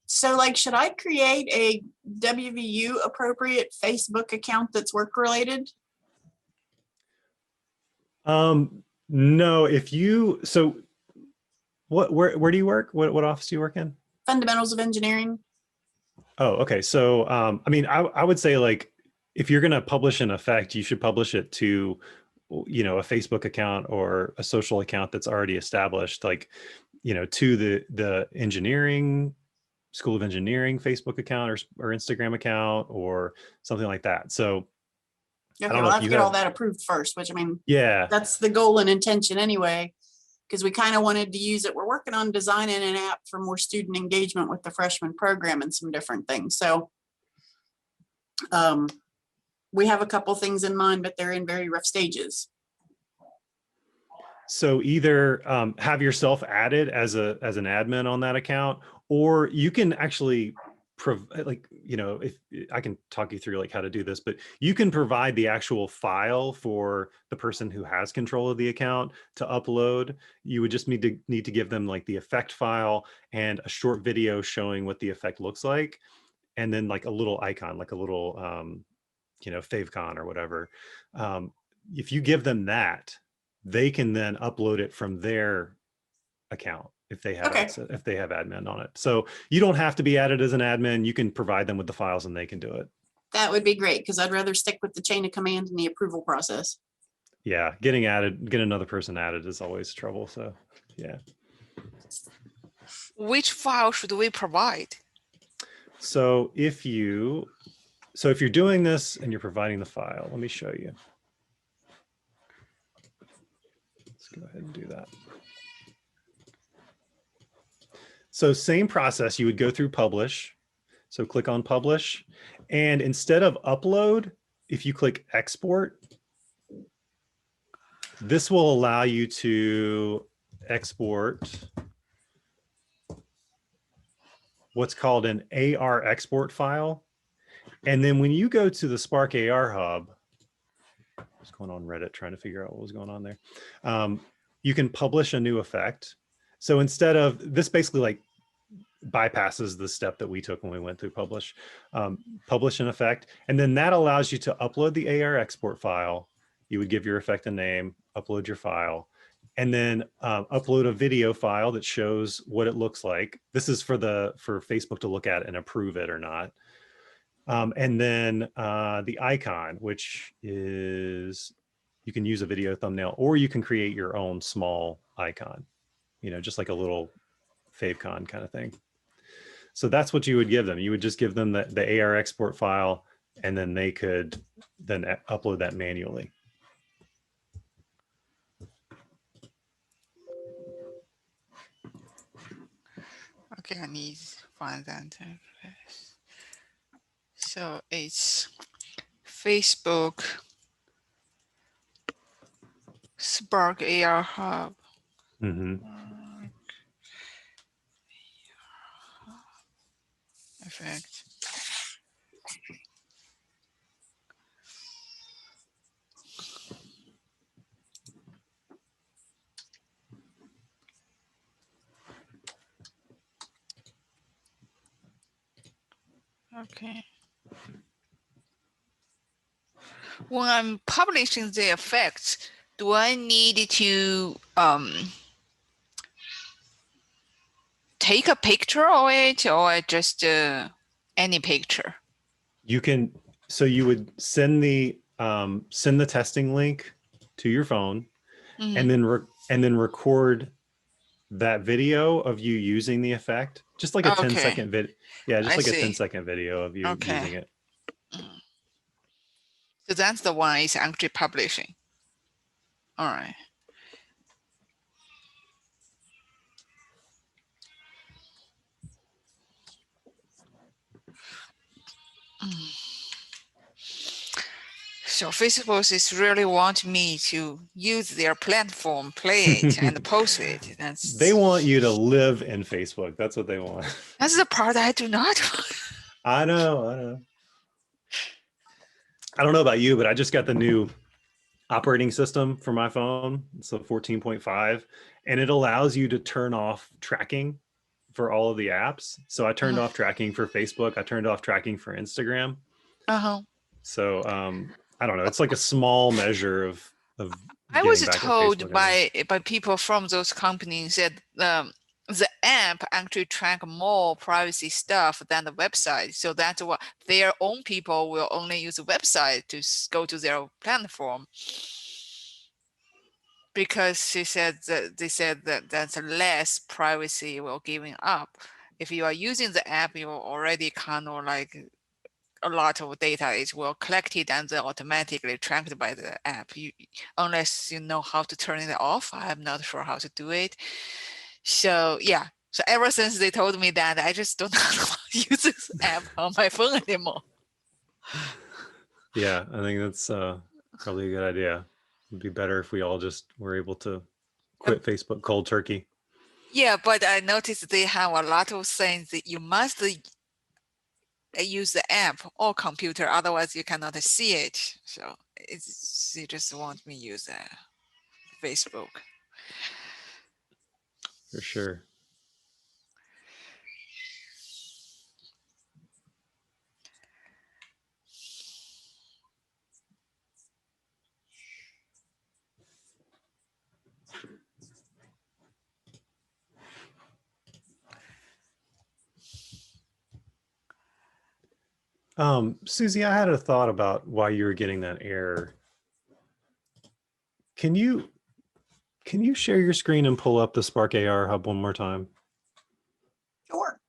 So like, should I create a WVU appropriate Facebook account that's work related? No, if you, so where do you work? What office do you work in? Fundamentals of Engineering. Oh, okay. So, I mean, I would say like, if you're going to publish an effect, you should publish it to, you know, a Facebook account or a social account that's already established, like, you know, to the engineering, School of Engineering Facebook account or Instagram account or something like that. So Okay, well, I have to get all that approved first, which I mean, yeah, that's the goal and intention anyway, because we kind of wanted to use it. We're working on designing an app for more student engagement with the freshman program and some different things. So we have a couple things in mind, but they're in very rough stages. So either have yourself added as an admin on that account, or you can actually like, you know, if I can talk you through like how to do this, but you can provide the actual file for the person who has control of the account to upload. You would just need to give them like the effect file and a short video showing what the effect looks like, and then like a little icon, like a little favecon or whatever. If you give them that, they can then upload it from their account if they have if they have admin on it. So you don't have to be added as an admin. You can provide them with the files and they can do it. That would be great, because I'd rather stick with the chain of command and the approval process. Yeah, getting another person added is always trouble. So yeah. Which file should we provide? So if you're doing this and you're providing the file, let me show you. Let's go ahead and do that. So same process, you would go through publish. So click on publish, and instead of upload, if you click export, this will allow you to export what's called an AR export file. And then when you go to the Spark AR Hub, I was going on Reddit trying to figure out what was going on there. You can publish a new effect. So instead of this, basically like bypasses the step that we took when we went through publish. Publish an effect, and then that allows you to upload the AR export file. You would give your effect a name, upload your file, and then upload a video file that shows what it looks like. This is for Facebook to look at and approve it or not. And then the icon, which is, you can use a video thumbnail, or you can create your own small icon, just like a little favecon kind of thing. So that's what you would give them. You would just give them the AR export file, and then they could then upload that manually. Okay, I need to find that. So it's Facebook Spark AR Hub. Effect. Okay. When I'm publishing the effects, do I need to take a picture of it, or just any picture? You can, so you would send the testing link to your phone, and then record that video of you using the effect, just like a 10-second video. Yeah, just like a 10-second video of you using it. So that's the one is actually publishing. All right. So Facebook is really want me to use their platform, play it, and post it. They want you to live in Facebook. That's what they want. That's the part I do not want. I know. I don't know about you, but I just got the new operating system for my phone. It's a 14.5, and it allows you to turn off tracking for all of the apps. So I turned off tracking for Facebook. I turned off tracking for Instagram. So I don't know. It's like a small measure of. I was told by people from those companies that the app actually track more privacy stuff than the website. So that's what their own people will only use the website to go to their platform. Because they said that that's less privacy we're giving up. If you are using the app, you already kind of like a lot of data is well collected and then automatically tracked by the app. Unless you know how to turn it off, I'm not sure how to do it. So yeah, so ever since they told me that, I just don't know how to use this app on my phone anymore. Yeah, I think that's probably a good idea. It'd be better if we all just were able to quit Facebook cold turkey. Yeah, but I noticed they have a lot of things that you must use the app or computer, otherwise you cannot see it. So they just want me to use Facebook. For sure. Susie, I had a thought about why you were getting that error. Can you share your screen and pull up the Spark AR Hub one more time? Sure.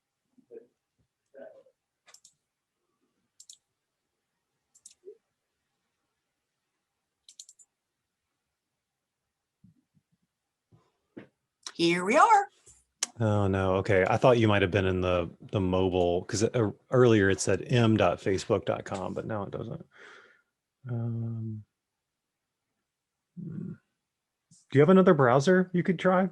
Here we are. Oh no. Okay. I thought you might have been in the mobile, because earlier it said m.facebook.com, but now it doesn't. Do you have another browser you could try?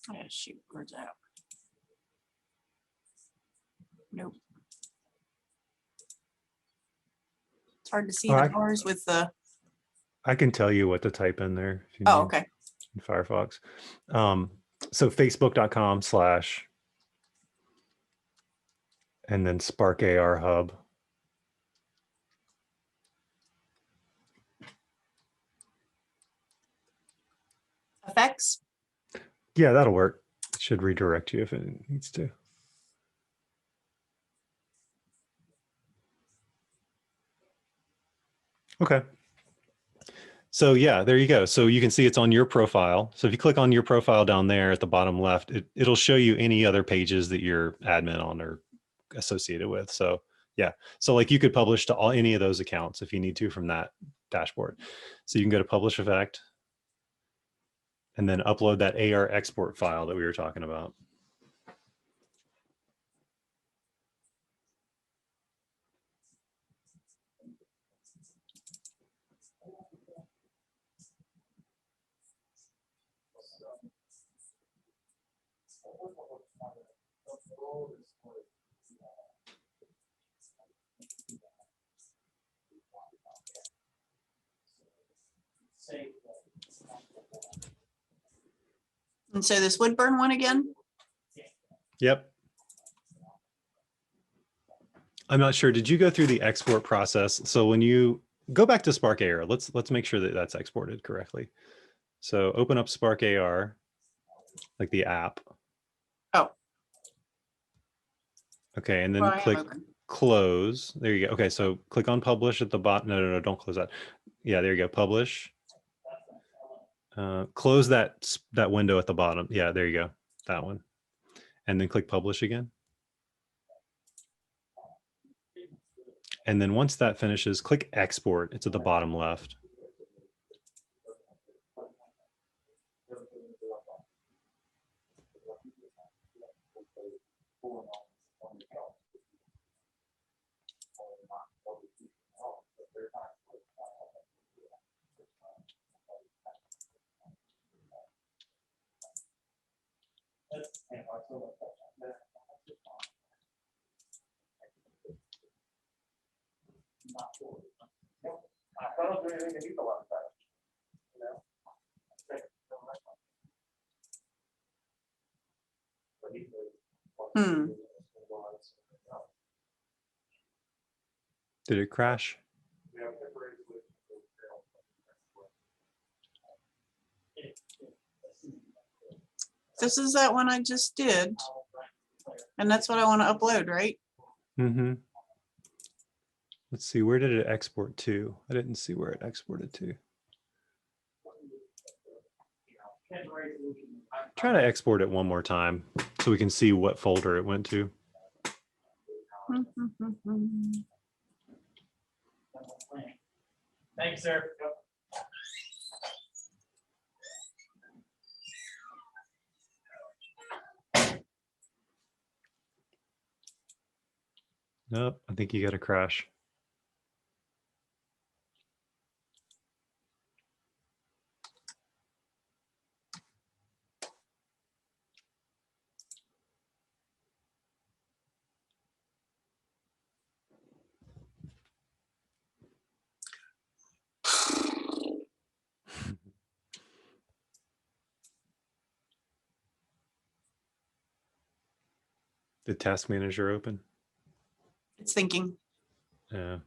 Oh, shoot, where's that? Nope. It's hard to see the bars with the. I can tell you what to type in there. If you Oh, need, okay. in Firefox. So facebook.com/ and then Spark AR Hub. Effects. Yeah, that'll work. It should redirect you if it needs to. Okay. So yeah, there you go. So you can see it's on your profile. So if you click on your profile down there at the bottom left, it'll show you any other pages that you're admin on or associated with. So yeah, so like you could publish to any of those accounts if you need to from that dashboard. So you can go to Publish Effect and then upload that AR export file that we were talking about. And so this would burn one again. Yep. I'm not sure. Did you go through the export process? So when you go back to Spark AR, let's make sure that that's exported correctly. So open up Spark AR, like the app. Oh. Okay, and then click close. There you go. Okay, so click on publish at the bottom. No, don't close that. Yeah, there you go. Publish. Close that window at the bottom. Yeah, there you go. That one. And then click publish again. And then once that finishes, click export. It's at the bottom left. Hmm. Did it crash? This is that one I just did. And that's what I want to upload, right? Mm-hmm. Let's see, where did it export to? I didn't see where it exported to. Try to export it one more time so we can see what folder it went to. Thanks, sir. Nope, I think you got a crash. The task manager open? It's thinking. Yeah.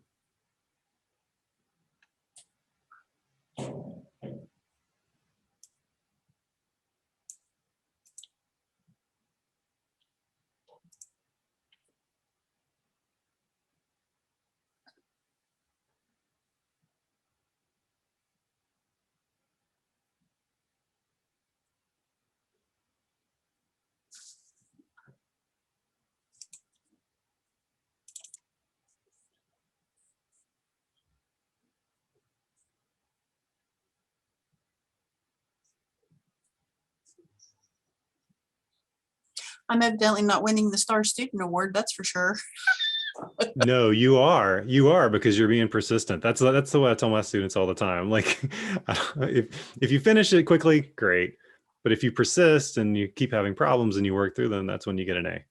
I'm evidently not winning the Star Student Award, that's for sure. No, you are because you're being persistent. That's the way I tell my students all the time. Like, if you finish it quickly, great. But if you persist and you keep having problems and you work through them, that's when you get an A.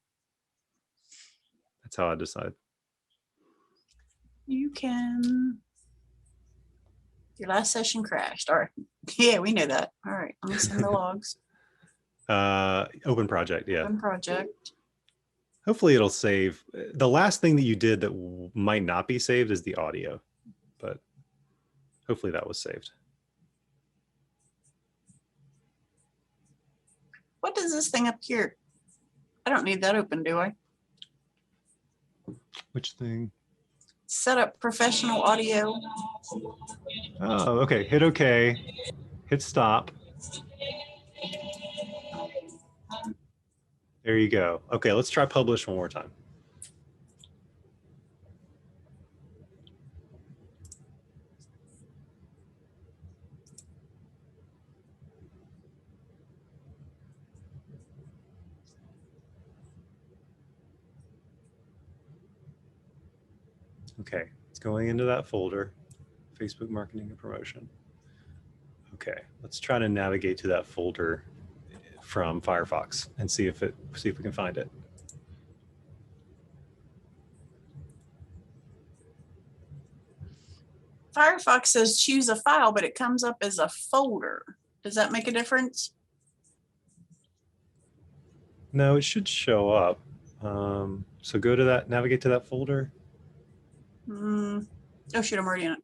That's how I decide. You can. Your last session crashed. All right. Yeah, we know that. All right. Let me send the logs. Open project, yeah. Open project. Hopefully it'll save. The last thing that you did that might not be saved is the audio, but hopefully that was saved. What does this thing up here? I don't need that open, do I? Which thing? Set up professional audio. Oh, okay. Hit OK. Hit stop. There you go. Okay, let's try publish one more time. Okay, it's going into that folder, Facebook marketing and promotion. Okay, let's try to navigate to that folder from Firefox and see if we can find it. Firefox says choose a file, but it comes up as a folder. Does that make a difference? No, it should show up. So go to that, navigate to that folder. Oh shoot, I'm already in it.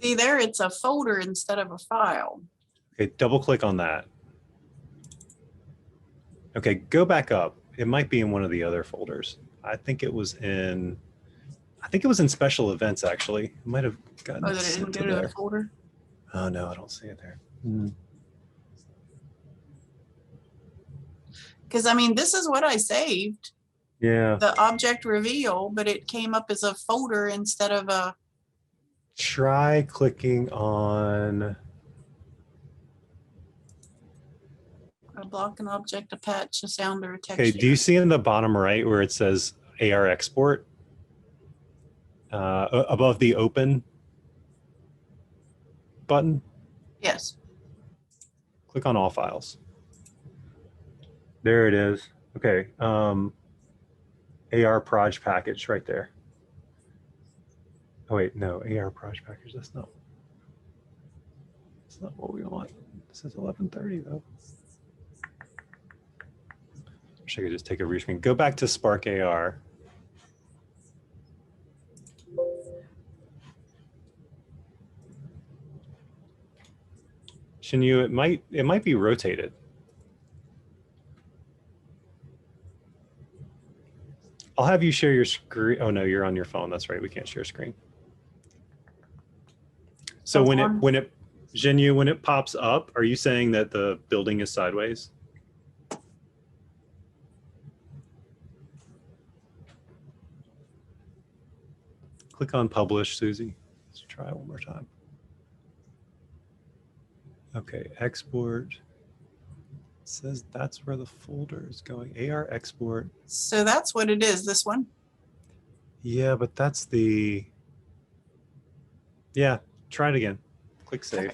See there, it's a folder instead of a file. Okay, double click on that. Okay, go back up. It might be in one of the other folders. I think it was in special events, actually. It might have gotten Oh, that it didn't go to the folder? Oh no, I don't see it there. Because I mean, this is what I saved. Yeah. The object reveal, but it came up as a folder instead of a. Try clicking on A block, an object, a patch, a sound, or a text. Okay, do you see in the bottom right where it says AR export? Above the open button? Yes. Click on all files. There it is. Okay. AR proj package right there. Oh wait, no, AR proj package. That's not what we want. This is 11:30 though. Wish I could just take a rescreen. Go back to Spark AR. Shinyu, it might be rotated. I'll have you share your screen. Oh no, you're on your phone. That's right. We can't share screen. So when it Shinyu, when it pops up, are you saying that the building is sideways? Click on publish, Susie. Let's try it one more time. Okay, export. It says that's where the folder is going. AR export. So that's what it is, this one? Yeah, but that's the... Yeah, try it again. Click save.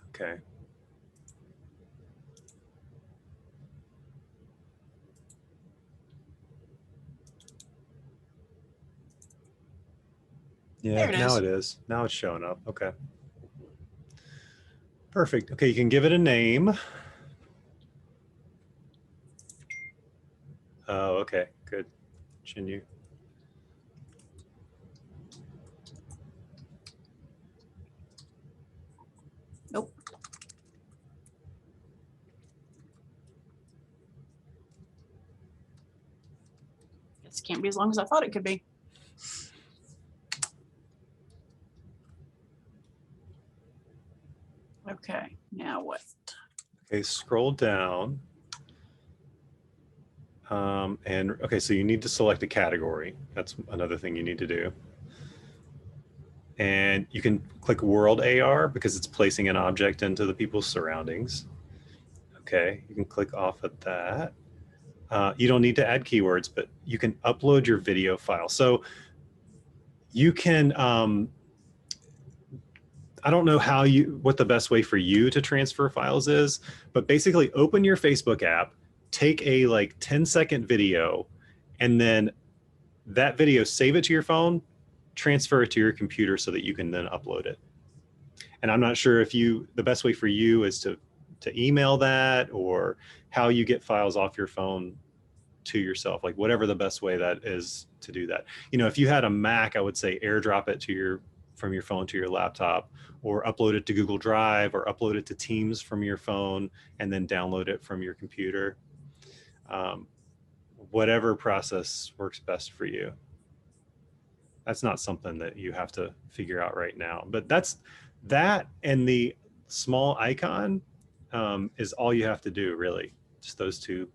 Okay. Yeah, now it is. Now it's showing up. Okay. Perfect. Okay, you can give it a name. Oh, okay, good. Continue. Nope. This can't be as long as I thought it could be. Okay, now what? Okay, scroll down. And okay, so you need to select a category. That's another thing you need to do. And you can click World AR because it's placing an object into the people's surroundings. Okay, you can click off of that. You don't need to add keywords, but you can upload your video file. So you can, I don't know what the best way for you to transfer files is, but basically open your Facebook app, take a like 10-second video, and then that video, save it to your phone, transfer it to your computer so that you can then upload it. And I'm not sure if the best way for you is to email that or how you get files off your phone to yourself, like whatever the best way that is to do that. You know, if you had a Mac, I would say AirDrop it from your phone to your laptop, or upload it to Google Drive, or upload it to Teams from your phone and then download it from your computer. Whatever process works best for you. That's not something that you have to figure out right now, but that and the small icon is all you have to do, really. Just those two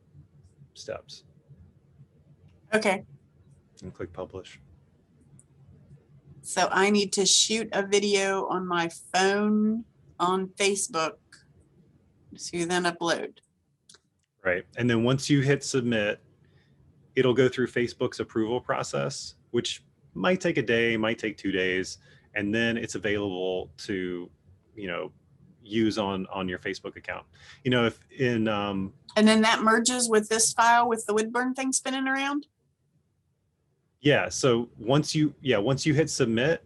steps. Okay. And click publish. So I need to shoot a video on my phone on Facebook to then upload. Right. And then once you hit submit, it'll go through Facebook's approval process, which might take a day, might take 2 days, and then it's available to, use on your Facebook account. If in and then that merges with this file with the Woodburn thing spinning around. Yeah. So once you hit submit,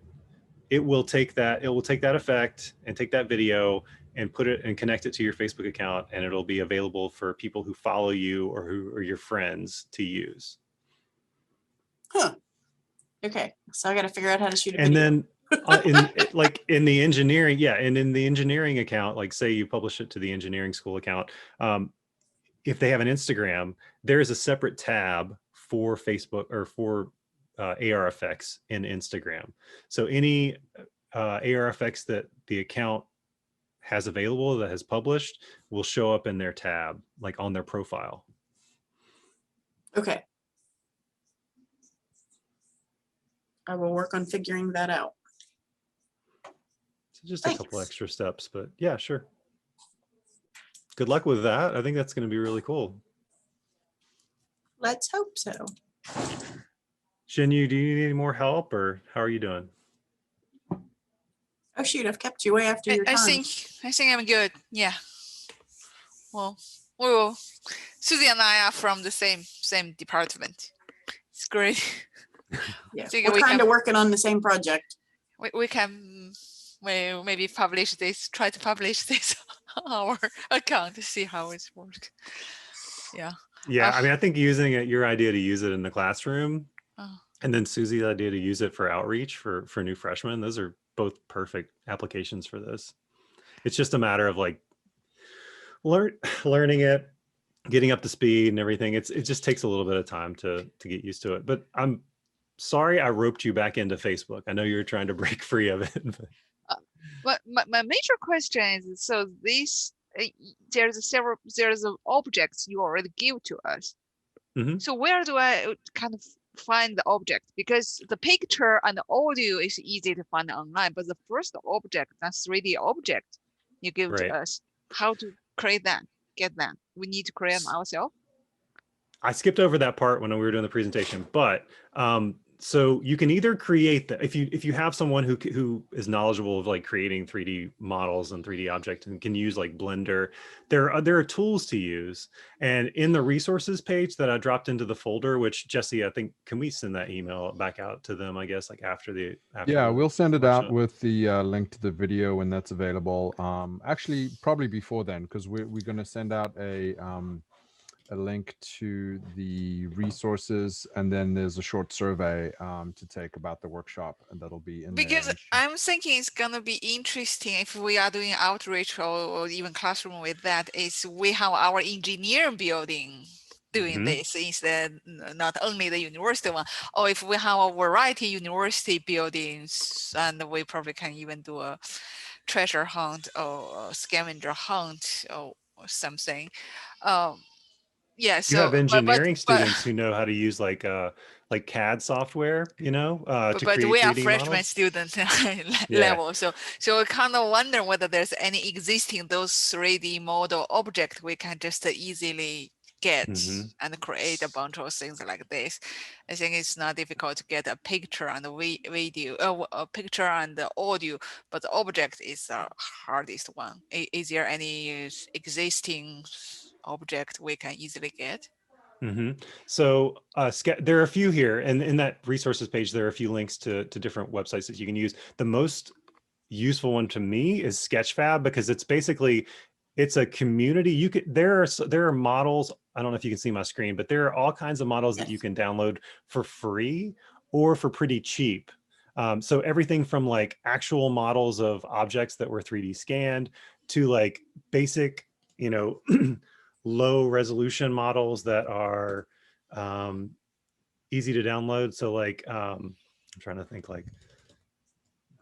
it will take that effect and take that video and put it and connect it to your Facebook account, and it'll be available for people who follow you or who are your friends to use. Huh. Okay. So I got to figure out how to shoot a And video. then in the engineering, and in the engineering account, like say you publish it to the engineering school account, if they have an Instagram, there is a separate tab for Facebook or for AR effects in Instagram. So any AR effects that the account has available that has published will show up in their tab, like on their profile. Okay. I will work on figuring that out. So just a couple extra steps, but yeah, sure. Good luck with that. I think that's going to be really cool. Let's hope so. Shinyu, do you need any more help, or how are you doing? Oh shoot, I've kept you way after your time. I think I'm good. Yeah. Well, Susie and I are from the same department. It's great. Yeah, we're kind of working on the same project. We can maybe publish this, try to publish this on our account to see how it works. Yeah. Yeah, I mean, I think your idea to use it in the classroom, and then Susie's idea to use it for outreach for new freshmen, those are both perfect applications for this. It's just a matter of like learning it, getting up to speed and everything. It just takes a little bit of time to get used to it. But I'm sorry I roped you back into Facebook. I know you were trying to break free of it. But my major question is, so there's objects you already give to us. Mm-hmm. So where do I kind of find the object? Because the picture and the audio is easy to find online, but the first object, that 3D object you give to us, how to create that, get that? We need to create them ourselves? I skipped over that part when we were doing the presentation, but So you can either create that if you have someone who is knowledgeable of like creating 3D models and 3D objects and can use like Blender, there are tools to use. And in the resources page that I dropped into the folder, which Jesse, I think, can we send that email back out to them? I guess like after yeah, we'll send it out workshop? with the link to the video when that's available. Actually, probably before then, because we're going to send out a link to the resources, and then there's a short survey to take about the workshop, and that'll be in Because there. I'm thinking it's gonna be interesting if we are doing outreach or even classroom with that, is we have our engineering building doing this instead, not only the university one, or if we have a variety university buildings, and we probably can even do a treasure hunt or a scavenger hunt or something. Yeah, You have so engineering students who know how to use like CAD software, you know, to but create we are 3D freshman models. student Yeah. level, so I kind of wonder whether there's any existing those 3D model object we can just easily get and create a bunch of things like this. I think it's not difficult to get a picture and a video, a picture and the audio, but the object is the hardest one. Is there any existing object we can easily get? So there are a few here, and in that resources page, there are a few links to different websites that you can use. The most useful one to me is Sketchfab, because it's basically, it's a community. There are models. I don't know if you can see my screen, but there are all kinds of models that you can download for free or for pretty cheap. So everything from like actual models of objects that were 3D scanned to like basic, you know, low resolution models that are easy to download. So like, I'm trying to think like,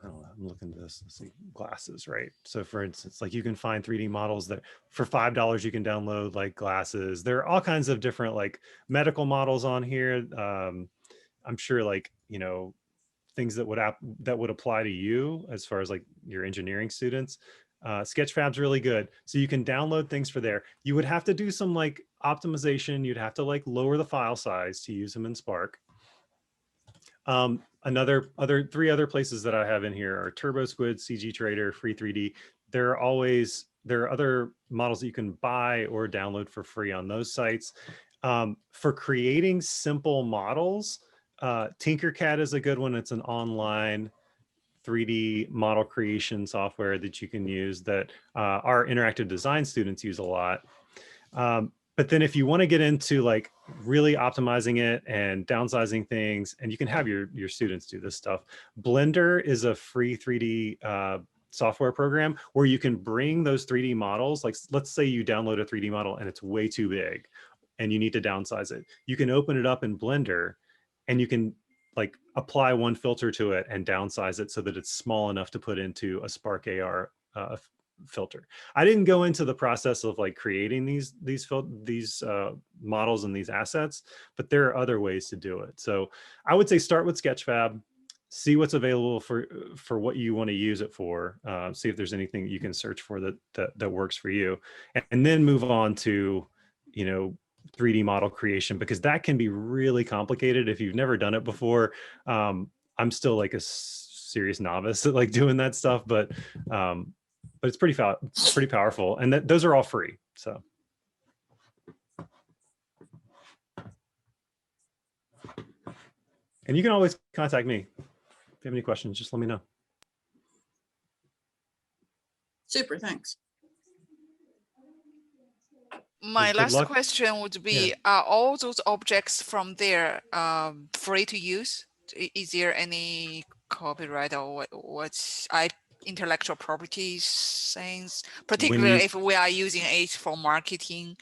I don't know, I'm looking at this, let's see, glasses, right? So for instance, like you can find 3D models that for $5 you can download like glasses. There are all kinds of different like medical models on here. I'm sure like, you know, things that would apply to you as far as like your engineering students. Sketchfab's really good. So you can download things for there. You would have to do some like optimization. You'd have to like lower the file size to use them in Spark. Three other places that I have in here are TurboSquid, CG Trader, Free 3D. There are other models that you can buy or download for free on those sites. For creating simple models, Tinkercad is a good one. It's an online 3D model creation software that you can use that our interactive design students use a lot. But then if you want to get into like really optimizing it and downsizing things, and you can have your students do this stuff, Blender is a free 3D software program where you can bring those 3D models. Like let's say you download a 3D model and it's way too big and you need to downsize it. You can open it up in Blender and you can like apply one filter to it and downsize it so that it's small enough to put into a Spark AR filter. I didn't go into the process of like creating these models and these assets, but there are other ways to do it. So I would say start with Sketchfab, see what's available for what you want to use it for, see if there's anything that you can search for that works for you, and then move on to, you know, 3D model creation, because that can be really complicated if you've never done it before. I'm still like a serious novice at like doing that stuff, but it's pretty powerful, and those are all free. So. And you can always contact me. If you have any questions, just let me know. Super, thanks. My last question would be, are all those objects from there free to use? Is there any copyright or what's intellectual properties things, particularly if we are using it for marketing?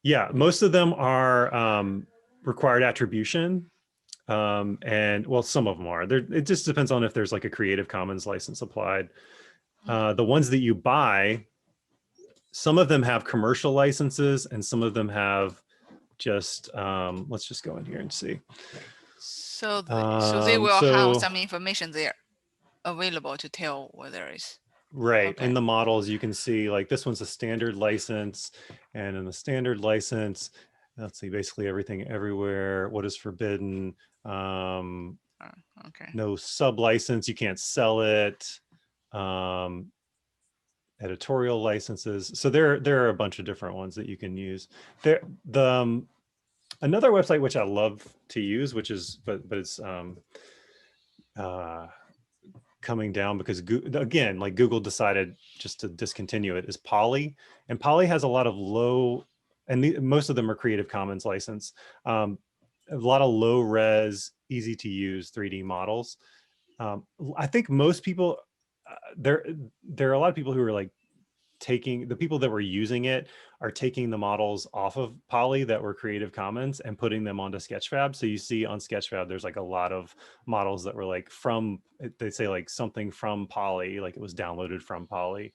Yeah, most of them are required attribution. And well, some of them are. It just depends on if there's like a Creative Commons license applied. The ones that you buy, some of them have commercial licenses and some of them have just, let's just go in here and see. So they will have some information there available to tell whether it's right. Okay. In the models, you can see like this one's a standard license, and in the standard license, let's see, basically everything everywhere, what is forbidden, Okay. no sub license, you can't sell it, editorial licenses. So there are a bunch of different ones that you can use. There, another website which I love to use, which is, but it's coming down because again, like Google decided just to discontinue it, is Poly. And Poly has a lot of low, and most of them are Creative Commons license, a lot of low res, easy to use 3D models. I think most people, there are a lot of people who are like taking, the people that were using it are taking the models off of Poly that were Creative Commons and putting them onto Sketchfab. So you see on Sketchfab, there's like a lot of models that were like from, they say like something from Poly, like it was downloaded from Poly.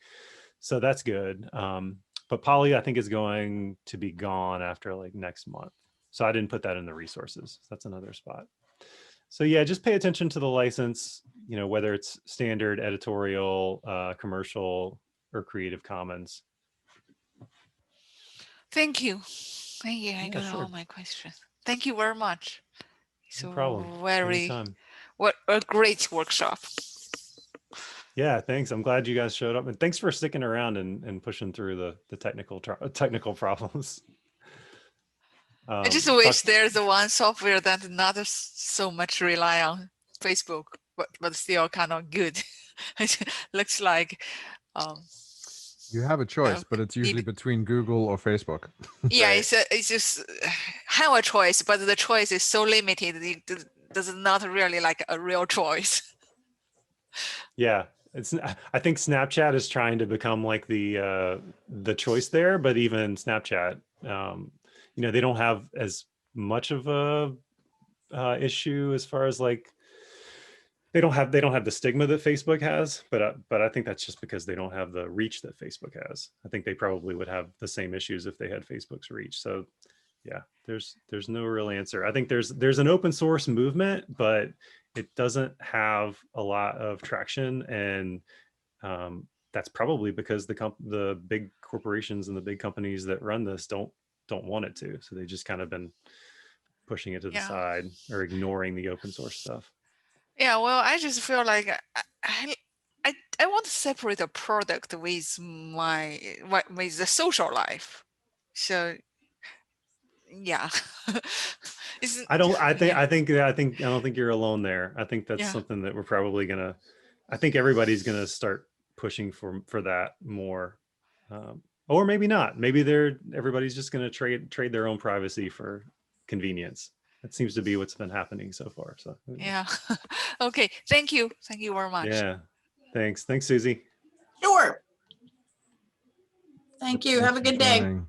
So that's good. But Poly, I think, is going to be gone after like next month. So I didn't put that in the resources. That's another spot. So yeah, just pay attention to the license, you know, whether it's standard, editorial, commercial, or Creative Commons. Thank you. Thank you. I Yeah, got sure. all my questions. Thank you very much. So No problem. Anytime. What a great workshop. Yeah, thanks. I'm glad you guys showed up, and thanks for sticking around and pushing through the technical problems. I just wish there's one software that not so much rely on Facebook, but still kind of good. It looks like you have a choice, but it's usually between Google or Facebook. yeah, it's just have a choice, but the choice is so limited. It does not really like a real choice. Yeah, I think Snapchat is trying to become like the choice there, but even Snapchat, you know, they don't have as much of a issue as far as like they don't have the stigma that Facebook has, but I think that's just because they don't have the reach that Facebook has. I think they probably would have the same issues if they had Facebook's reach. So yeah, there's no real answer. I think there's an open source movement, but it doesn't have a lot of traction, and that's probably because the big corporations and the big companies that run this don't want it to. So they just kind of been pushing it to the side or ignoring the open source stuff. Yeah, well, I just feel like I want to separate a product with with the social life. So yeah. I don't think you're alone there. I think that's something that we're probably I think everybody's gonna start pushing for that more. Or maybe not. Maybe everybody's just gonna trade their own privacy for convenience. That seems to be what's been happening so far. So yeah. Okay. Thank you. Thank you very much. Yeah. Thanks, Susie. Sure. Thank you. Have a good day.